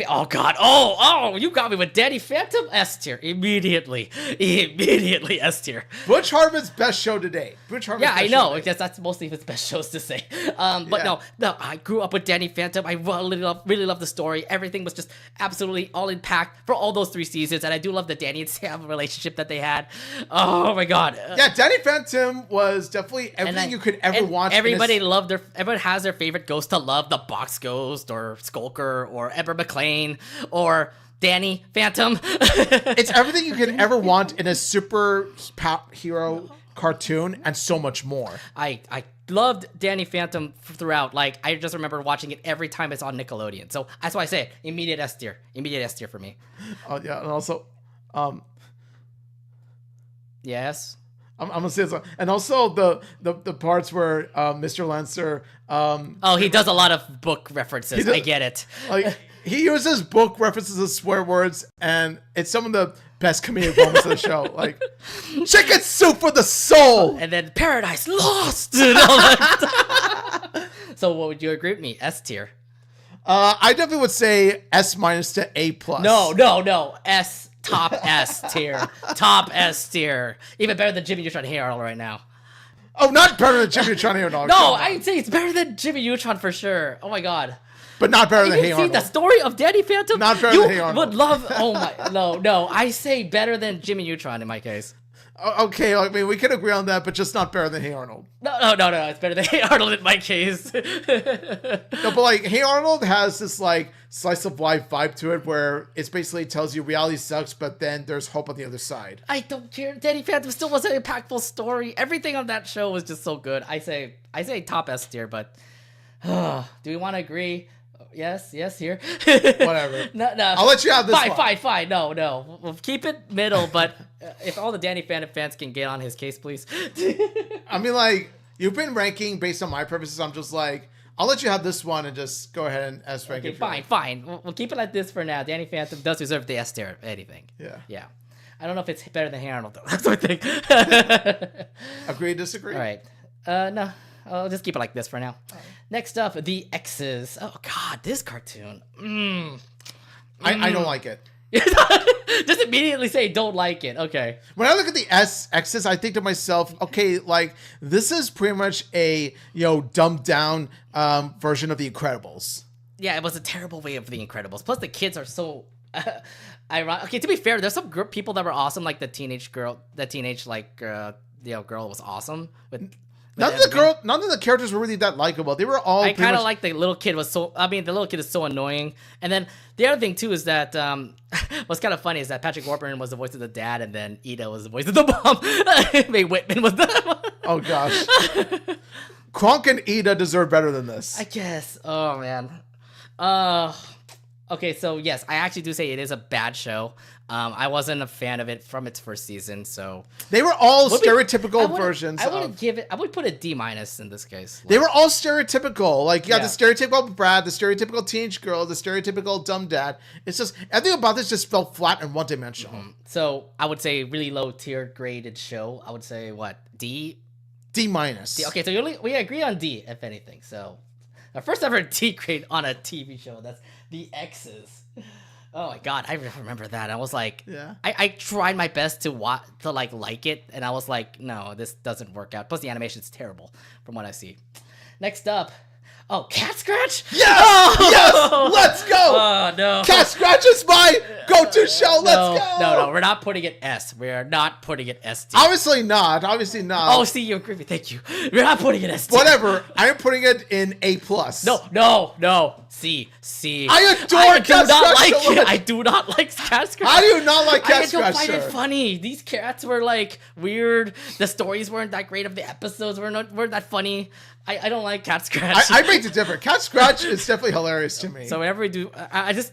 Oh, God. Oh, you got me with Danny Phantom. S tier. Immediately S tier. Butch Hartman's best show to date. I know. Because that's mostly his best shows to say. But no, I grew up with Danny Phantom. I really love the story. Everything was just absolutely all in packed for all those 3 seasons. And I do love the Danny and Sam relationship that they had. Oh, my God. Yeah, Danny Phantom was definitely everything you could ever want. Everyone has their favorite ghost to love. The Box Ghost or Skulker or Ember McLean or Danny Phantom. It's everything you could ever want in a superhero cartoon and so much more. I loved Danny Phantom throughout. Like, I just remember watching it every time it's on Nickelodeon. So that's why I say it. Immediate S tier for me. Oh, yeah. And also, yes. I'm gonna say this, and also the parts where Mr. Lancer. He does a lot of book references. I get it. Like he uses book references as swear words, and it's some of the best comedic moments of the show. Like chicken soup for the soul, and then Paradise Lost. So, what would you agree with me? S tier. I definitely would say S minus to A plus. No. S. Top S tier. Even better than Jimmy Neutron Hey Arnold right now. Oh, not better than Jimmy Neutron Hey Arnold. No, I'd say it's better than Jimmy Neutron for sure. Oh my God. But not better than Hey Arnold. You see the story of Danny Phantom? Not better than Hey Arnold. You would love. Oh my. No. I say better than Jimmy Neutron in my case. Okay, I mean we can agree on that, but just not better than Hey Arnold. No. It's better than Hey Arnold in my case. No, but like Hey Arnold has this like slice of life vibe to it, where it basically tells you reality sucks, but then there's hope on the other side. I don't care. Danny Phantom still was an impactful story. Everything on that show was just so good. I say top S tier, but do we want to agree? Yes, here. Whatever. No. I'll let you have this one. Fine. No. We'll keep it middle, but if all the Danny Phantom fans can get on his case, please. I mean, like, you've been ranking based on my purposes. I'm just like, I'll let you have this one and just go ahead and S rank it. Fine. We'll keep it like this for now. Danny Phantom does deserve the S tier, if anything. Yeah. I don't know if it's better than Hey Arnold, though. That's what I think. Agree, disagree? All right. No. I'll just keep it like this for now. Right. Next up, the X's. Oh, God, this cartoon. I don't like it. Just immediately say don't like it. Okay. When I look at the X's, I think to myself, okay, like, this is pretty much a, dumbed down version of The Incredibles. Yeah, it was a terrible way of The Incredibles. Plus, the kids are so... ironic. Okay, to be fair, there's some people that were awesome, like the teenage girl was awesome. None of the characters were really that likable. They were all. I kind of like the little kid was so. I mean, the little kid is so annoying. And then the other thing too is that what's kind of funny is that Patrick Warburton was the voice of the dad, and then Ida was the voice of the mom. Mae Whitman was the. Oh gosh. Kronk and Ida deserve better than this. I guess. Oh man. Okay, so yes, I actually do say it is a bad show. I wasn't a fan of it from its first season, so they were all stereotypical versions. I would put a D- in this case. They were all stereotypical. Like you got the stereotypical Brad, the stereotypical teenage girl, the stereotypical dumb dad. It's just everything about this just felt flat and one dimensional. So I would say really low tier graded show. I would say what, D? D minus. Okay, so we agree on D, if anything. So, our first ever D grade on a TV show. That's the X's. Oh my god, I remember that. I was like, Yeah. I tried my best to like it, and I was like, no, this doesn't work out. Plus, the animation's terrible from what I see. Next up, Cat Scratch? Yes! Oh! Yes! Let's go! Oh, no. Cat Scratch is my go-to show. Let's go! No, we're not putting it S. We are not putting it ST. Obviously not. Obviously not. Oh, see, you agree. Thank you. We're not putting it ST. Whatever. I'm putting it in A+. No. C. I adore Cat Scratch so much. I do not like Cat Scratch. How do you not like Cat I don't Scratch? find it funny. These cats were like weird. The stories weren't that great. Of the episodes weren't that funny. I don't like Cat Scratch. I make it different. Cat Scratch is definitely hilarious to me. So whenever we do,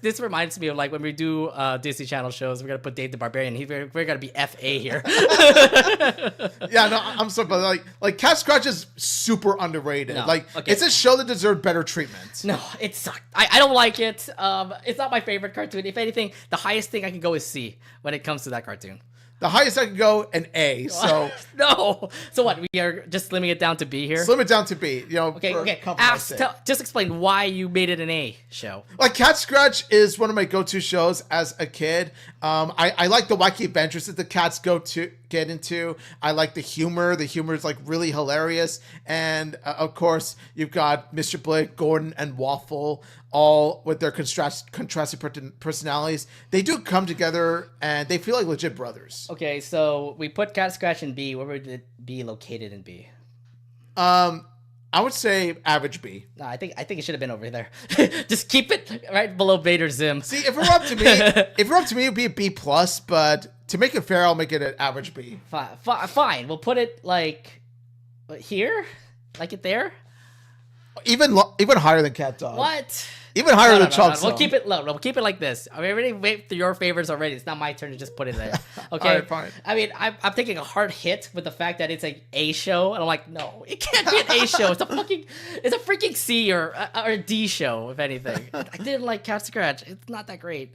this reminds me of like when we do Disney Channel shows, we're gonna put Dave the Barbarian. We're gonna be FA here. Yeah, no, I'm sorry, but like Cat Scratch is super underrated. No, Like okay. it's a show that deserved better treatment. No, it sucked. I don't like it. It's not my favorite cartoon. If anything, the highest thing I can go is C when it comes to that cartoon. The highest I could go, an A. So No. So what? We are just slimming it down to B here. slim it down to B. You know, Okay. for compromise sake. Just explain why you made it an A show. Like Cat Scratch is one of my go-to shows as a kid. I like the wacky adventures that the cats get into. I like the humor. The humor is like really hilarious. And of course, you've got Mr. Blake, Gordon, and Waffle, all with their contrasting personalities. They do come together, and they feel like legit brothers. Okay, so we put Cat Scratch in B. Where would it be located in B? I would say average B. No, I think it should have been over there. Just keep it right below Vader Zim. See, if it were up to me, it'd be a B plus. But to make it fair, I'll make it an average B. Fine. We'll put it like here, like it there. Even higher than Cat Dog. What? Even higher than Chalk No. Song. We'll keep it low. We'll keep it like this. I already wait your favorites already. It's not my turn to just put it there. Okay. All right, fine. I mean, I'm taking a hard hit with the fact that it's a A show, and I'm like, no, it can't be an A show. It's a freaking C or a D show, if anything. I didn't like Cat Scratch. It's not that great.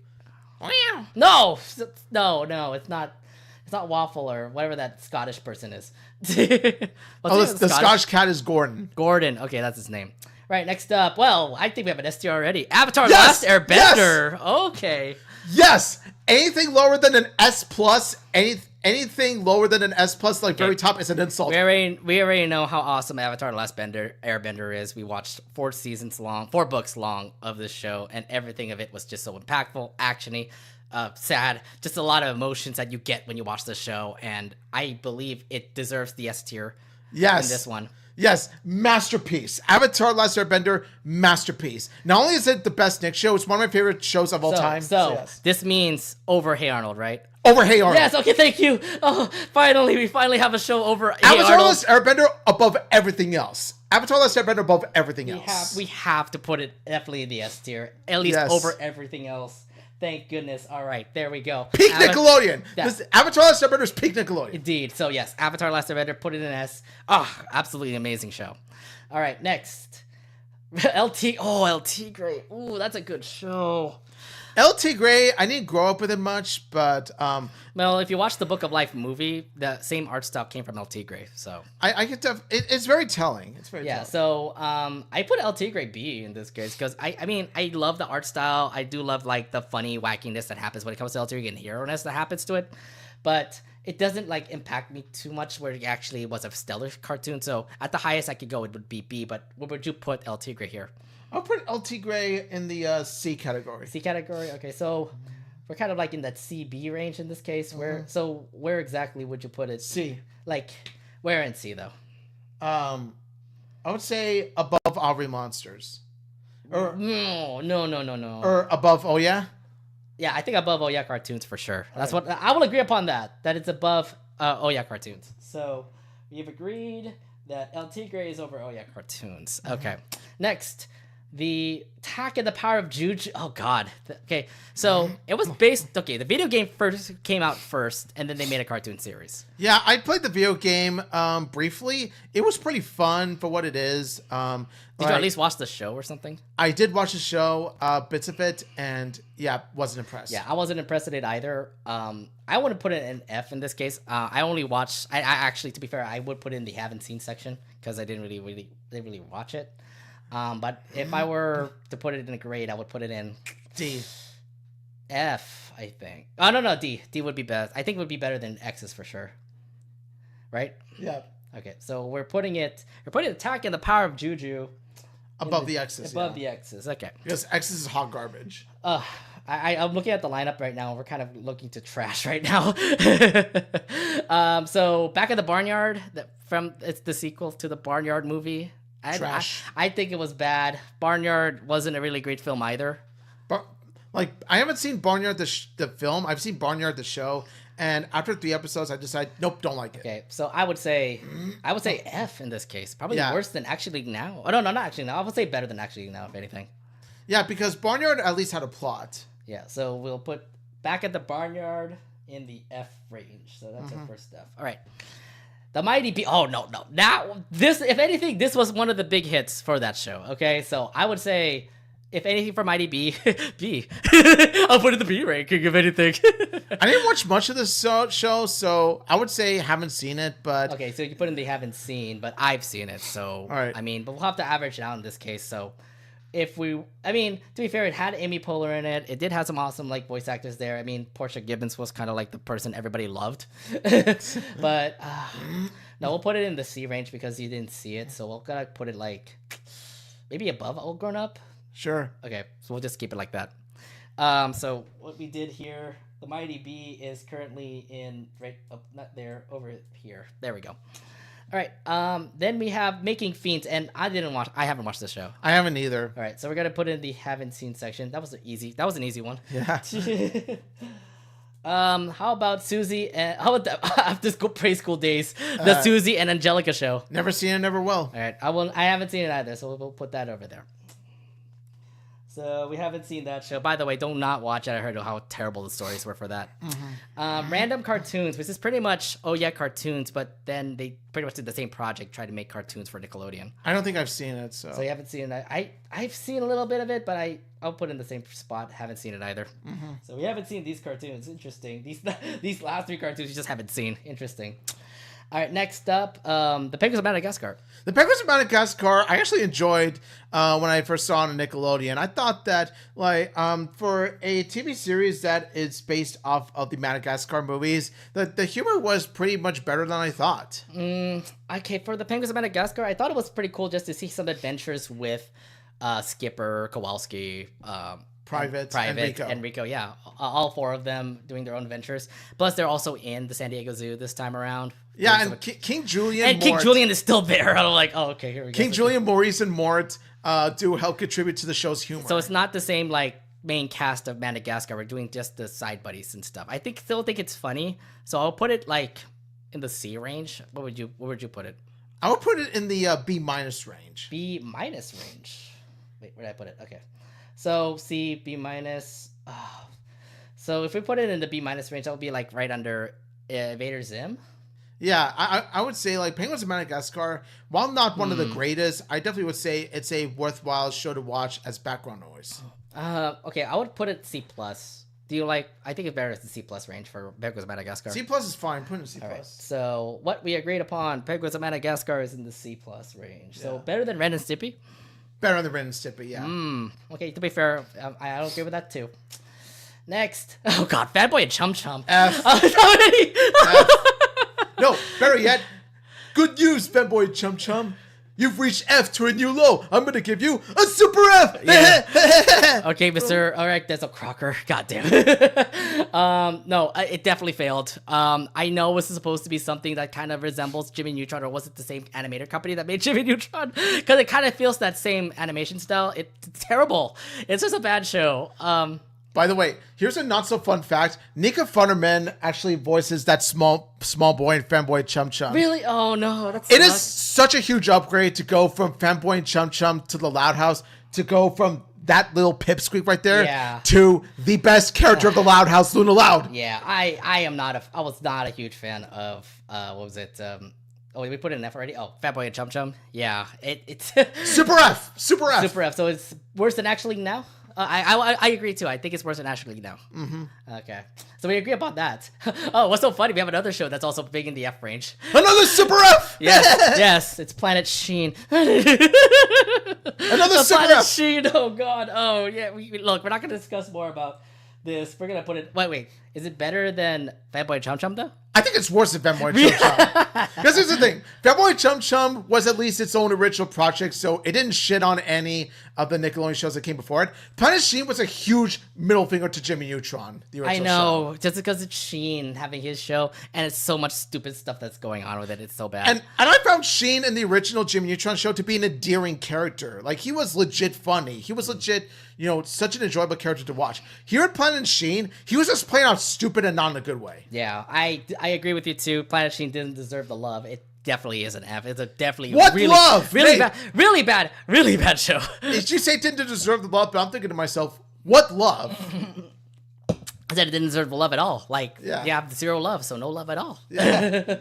No, it's not. It's not Waffle or whatever that Scottish person is. The Scottish cat is Gordon. Gordon. Okay, that's his name. Right, next up. Well, I think we have an S tier already. Avatar: Yes! Last Airbender. Okay. Yes. Anything lower than an S plus, anything lower than an S plus, like very top, is an insult. We already know how awesome Avatar: Last Airbender is. We watched 4 books long of this show, and everything of it was just so impactful, actiony, sad, just a lot of emotions that you get when you watch this show, and I believe it deserves the S tier. Yes. In this one. Yes, masterpiece. Avatar: Last Airbender, masterpiece. Not only is it the best Nick show, it's one of my favorite shows of all time. So yes. This means over Hey Arnold, right? Over Hey Arnold. Yes, okay, thank you. Oh, we finally have a show over Hey Avatar: Arnold. Last Airbender above everything else. Avatar: Last Airbender above everything else. We have to put it definitely in the S tier, at least over everything else. Thank goodness. All right, there we go. Peak Nickelodeon. This Avatar: Last Airbender is peak Nickelodeon. Indeed. So yes, Avatar: Last Airbender, put it in S. Absolutely amazing show. All right, next. LT. Oh, LT Grey. Ooh, that's a good show. LT Grey, I didn't grow up with it much, but well, if you watch the Book of Life movie, the same art style came from LT Grey. So I get it's very telling. It's very telling. So I put LT Grey B in this case because I mean I love the art style. I do love like the funny wackiness that happens when it comes to LT Grey and hero-ness that happens to it, but it doesn't like impact me too much where it actually was a stellar cartoon. So at the highest I could go, it would be B. But where would you put LT Grey here? I'll put LT Grey in the C category. C category? Okay, so we're kind of like in that CB range in this case. Where exactly would you put it? C. Like, where in C, though? I would say above Aubrey Monsters. Or No. Or above Oh Yeah? Yeah, I think above Oh Yeah Cartoons for sure. That's what I will agree upon that it's above Oh Yeah Cartoons. So we've agreed that LT Grey is over Oh Yeah Cartoons. Okay. Next. The Attack and the Power of Juju. Oh God. Okay, so it was based. Okay, the video game first came out first, and then they made a cartoon series. Yeah, I played the video game briefly. It was pretty fun for what it is. Did you at least watch the show or something? I did watch the show, bits of it, and yeah, wasn't impressed. Yeah, I wasn't impressed with it either. I wouldn't put it an F in this case. I only watched. I actually, to be fair, I would put it in the haven't seen section because I didn't really watch it. But if I were to put it in a grade, I would put it in D. F, I think. Oh no, D. D would be best. I think it would be better than X's for sure. Right? Yeah. Okay, so we're putting Attack and the Power of Juju above the X's. Above the X's. Okay. Because X's is hot garbage. I'm looking at the lineup right now. We're kind of looking to trash right now. So Back at the Barnyard, it's the sequel to the Barnyard movie. Trash. I think it was bad. Barnyard wasn't a really great film either. Like, I haven't seen Barnyard the film. I've seen Barnyard the show, and after 3 episodes, I decided, nope, don't like it. Okay, so I would say F in this case. Probably worse than Actually Now. Oh no, not Actually Now. I would say better than Actually Now, if anything. Yeah, because Barnyard at least had a plot. Yeah, so we'll put Back at the Barnyard in the F range. So that's our first F. All right. The Mighty B. Oh no. Now this, if anything, this was one of the big hits for that show. Okay, so I would say, if anything for Mighty B, B. I'll put it in the B ranking, if anything. I didn't watch much of this show, so I would say haven't seen it, but... Okay, so you put in the haven't seen, but I've seen it, so... All right. I mean, but we'll have to average it out in this case, so... to be fair, it had Amy Poehler in it. It did have some awesome, like, voice actors there. I mean, Portia Gibbons was kind of like the person everybody loved. But, no, we'll put it in the C range because you didn't see it, so we'll gotta put it, like, maybe above Old Grown Up? Sure. Okay, so we'll just keep it like that. So what we did here, the Mighty B is currently in right up, not there, over here. There we go. All right. Then we have Making Fiends, and I haven't watched this show. I haven't either. All right, so we're gonna put in the haven't seen section. That was an easy one. Yeah. How about Susie and how about the after school preschool days, the Susie and Angelica show? Never seen it, never will. All right, I haven't seen it either, so we'll put that over there. So we haven't seen that show. By the way, do not watch it. I heard how terrible the stories were for that. Random Cartoons, which is pretty much, cartoons, but then they pretty much did the same project, tried to make cartoons for Nickelodeon. I don't think I've seen it, so... So you haven't seen it. I've seen a little bit of it, but I'll put it in the same spot. Haven't seen it either. So we haven't seen these cartoons. Interesting. These last 3 cartoons you just haven't seen. Interesting. All right, next up, The Penguins of Madagascar. The Penguins of Madagascar, I actually enjoyed when I first saw it on Nickelodeon. I thought that, for a TV series that is based off of the Madagascar movies, the humor was pretty much better than I thought. Okay, for The Penguins of Madagascar, I thought it was pretty cool just to see some adventures with Skipper, Kowalski, Private and Rico, yeah. All 4 of them doing their own adventures. Plus, they're also in the San Diego Zoo this time around. Yeah, and King Julian and King Julian is still there. I'm like, oh, okay, here we go. King Julian, Maurice, and Mort do help contribute to the show's humor. So it's not the same, main cast of Madagascar. We're doing just the side buddies and stuff. I still think it's funny. So I'll put it, in the C range. Where would you put it? I would put it in the B- range. B- range. Wait, where did I put it? Okay. So C, B-. So if we put it in the B- range, that would be right under Vader Zim. Yeah, I would say Penguins of Madagascar, while not one of the greatest, I definitely would say it's a worthwhile show to watch as background noise. Okay, I would put it C+. Do you I think it's better as the C+ range for Penguins of Madagascar. C+ is fine. Put it in C+. All right, so what we agreed upon, Penguins of Madagascar is in the C+ range. So better than Ren and Stimpy? Better than Ren and Stimpy, yeah. Okay, to be fair, I don't agree with that too. Next. Oh god, Fanboy and Chum Chum. F. F. No, better yet. Good news, Fanboy Chum Chum. You've reached F to a new low. I'm gonna give you a super F. Yeah. Okay, Mr. All right, there's a Crocker. God damn it. No, it definitely failed. I know this is supposed to be something that kind of resembles Jimmy Neutron, or was it the same animator company that made Jimmy Neutron? Because it kind of feels that same animation style. It's terrible. It's just a bad show. By the way, here's a not so fun fact. Nika Futterman actually voices that small boy in Fanboy Chum Chum. Really? Oh no, It is such a huge upgrade to go from Fanboy and Chum Chum to the Loud House to go from that little pipsqueak right there to the best character of the Loud House, Luna Loud. Yeah, I was not a huge fan of what was it? Oh, we put it in F already. Oh, Fat Boy and Chum Chum. Yeah, it's Super F. So it's worse than Action League now. I agree too. I think it's worse than Action League now. Okay, so we agree about that. Oh, what's so funny? We have another show that's also big in the F range. Another Super F. Yes, it's Planet Sheen. Another Super Planet F. Sheen. Oh God. Oh yeah. Look, we're not gonna discuss more about this. We're gonna put it. Wait. Is it better than Fat Boy Chum Chum though? I think it's worse than Fanboy Chum Chum. Because here's the thing. Fanboy Chum Chum was at least its own original project, so it didn't shit on any of the Nickelodeon shows that came before it. Planet Sheen was a huge middle finger to Jimmy Neutron, the original show. I know. Just because it's Sheen having his show, and it's so much stupid stuff that's going on with it. It's so bad. And I found Sheen in the original Jimmy Neutron show to be an endearing character. Like, he was legit funny. He was legit, such an enjoyable character to watch. Here at Planet Sheen, he was just playing out stupid and not in a good way. Yeah, I agree with you too. Planet Sheen didn't deserve the love. It definitely is an F. It's a definitely really bad show. Did you say it didn't deserve the love? But I'm thinking to myself, what love? I said it didn't deserve the love at all. Like, you have zero love, so no love at all. Yeah.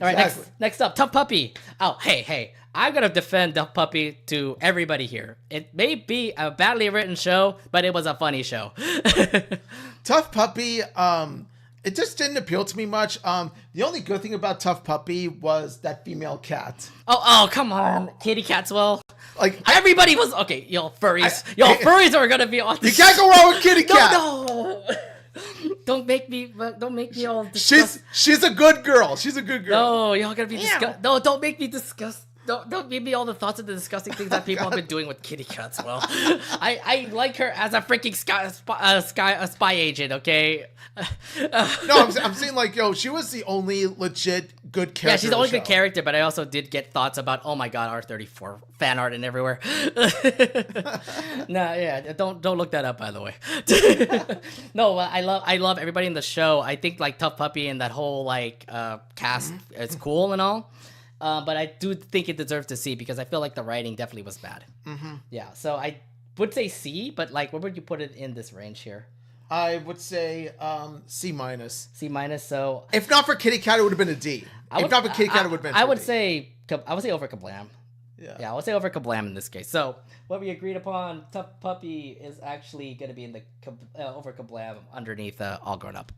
All right, next up, Tough Puppy. Oh, hey, I'm gonna defend Tough Puppy to everybody here. It may be a badly written show, but it was a funny show. Tough Puppy, it just didn't appeal to me much. The only good thing about Tough Puppy was that female cat. Oh, come on, Katie Catswell. Like, everybody was okay. Furries are gonna be on. You can't go wrong with Kitty Cat. No. Don't make me all disgust. She's a good girl. She's a good girl. No, y'all gonna be disgust. No, don't make me disgust. Don't give me all the thoughts of the disgusting things that people have been doing with Kitty Cats. Well, I like her as a freaking spy agent. Okay. No, I'm saying like, she was the only legit good character. Yeah, she's the only good character, but I also did get thoughts about, oh my God, R34 fan art and everywhere. Don't look that up, by the way. No, I love everybody in the show. I think like Tough Puppy and that whole like cast is cool and all. But I do think it deserves to C because I feel like the writing definitely was bad. Yeah, so I would say C, but like, where would you put it in this range here? I would say C minus. C minus. So if not for Kitty Cat, it would have been a D. If not for Kitty Cat, it would have been. I would say over Kablam. Yeah, I would say over Kablam in this case. So what we agreed upon, Tough Puppy is actually going to be in the over Kablam underneath All Grown Up.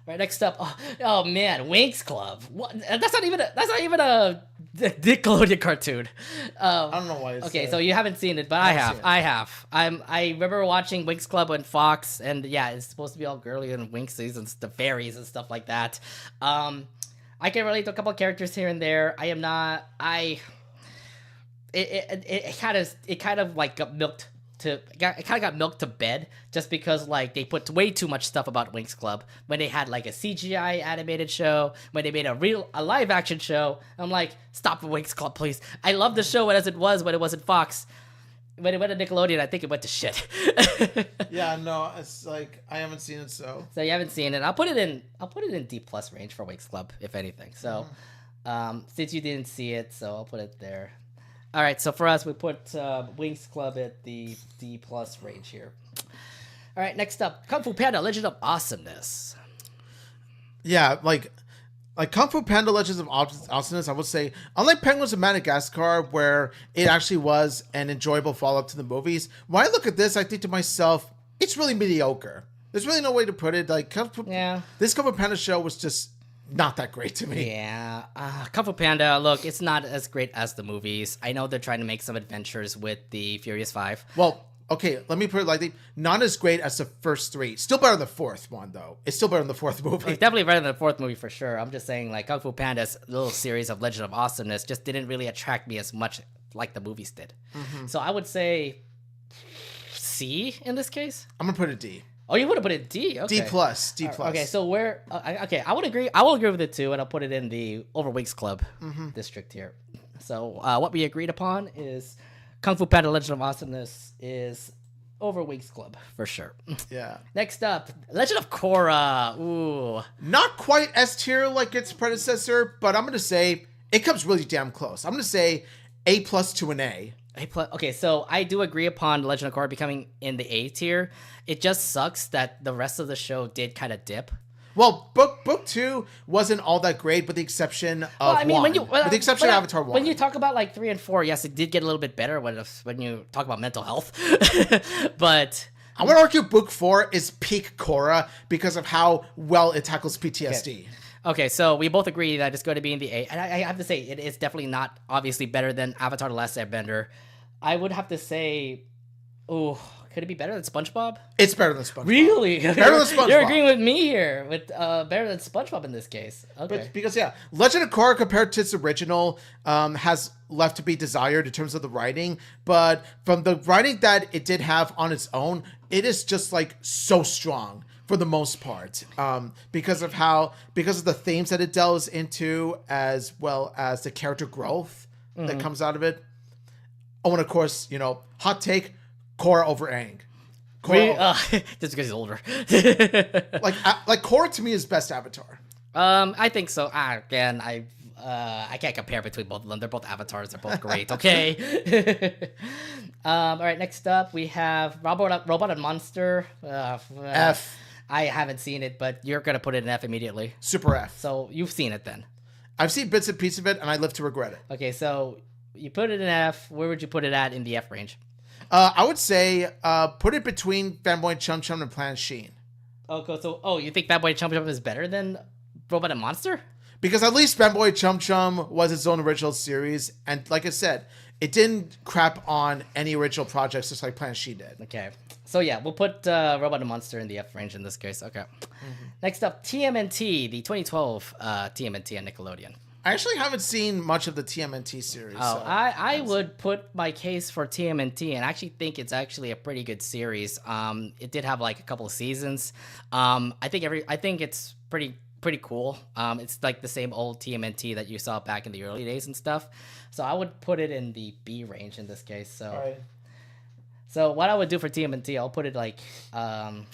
Right, next up, oh man, Winx Club. What? That's not even a Nickelodeon cartoon. I don't know why. It's okay, so you haven't seen it, but I have. I remember watching Winx Club on Fox, and yeah, it's supposed to be all girly and Winxies and the fairies and stuff like that. I can relate to a couple of characters here and there. I am not. It kind of like got milked. It kind of got milked to bed just because like they put way too much stuff about Winx Club when they had like a CGI animated show, when they made a live action show. I'm like, stop Winx Club, please. I love the show as it was when it wasn't Fox. When it went to Nickelodeon, I think it went to shit. Yeah, no, it's like I haven't seen it, so you haven't seen it. I'll put it in D+ range for Winx Club, if anything. So since you didn't see it, so I'll put it there. All right, so for us, we put Winx Club at the D+ range here. All right, next up, Kung Fu Panda: Legend of Awesomeness. Yeah, like Kung Fu Panda: Legends of Awesomeness, I would say, unlike Penguins of Madagascar, where it actually was an enjoyable follow-up to the movies, when I look at this, I think to myself, it's really mediocre. There's really no way to put it. Like, this Kung Fu Panda show was just not that great to me. Yeah. Kung Fu Panda, look, it's not as great as the movies. I know they're trying to make some adventures with the Furious 5. Well, okay, let me put it like this. Not as great as the first three. Still better than the fourth one, though. It's still better than the fourth movie. It's definitely better than the fourth movie for sure. I'm just saying, like, Kung Fu Panda's little series of Legend of Awesomeness just didn't really attract me as much like the movies did. So I would say C in this case. I'm going to put a D. Oh, you would have put it D. Okay. D+. Okay, so where? Okay, I would agree. I will agree with it too, and I'll put it in the over Winx Club district here. So what we agreed upon is Kung Fu Panda: Legend of Awesomeness is over Winx Club for sure. Yeah. Next up, Legend of Korra. Ooh. Not quite S tier like its predecessor, but I'm gonna say it comes really damn close. I'm gonna say A+ to an A. Okay, so I do agree upon Legend of Korra becoming in the A tier. It just sucks that the rest of the show did kind of dip. Well, book 2 wasn't all that great, with the exception of with the exception of Avatar 1. When you talk about like 3 and 4, yes, it did get a little bit better when you talk about mental health. But I would argue book 4 is peak Korra because of how well it tackles PTSD. Okay, so we both agree that it's going to be in the A. And I have to say, it is definitely not obviously better than Avatar: The Last Airbender. I would have to say, could it be better than SpongeBob? It's better than SpongeBob. Really? Better than SpongeBob. You're agreeing with me here, with better than SpongeBob in this case. Okay. But because, Legend of Korra compared to its original has left to be desired in terms of the writing. But from the writing that it did have on its own, it is just like so strong for the most part, because of the themes that it delves into, as well as the character growth that comes out of it. Oh, and of course, hot take, Korra over Aang. Just because he's older. like Korra to me is best Avatar. I think so. Again, I can't compare between both of them. They're both avatars. They're both great. Okay. All right. Next up, we have Robot and Monster. F. I haven't seen it, but you're gonna put it in F immediately. Super F. So you've seen it then. I've seen bits and pieces of it, and I live to regret it. Okay, so you put it in F. Where would you put it at in the F range? I would say put it between Fanboy Chum Chum and Planet Sheen. Okay, so you think Fanboy Chum Chum is better than Robot and Monster? Because at least Fanboy Chum Chum was its own original series, and like I said, it didn't crap on any original projects just like Planet Sheen did. Okay. So yeah, we'll put Robot and Monster in the F range in this case. Okay. Next up, TMNT, the 2012 TMNT on Nickelodeon. I actually haven't seen much of the TMNT series. Oh, so I would put my case for TMNT, and I actually think it's actually a pretty good series. It did have like a couple of seasons. I think it's pretty cool. It's like the same old TMNT that you saw back in the early days and stuff. So I would put it in the B range in this case. So. All right. So what I would do for TMNT, I'll put it like, let's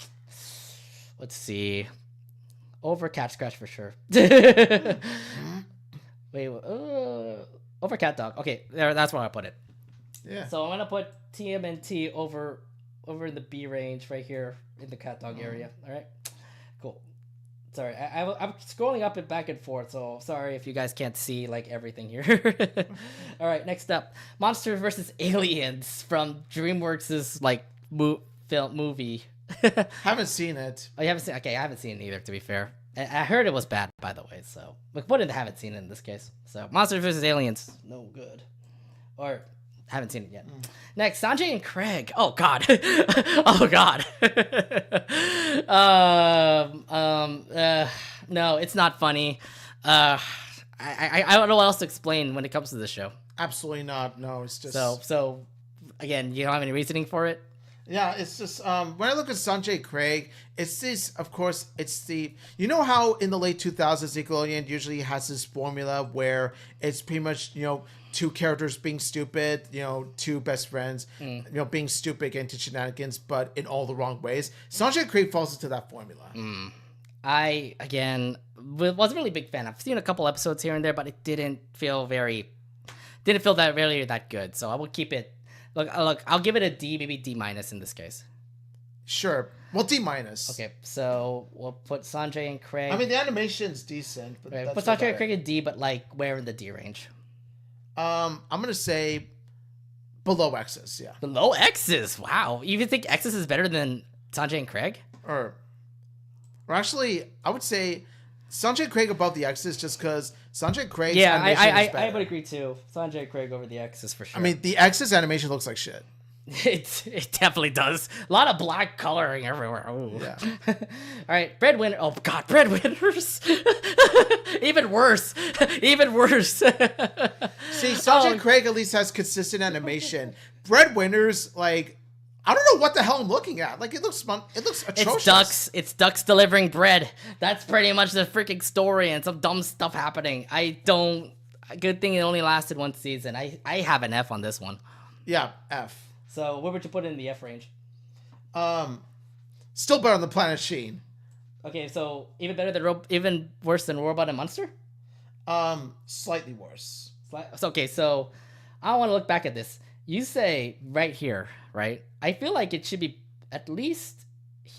see, over Cat Scratch for sure. Wait, over Cat Dog. Okay, that's where I put it. Yeah. So I'm gonna put TMNT over in the B range right here in the Cat Dog area. All right, cool. Sorry, I'm scrolling up and back and forth, so sorry if you guys can't see like everything here. All right, next up, Monsters vs. Aliens from DreamWorks' like movie. Haven't seen it. Oh, you haven't seen? Okay, I haven't seen it either. To be fair, I heard it was bad, by the way. So, like, what did I haven't seen it in this case? So, Monsters vs. Aliens, no good, or haven't seen it yet. Next, Sanjay and Craig. Oh God, oh God. No, it's not funny. I don't know what else to explain when it comes to this show. Absolutely not. No, it's just so. Again, you don't have any reasoning for it. Yeah, it's just when I look at Sanjay Craig, it's this. Of course, it's the how in the late 2000s Nickelodeon usually has this formula where it's pretty much two characters being stupid, two best friends, being stupid into shenanigans, but in all the wrong ways. Sanjay Craig falls into that formula. I again wasn't really a big fan. I've seen a couple episodes here and there, but it didn't feel that good. So I will keep it. Look, I'll give it a D, maybe D- in this case. Sure. Well, D-. Okay, so we'll put Sanjay and Craig. I mean, the animation's decent, but right, put Sanjay and Craig in D, but like where in the D range? I'm gonna say below X's. Yeah. Below X's. Wow. You even think X's is better than Sanjay and Craig? Or actually, I would say Sanjay Craig above the X's just because Sanjay Craig's animation is better. I would agree too. Sanjay Craig over the X's for sure. I mean, the X's animation looks like shit. It definitely does. A lot of black coloring everywhere. Ooh. Yeah. All right, Breadwinner. Oh God, Breadwinners. Even worse. Even worse. See, Sanjay Craig at least has consistent animation. Breadwinners, like, I don't know what the hell I'm looking at. Like, it looks atrocious. It's ducks delivering bread. That's pretty much the freaking story, and some dumb stuff happening. Good thing it only lasted one season. I have an F on this one. Yeah, F. So where would you put it in the F range? Still better than Planet Sheen. Okay, so even worse than Robot and Monster? Slightly worse. Okay, so I want to look back at this. You say right here, right? I feel like it should be at least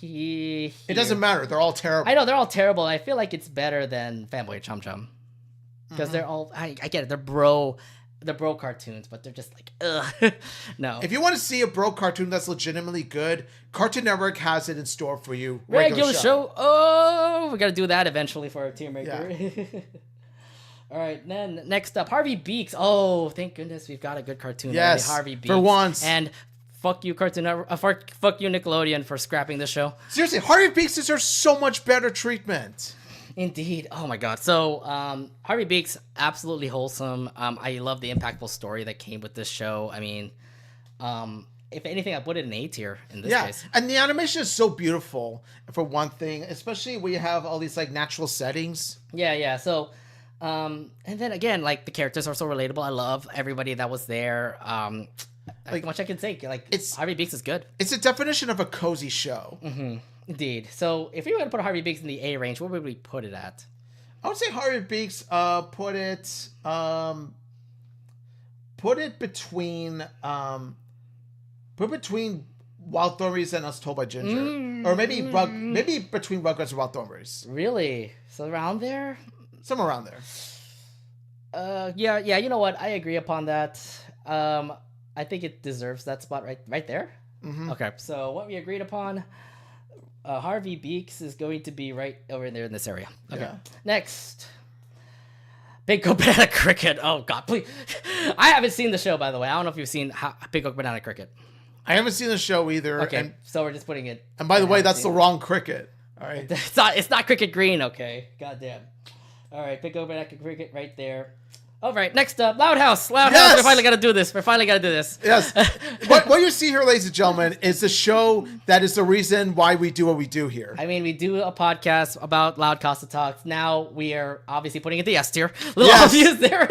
It doesn't matter. They're all terrible. I know they're all terrible. I feel like it's better than Fanboy Chum Chum because they're all. I get it. They're bro cartoons, but they're just like ugh. No. If you want to see a bro cartoon that's legitimately good, Cartoon Network has it in store for you. Regular show. Oh, we gotta do that eventually for our tier maker. Yeah. All right, then next up, Harvey Beaks. Oh, thank goodness we've got a good cartoon. Yes, already, Harvey Beaks. for once. And fuck you, Cartoon Network. Fuck you, Nickelodeon, for scrapping the show. Seriously, Harvey Beaks deserves so much better treatment. Indeed. Oh my god. So, Harvey Beaks, absolutely wholesome. I love the impactful story that came with this show. I mean, if anything, I put it in A tier in this case. And the animation is so beautiful, for one thing, especially when you have all these like natural settings. Yeah. So, and then again, like the characters are so relatable. I love everybody that was there. Like much I can say. Like Harvey Beaks is good. It's a definition of a cozy show. Mm-hmm. Indeed. So if we were to put Harvey Beaks in the A range, where would we put it at? I would say Harvey Beaks. Put it between. Put between Wild Thornberries and Us Told by Ginger, or maybe between Rugrats and Wild Thornberries. Really? So around there? Somewhere around there. Yeah. You know what? I agree upon that. I think it deserves that spot right there. Mm-hmm. Okay. So what we agreed upon, Harvey Beaks is going to be right over there in this area. Okay. Yeah. Next. Big Oak Banana Cricket. Oh God, please! I haven't seen the show, by the way. I don't know if you've seen Big Oak Banana Cricket. I haven't seen the show either. Okay, so we're just putting it. And by the way, that's the wrong cricket. All right. It's not Cricket Green. Okay. Goddamn. All right, Big Oak Banana Cricket right there. All right, next up, Loud House. Yes! We finally got to do this. Yes. What you see here, ladies and gentlemen, is the show that is the reason why we do what we do here. I mean, we do a podcast about Loud Casa Talks. Now we are obviously putting it in the S tier. Little obvious there.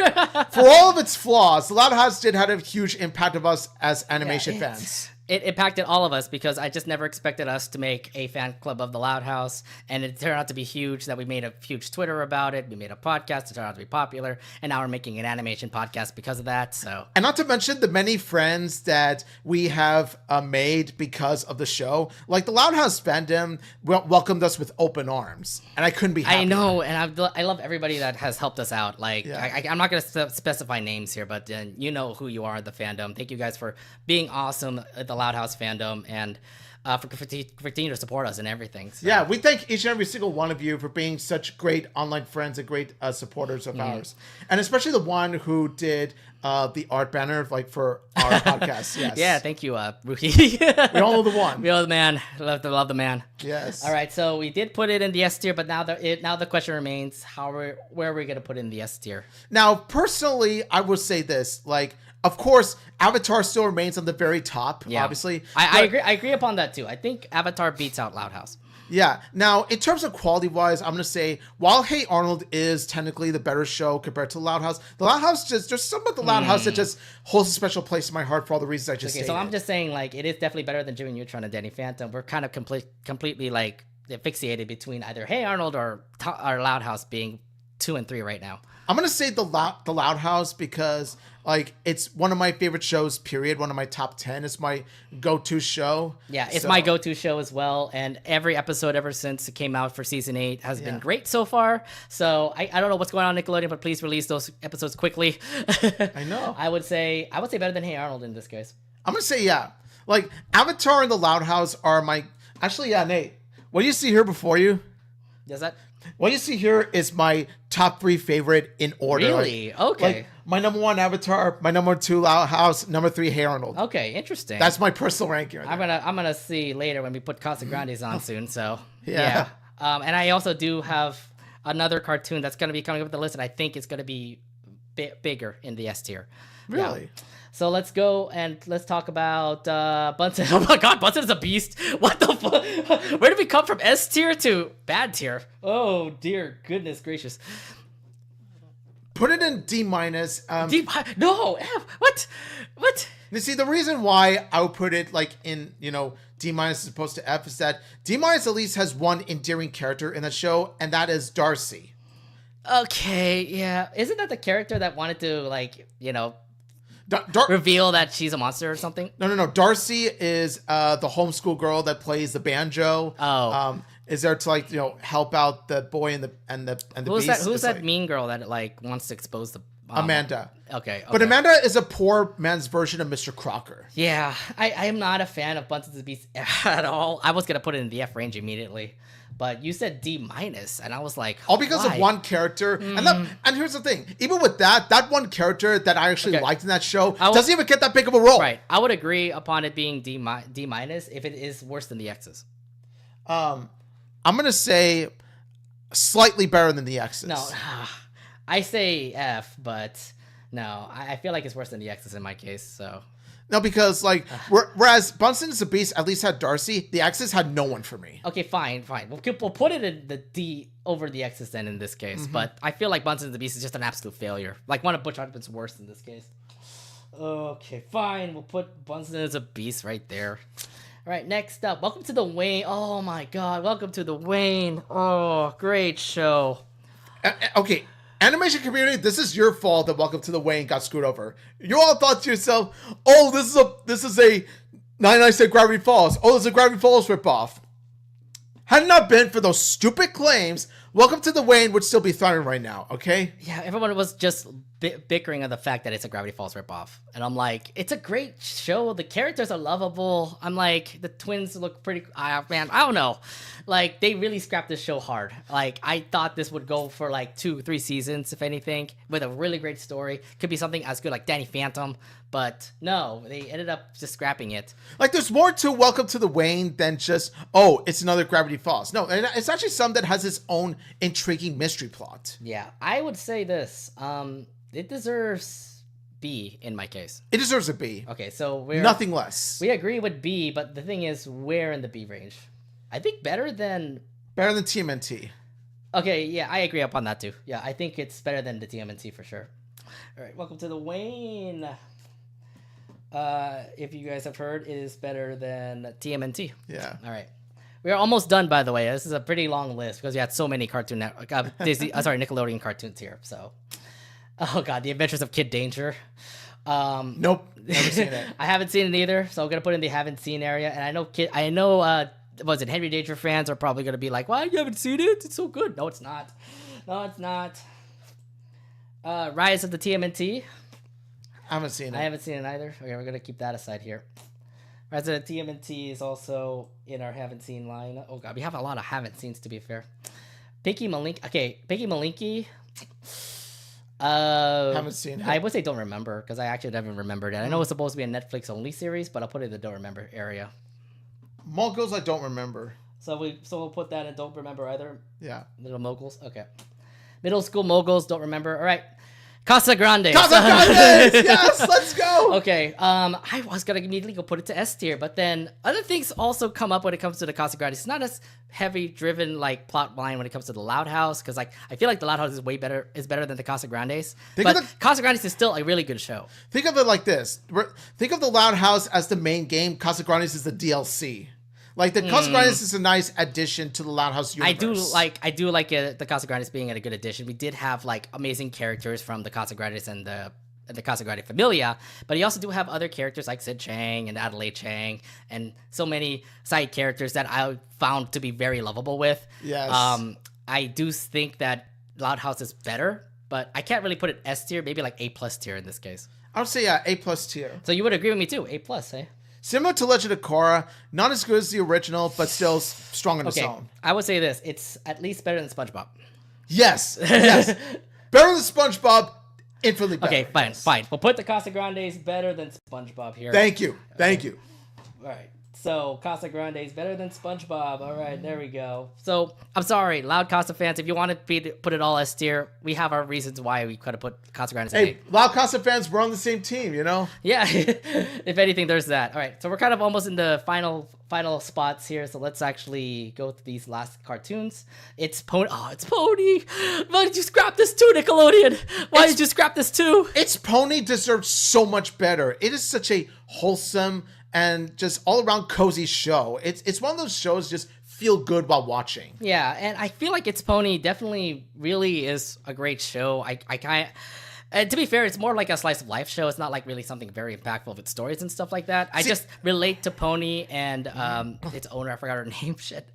For all of its flaws, the Loud House did have a huge impact of us as animation fans. It impacted all of us because I just never expected us to make a fan club of the Loud House, and it turned out to be huge. That we made a huge Twitter about it. We made a podcast. It turned out to be popular, and now we're making an animation podcast because of that. So, and not to mention the many friends that we have made because of the show. Like the Loud House fandom welcomed us with open arms, and I couldn't be happier. I know, and I love everybody that has helped us out. Like, I'm not going to specify names here, but you know who you are, the fandom. Thank you guys for being awesome at the Loud House fandom, and for continuing to support us and everything. So. Yeah, we thank each and every single one of you for being such great online friends and great supporters of ours, and especially the one who did the art banner for our podcast. Yes. Yeah, thank you, Ruhi. We all know the one. We all know the man. Love the man. Yes. All right, so we did put it in the S tier, but now the question remains: where are we gonna put it in the S tier? Now, personally, I would say this: of course, Avatar still remains on the very top. Yeah. Obviously, I agree. I agree upon that too. I think Avatar beats out Loud House. Yeah. Now, in terms of quality-wise, I'm going to say, while Hey Arnold is technically the better show compared to Loud House, the Loud House there's some of the Loud House that just holds a special place in my heart for all the reasons I just stated. So I'm just saying, it is definitely better than Jimmy Neutron and Danny Phantom. We're kind of completely asphyxiated between either Hey Arnold or Loud House being 2 and 3 right now. I'm going to say the Loud House because it's one of my favorite shows, period. One of my top 10. It's my go-to show. Yeah, it's my go-to show as well. And every episode ever since it came out for season 8 has been great so far. So I don't know what's going on Nickelodeon, but please release those episodes quickly. I know. I would say better than Hey Arnold in this case. I'm going to say, yeah. Avatar and the Loud House are my... Actually, yeah, Nate. What do you see here before you? Does that... What you see here is my top 3 favorite in order. Really? Okay. My number 1 Avatar, my number 2 Loud House, number 3 Hey Arnold. Okay, interesting. That's my personal ranking. Right I'm gonna see later when we put Casa Grandes on soon. So yeah. And I also do have another cartoon that's gonna be coming up with the list, and I think it's gonna be bigger in the S tier. Really? Yeah. So let's go and let's talk about Bunsen. Oh my God, Bunsen is a beast. What the fuck? Where did we come from? S tier to bad tier? Oh dear goodness gracious. Put it in D-. D-. No, F. What? You see, the reason why I would put it in, D- as opposed to F is that D- at least has one endearing character in the show, and that is Darcy. Okay, yeah. Isn't that the character that wanted to reveal that she's a monster or something? No. Darcy is the homeschool girl that plays the banjo. Oh. Is there to like help out the boy and the Who's beast? Who's that mean girl that like wants to expose the Amanda? Okay. But Amanda is a poor man's version of Mr. Crocker. Yeah, I am not a fan of Bunsen the Beast at all. I was gonna put it in the F range immediately, but you said D-, and I was like, all because why? of one character. And here's the thing: even with that one character that I actually liked in that show doesn't even get that big of a role. Right. I would agree upon it being D- if it is worse than the X's. I'm gonna say slightly better than the X's. No, I say F, but no, I feel like it's worse than the X's in my case. So no, because like whereas Bunsen is a Beast at least had Darcy, the X's had no one for me. Okay, fine. We'll put it in the D over the X's then in this case. But I feel like Bunsen the Beast is just an absolute failure. Like one of Butch Hartman's worse in this case. Okay, fine. We'll put Bunsen as a Beast right there. All right, next up, welcome to the Wayne. Oh my God, welcome to the Wayne. Oh, great show. Okay, animation community, this is your fault that Welcome to the Wayne got screwed over. You all thought to yourself, "Oh, this is a 99 Cent Gravity Falls. Oh, this is a Gravity Falls ripoff." Had it not been for those stupid claims, Welcome to the Wayne would still be thriving right now. Okay. Yeah, everyone was just bickering on the fact that it's a Gravity Falls ripoff, and I'm like, it's a great show. The characters are lovable. I'm like, the twins look pretty. Man, I don't know. Like, they really scrapped this show hard. Like, I thought this would go for like 2-3 seasons, if anything, with a really great story. Could be something as good like Danny Phantom, but no, they ended up just scrapping it. Like, there's more to Welcome to the Wayne than just, oh, it's another Gravity Falls. No, it's actually some that has its own intriguing mystery plot. Yeah, I would say this. It deserves B in my case. It deserves a B. Okay, so we're nothing less. We agree with B, but the thing is, where in the B range? I think better than TMNT. Okay, yeah, I agree upon that too. Yeah, I think it's better than the TMNT for sure. All right, welcome to the Wayne. If you guys have heard, it is better than TMNT. Yeah. All right. We are almost done, by the way. This is a pretty long list because we had so many Nickelodeon cartoons here. So, oh God, The Adventures of Kid Danger. Nope, never seen it. I haven't seen it either, so I'm gonna put it in the haven't seen area. And I know, was it Henry Danger fans are probably gonna be like, "Why you haven't seen it? It's so good." No, it's not. No, it's not. Rise of the TMNT. I haven't seen it. I haven't seen it either. Okay, we're gonna keep that aside here. Rise of the TMNT is also in our haven't seen line. Oh God, we have a lot of haven't seens to be fair. Pinky Malinky. Okay, Pinky Malinky. Haven't seen it. I would say don't remember because I actually haven't remembered it. I know it's supposed to be a Netflix only series, but I'll put it in the don't remember area. Moguls, I don't remember. So we'll put that in don't remember either. Yeah. Middle moguls. Okay. Middle school moguls don't remember. All right. Casa Grande. Yes, let's go. Okay. I was gonna immediately go put it to S tier, but then other things also come up when it comes to the Casa Grande. It's not as heavy driven like plot line when it comes to the Loud House, because like I feel like the Loud House is better than the Casa Grandes. But Casa Grandes is still a really good show. Think of it like this. Think of the Loud House as the main game. Casa Grandes is the DLC. Like, the Casa Grandes is a nice addition to the Loud House universe. I do like the Casa Grandes being a good addition. We did have like amazing characters from the Casa Grandes and the Casa Grande Familia, but you also do have other characters like Sid Chang and Adelaide Chang and so many side characters that I found to be very lovable with. Yes. I do think that Loud House is better, but I can't really put it S tier, maybe like A+ tier in this case. I would say A+ tier. So you would agree with me too, A+, eh? Similar to Legend of Korra, not as good as the original, but still strong in its own. I would say this. It's at least better than SpongeBob. Yes. Yes. Better than SpongeBob, infinitely better. Okay, fine. We'll put the Casa Grandes better than SpongeBob here. Thank you. All right. So, Casa Grandes better than SpongeBob. All right, there we go. So, I'm sorry, Loud Casa fans, if you want to put it all S tier, we have our reasons why we could have put Casa Grandes in A. Loud Casa fans, we're on the same team, you know? Yeah, if anything, there's that. All right, so we're kind of almost in the final spots here, so let's actually go through these last cartoons. It's Pony. Oh, it's Pony. Why did you scrap this too, Nickelodeon? Why did you scrap this too? It's Pony deserves so much better. It is such a wholesome and just all around cozy show. It's one of those shows just feel good while watching. Yeah, and I feel like It's Pony definitely really is a great show. And to be fair, it's more like a slice of life show. It's not like really something very impactful with stories and stuff like that. I just relate to Pony and its owner. I forgot her name. Shit.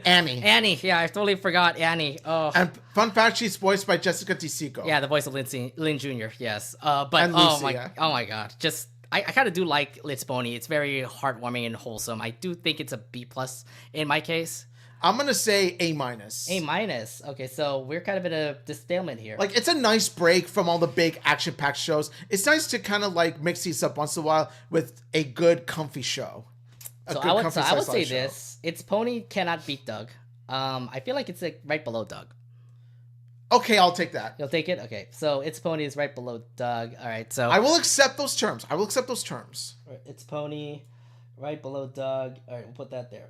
Annie. Annie. Yeah, I totally forgot Annie. Oh. And fun fact, she's voiced by Jessica DeSico. Yeah, the voice of Lin Jr. Yes. But And Lucy, oh my god, just I kind of do like Lit's Pony. It's very heartwarming and wholesome. I do think it's a B+ in my case. I'm gonna say A-. A-. Okay, so we're kind of in a stalemate here. Like, it's a nice break from all the big action-packed shows. It's nice to kind of like mix these up once in a while with a good, comfy show. So I would say this: It's Pony cannot beat Doug. I feel like it's like right below Doug. Okay, I'll take that. You'll take it? Okay, so It's Pony is right below Doug. All right, so I will accept those terms. It's Pony, right below Doug. All right, we'll put that there.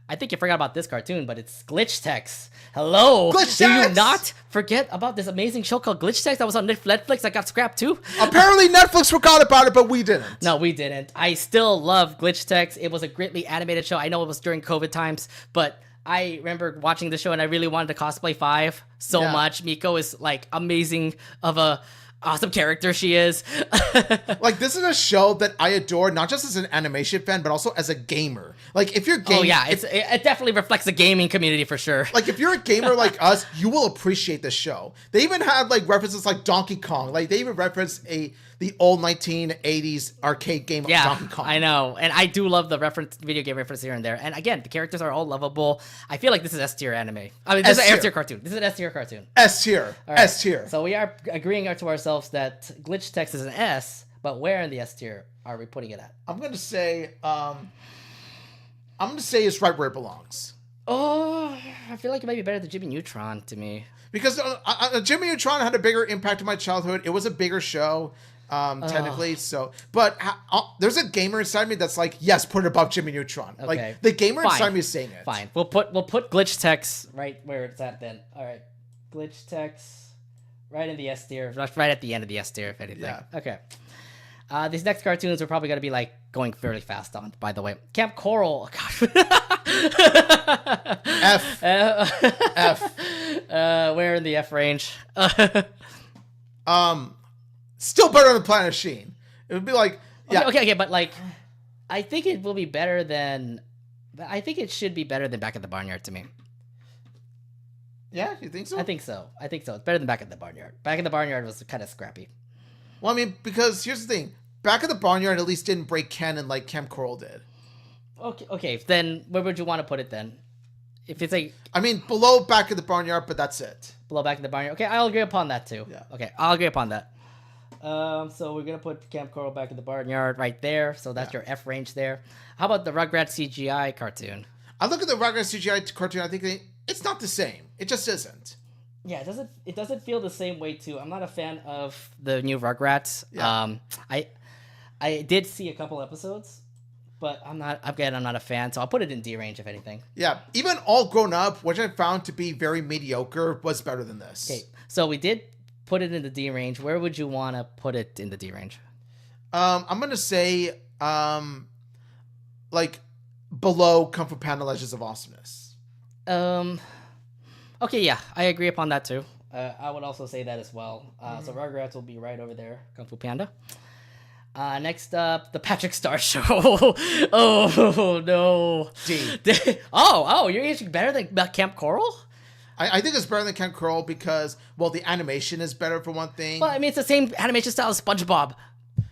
I think you forgot about this cartoon, but it's Glitch Tex. Hello! Glitch Tex! Do you not forget about this amazing show called Glitch Tex that was on Netflix that got scrapped too? Apparently Netflix forgot about it, but we didn't. No, we didn't. I still love Glitch Tex. It was a greatly animated show. I know it was during COVID times, but I remember watching the show and I really wanted to cosplay 5 so much. Miko is like amazing of a awesome character she is. Like, this is a show that I adore, not just as an animation fan, but also as a gamer. Like, if you're gaming... Oh, yeah. It definitely reflects the gaming community for sure. Like, if you're a gamer like us, you will appreciate this show. They even had, like, references like Donkey Kong. Like, they even referenced the old 1980s arcade game of Donkey Kong. I know. And I do love the video game reference here and there. And again, the characters are all lovable. I feel like this is S-tier anime. I mean, this is an S-tier cartoon. This is an S-tier cartoon. S-tier. Right. S-tier. So we are agreeing to ourselves that Glitch Tex is an S, but where in the S tier are we putting it at? I'm gonna say it's right where it belongs. Oh, I feel like it might be better than Jimmy Neutron to me. Because Jimmy Neutron had a bigger impact on my childhood. It was a bigger show, technically. So, but there's a gamer inside me that's like, yes, put it above Jimmy Neutron. Okay. Like, the gamer inside me is saying it. Fine. We'll put Glitch Tex right where it's at then. All right, Glitch Tex. Right in the S tier, right at the end of the S tier, if anything. Yeah. Okay. These next cartoons are probably going to be like going fairly fast on, by the way. Camp Coral. Gosh. F. F. Where in the F range? Still better than Planet Sheen. It would be like, yeah. Okay, but like, I think it will be better than. I think it should be better than Back at the Barnyard to me. Yeah, you think so? I think so. It's better than Back at the Barnyard. Back at the Barnyard was kind of scrappy. Well, I mean, because here's the thing. Back at the Barnyard at least didn't break canon like Camp Coral did. Okay. Then where would you want to put it then? If it's like... I mean, below Back at the Barnyard, but that's it. Below Back at the Barnyard. Okay, I'll agree upon that too. Yeah. Okay, I'll agree upon that. So we're going to put Camp Coral Back at the Barnyard right there. So that's your F range there. How about the Rugrats CGI cartoon? I look at the Rugrats CGI cartoon, I think it's not the same. It just isn't. Yeah, it doesn't feel the same way too. I'm not a fan of the new Rugrats. Yeah. I did see a couple episodes, but I'm not a fan, so I'll put it in D range if anything. Yeah, even All Grown Up, which I found to be very mediocre, was better than this. Okay, so we did put it in the D range. Where would you want to put it in the D range? I'm gonna say like below Kung Fu Panda Legends of Awesomeness. Okay, yeah, I agree upon that too. I would also say that as well. So Rugrats will be right over there, Kung Fu Panda. Next up, the Patrick Star Show. Oh no. D. Oh, you're actually better than Camp Coral? I think it's better than Camp Coral because, well, the animation is better for one thing. Well, I mean, it's the same animation style as SpongeBob.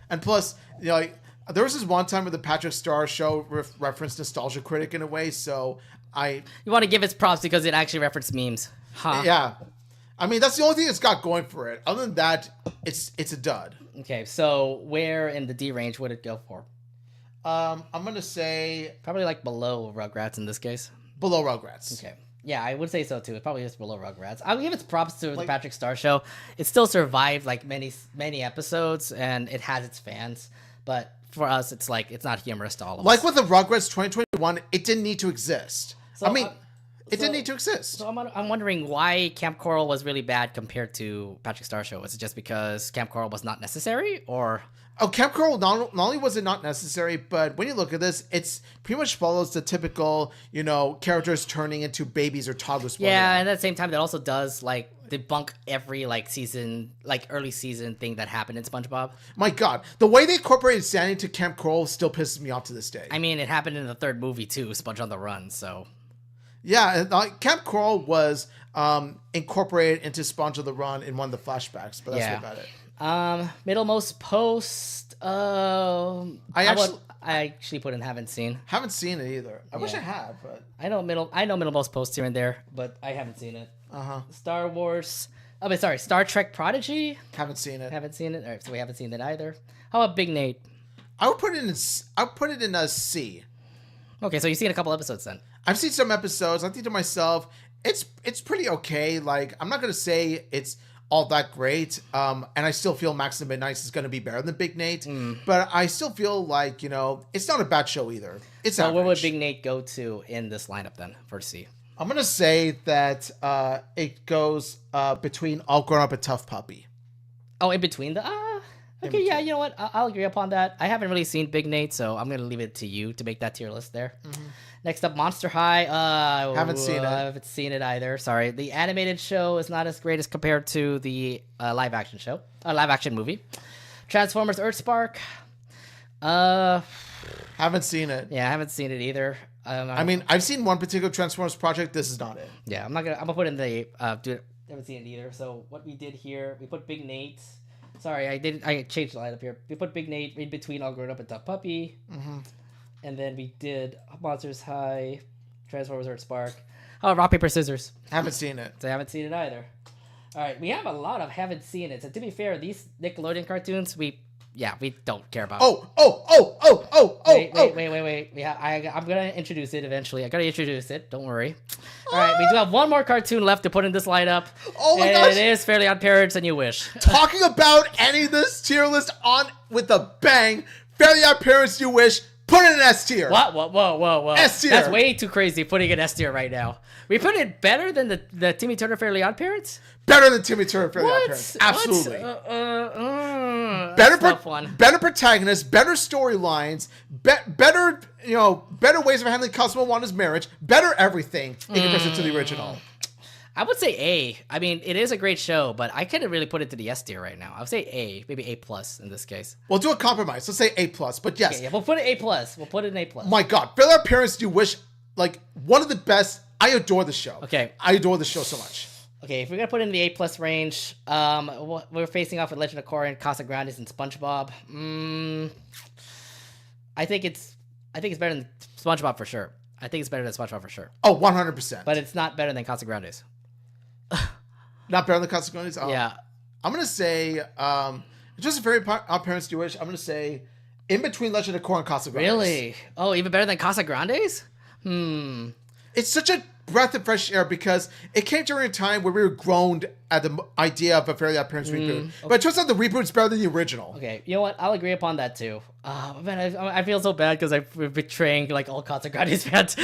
And plus, you know, like, there was this one time where the Patrick Star Show referenced Nostalgia Critic in a way, so you want to give it props because it actually referenced memes. Huh. Yeah. I mean, that's the only thing it's got going for it. Other than that, it's a dud. Okay, so where in the D range would it go for? I'm going to say... Probably like below Rugrats in this case. Below Rugrats. Okay. Yeah, I would say so too. It probably is below Rugrats. I'll give its props to the Patrick Star Show. It still survived like many episodes, and it has its fans. But for us, it's like it's not humorous to all of us. Like with the Rugrats 2021, it didn't need to exist. So, it didn't need to exist. So I'm wondering why Camp Coral was really bad compared to Patrick Star Show. Was it just because Camp Coral was not necessary, or? Oh, Camp Coral, not only was it not necessary, but when you look at this, it's pretty much follows the typical, characters turning into babies or toddlers. Yeah, and at the same time, that also does, like, debunk every, like, season, like, early season thing that happened in SpongeBob. My God, the way they incorporated Sandy to Camp Coral still pisses me off to this day. I mean, it happened in the third movie, too, Sponge on the Run, so... Yeah, Camp Coral was incorporated into Sponge on the Run in one of the flashbacks, but that's about it. Middlemost post. I actually put in haven't seen. Haven't seen it either. I wish I had, but I know middlemost post here and there, but I haven't seen it. Star Wars. Oh, sorry, Star Trek Prodigy. Haven't seen it. Haven't seen it. All right, so we haven't seen it either. How about Big Nate? I would put it in a C. Okay, so you've seen a couple episodes then. I've seen some episodes. I think to myself, it's pretty okay. Like, I'm not gonna say it's all that great. And I still feel Max and Midnights is gonna be better than Big Nate. But I still feel like, it's not a bad show either. It's so average. Where would Big Nate go to in this lineup then for C? I'm gonna say that it goes between All Grown Up and Tough Puppy. Oh, in between the okay, yeah, you know what? I'll agree upon that. I haven't really seen Big Nate, so I'm gonna leave it to you to make that tier list there. Next up, Monster High. Haven't seen it. I haven't seen it either. Sorry, the animated show is not as great as compared to the live action show, live action movie. Transformers: Earthspark. Haven't seen it. Yeah, I haven't seen it either. I mean, I've seen one particular Transformers project. This is not it. Yeah, I'm gonna put in the haven't seen it either. So what we did here, we put Big Nate. Sorry, I changed the lineup here. We put Big Nate in between All Grown Up and Tough Puppy. And then we did Monsters High, Transformers Earthspark. Oh, Rock, Paper, Scissors. Haven't seen it. So I haven't seen it either. All right, we have a lot of haven't seen it. So to be fair, these Nickelodeon cartoons, we don't care about. Wait. I'm going to introduce it eventually. I got to introduce it. Don't worry. All right, we do have one more cartoon left to put in this lineup. Oh my gosh. It is Fairly Odd Parents and You Wish. Talking about any of this tier list on with a bang. Fairly Odd Parents, You Wish. Put it in S tier. What? Whoa. S tier. That's way too crazy putting it S tier right now. We put it better than the Timmy Turner Fairly Odd Parents? Better than Timmy Turner Fairly Odd Parents. Absolutely. Better protagonists, better storylines, better ways of handling Cosmo Wanda's marriage, better everything in comparison to the original. I would say A. I mean, it is a great show, but I couldn't really put it to the S tier right now. I would say A, maybe A plus in this case. We'll do a compromise. Let's say A plus, but yes. Okay, yeah, we'll put it A plus. We'll put it in A plus. My God, Fairly Odd Parents, You Wish, like one of the best. I adore the show. Okay. I adore the show so much. Okay, if we're gonna put it in the A plus range, we're facing off with Legend of Korra and Casa Grandes and SpongeBob. I think it's better than SpongeBob for sure. I think it's better than SpongeBob for sure. Oh, 100%. But it's not better than Casa Grandes. Not better than Casa Grandes? Yeah. I'm going to say, just a very Odd Parents Do Wish, I'm going to say in between Legend of Korra and Casa Grandes. Really? Oh, even better than Casa Grandes? It's such a breath of fresh air because it came during a time where we were groaned at the idea of a Fairly Odd Parents reboot. Okay. But it turns out the reboot's better than the original. Okay, you know what? I'll agree upon that too. Man, I feel so bad because we're betraying like all Casa Grandes fans.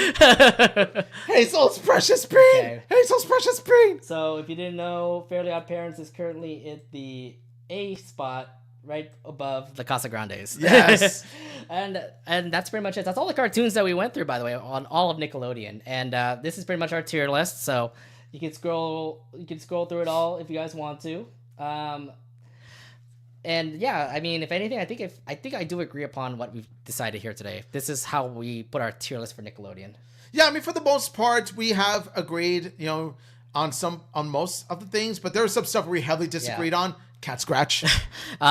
Hazel's Precious Brain! Okay. Hazel's Precious Brain! So if you didn't know, Fairly Odd Parents is currently at the A spot, right above the Casa Grandes. Yes. and that's pretty much it. That's all the cartoons that we went through, by the way, on all of Nickelodeon. And this is pretty much our tier list. So you can scroll through it all if you guys want to. And yeah, I mean, if anything, I think I do agree upon what we've decided here today. This is how we put our tier list for Nickelodeon. Yeah, I mean, for the most part, we have agreed, on most of the things, but there was some stuff we heavily disagreed on. Cat scratch.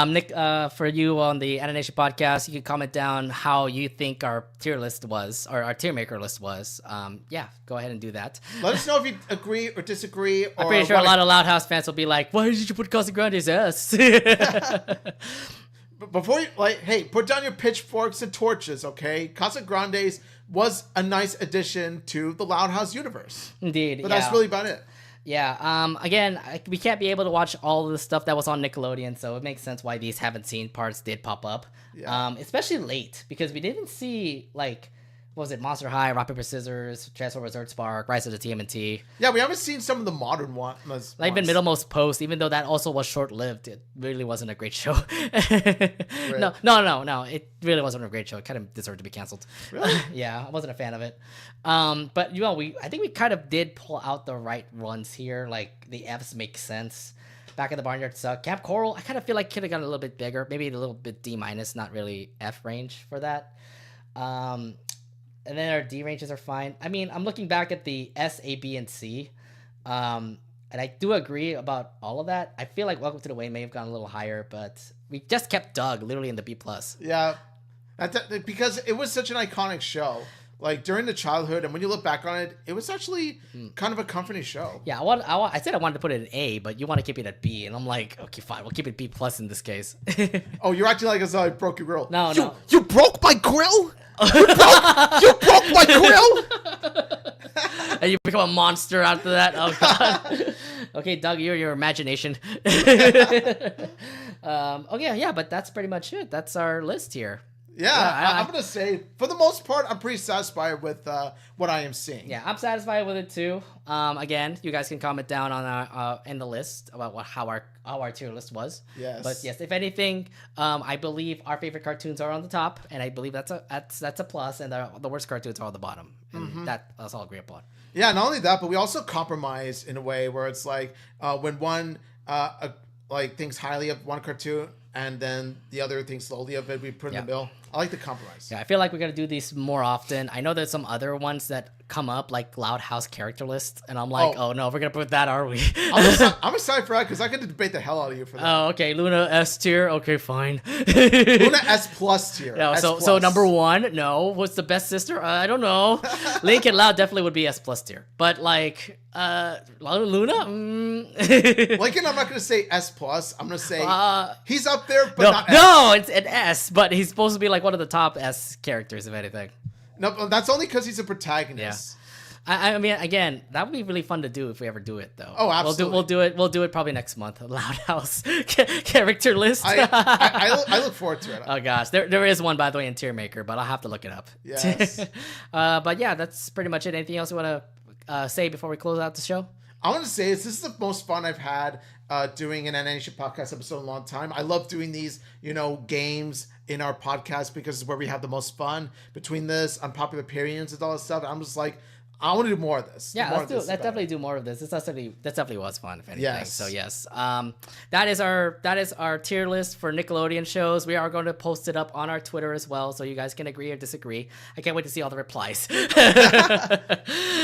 Nick, for you on the Anination podcast, you can comment down how you think our tier list was, or our tier maker list was. Yeah, go ahead and do that. Let us know if you agree or disagree. I'm pretty sure a lot of Loud House fans will be like, "Why did you put Casa Grande's S?" Before you put down your pitchforks and torches, okay? Casa Grande's was a nice addition to the Loud House universe. Indeed, but that's really about it. Yeah, again, we can't be able to watch all of the stuff that was on Nickelodeon, so it makes sense why these haven't seen parts did pop up. Yeah. Especially late, because we didn't see, what was it? Monster High, Rock Paper Scissors, Transformers Earthspark, Rise of the TMNT. Yeah, we haven't seen some of the modern ones. Like even Middlemost Post, even though that also was short-lived, it really wasn't a great show. No. It really wasn't a great show. It kind of deserved to be canceled. Really? Yeah, I wasn't a fan of it. But you know, I think we kind of did pull out the right ones here. Like the Fs make sense. Back in the Barnyard suck. Camp Coral, I kind of feel like could have gotten a little bit bigger, maybe a little bit D-, not really F range for that. And then our D ranges are fine. I mean, I'm looking back at the S, A, B, and C. And I do agree about all of that. I feel like Welcome to the Way may have gone a little higher, but we just kept Doug literally in the B+. Yeah. Because it was such an iconic show. Like during the childhood, and when you look back on it, it was actually kind of a comforting show. Yeah, I said I wanted to put it in A, but you want to keep it at B, and I'm like, okay, fine, we'll keep it B+ in this case. Oh, you're acting like I broke your grill. No. You broke my grill? You broke my grill? And you become a monster after that. Oh god. Okay, Doug, you're your imagination. Okay, yeah, but that's pretty much it. That's our list here. Yeah, I'm gonna say for the most part, I'm pretty satisfied with what I am seeing. Yeah, I'm satisfied with it too. Again, you guys can comment down on our in the list about how our tier list was. Yes. But yes, if anything, I believe our favorite cartoons are on the top, and I believe that's a plus, and the worst cartoons are on the bottom, and that's all agree upon. Yeah, not only that, but we also compromise in a way where it's like when one like thinks highly of one cartoon, and then the other thinks slowly of it, we put in the middle. I like the compromise. Yeah, I feel like we got to do these more often. I know there's some other ones that come up, like Loud House character list, and I'm like, oh no, we're going to put that, are we? I'm excited for that, because I could debate the hell out of you for that. Oh, okay. Luna S tier. Okay, fine. Luna S+ tier. No, so number one, no. What's the best sister? I don't know. Link and Loud definitely would be S+ tier. But like, Luna? Lincoln, I'm not going to say S+. I'm going to say he's up there, but not S. No, it's an S, but he's supposed to be like one of the top S characters, if anything. No, that's only because he's a protagonist. Yeah. I mean, again, that would be really fun to do if we ever do it, though. Oh, absolutely. We'll do it probably next month. Loud House character list. I look forward to it. Oh gosh, there is one, by the way, in Tier Maker, but I'll have to look it up. Yes. But yeah, that's pretty much it. Anything else you want to say before we close out the show? I want to say this is the most fun I've had doing an Anination podcast episode in a long time. I love doing these, games in our podcast because it's where we have the most fun. Between this, unpopular opinions and all that stuff, I'm just like, I want to do more of this. Yeah, let's definitely do more of this. That definitely was fun, if anything. Yes. So yes, that is our tier list for Nickelodeon shows. We are going to post it up on our Twitter as well, so you guys can agree or disagree. I can't wait to see all the replies.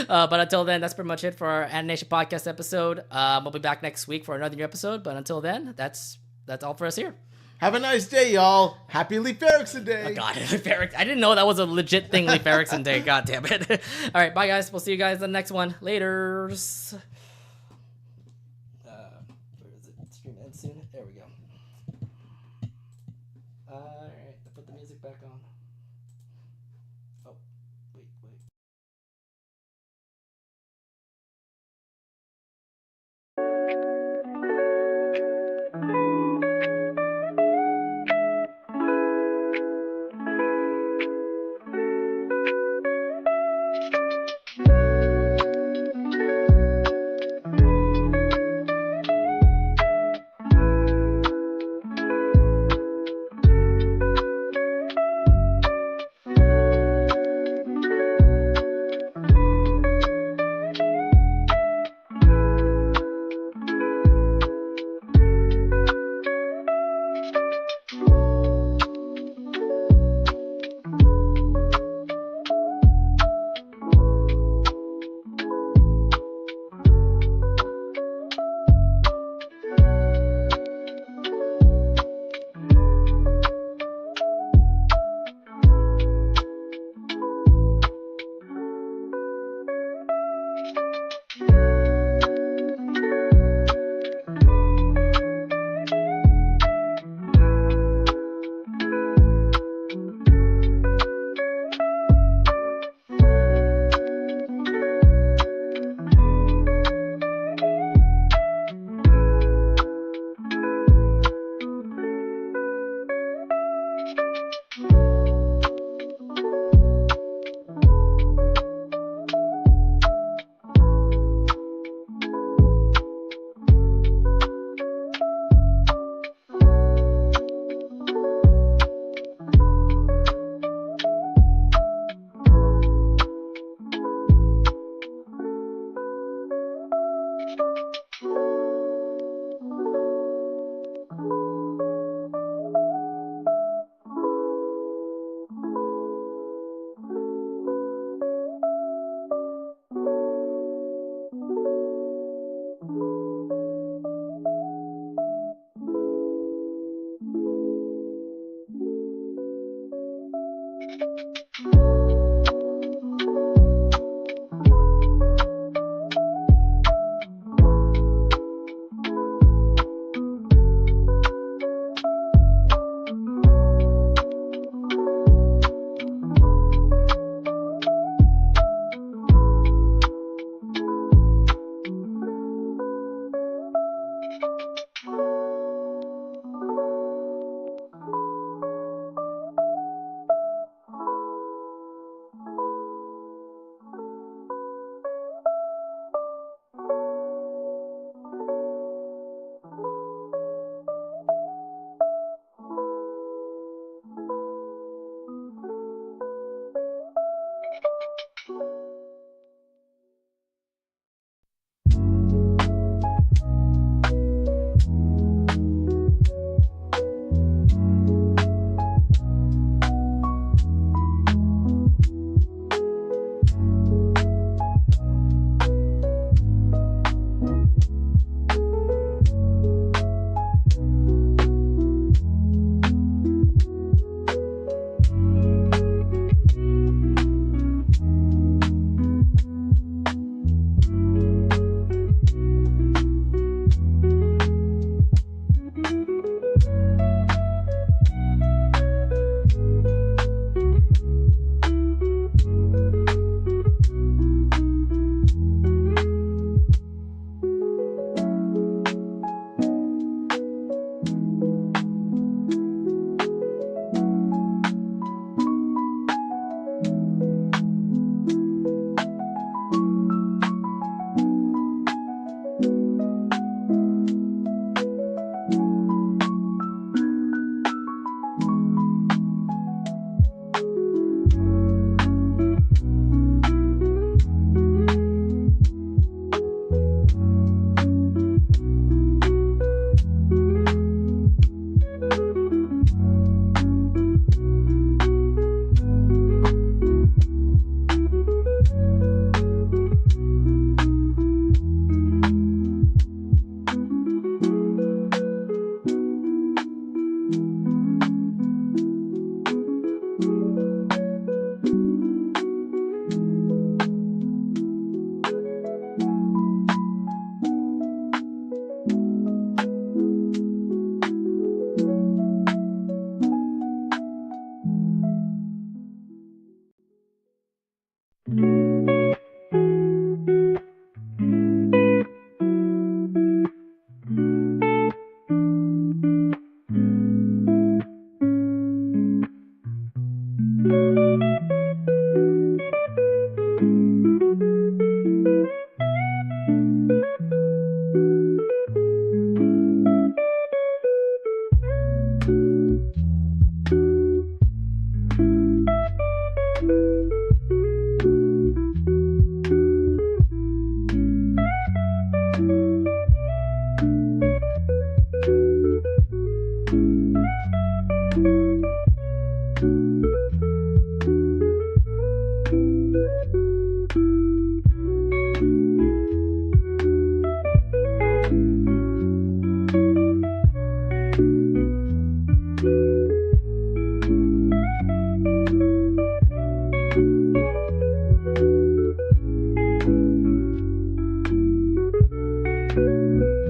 But until then, that's pretty much it for our Anination podcast episode. We'll be back next week for another new episode. But until then, that's all for us here. Have a nice day, y'all. Happy Leif Erikson Day. Oh, God. I didn't know that was a legit thing, Leif Erikson Day. God damn it. All right, bye, guys. We'll see you guys in the next one. Laters. Where is it? Stream ends soon. There we go. All right. I put the music back on. Oh, wait. bye.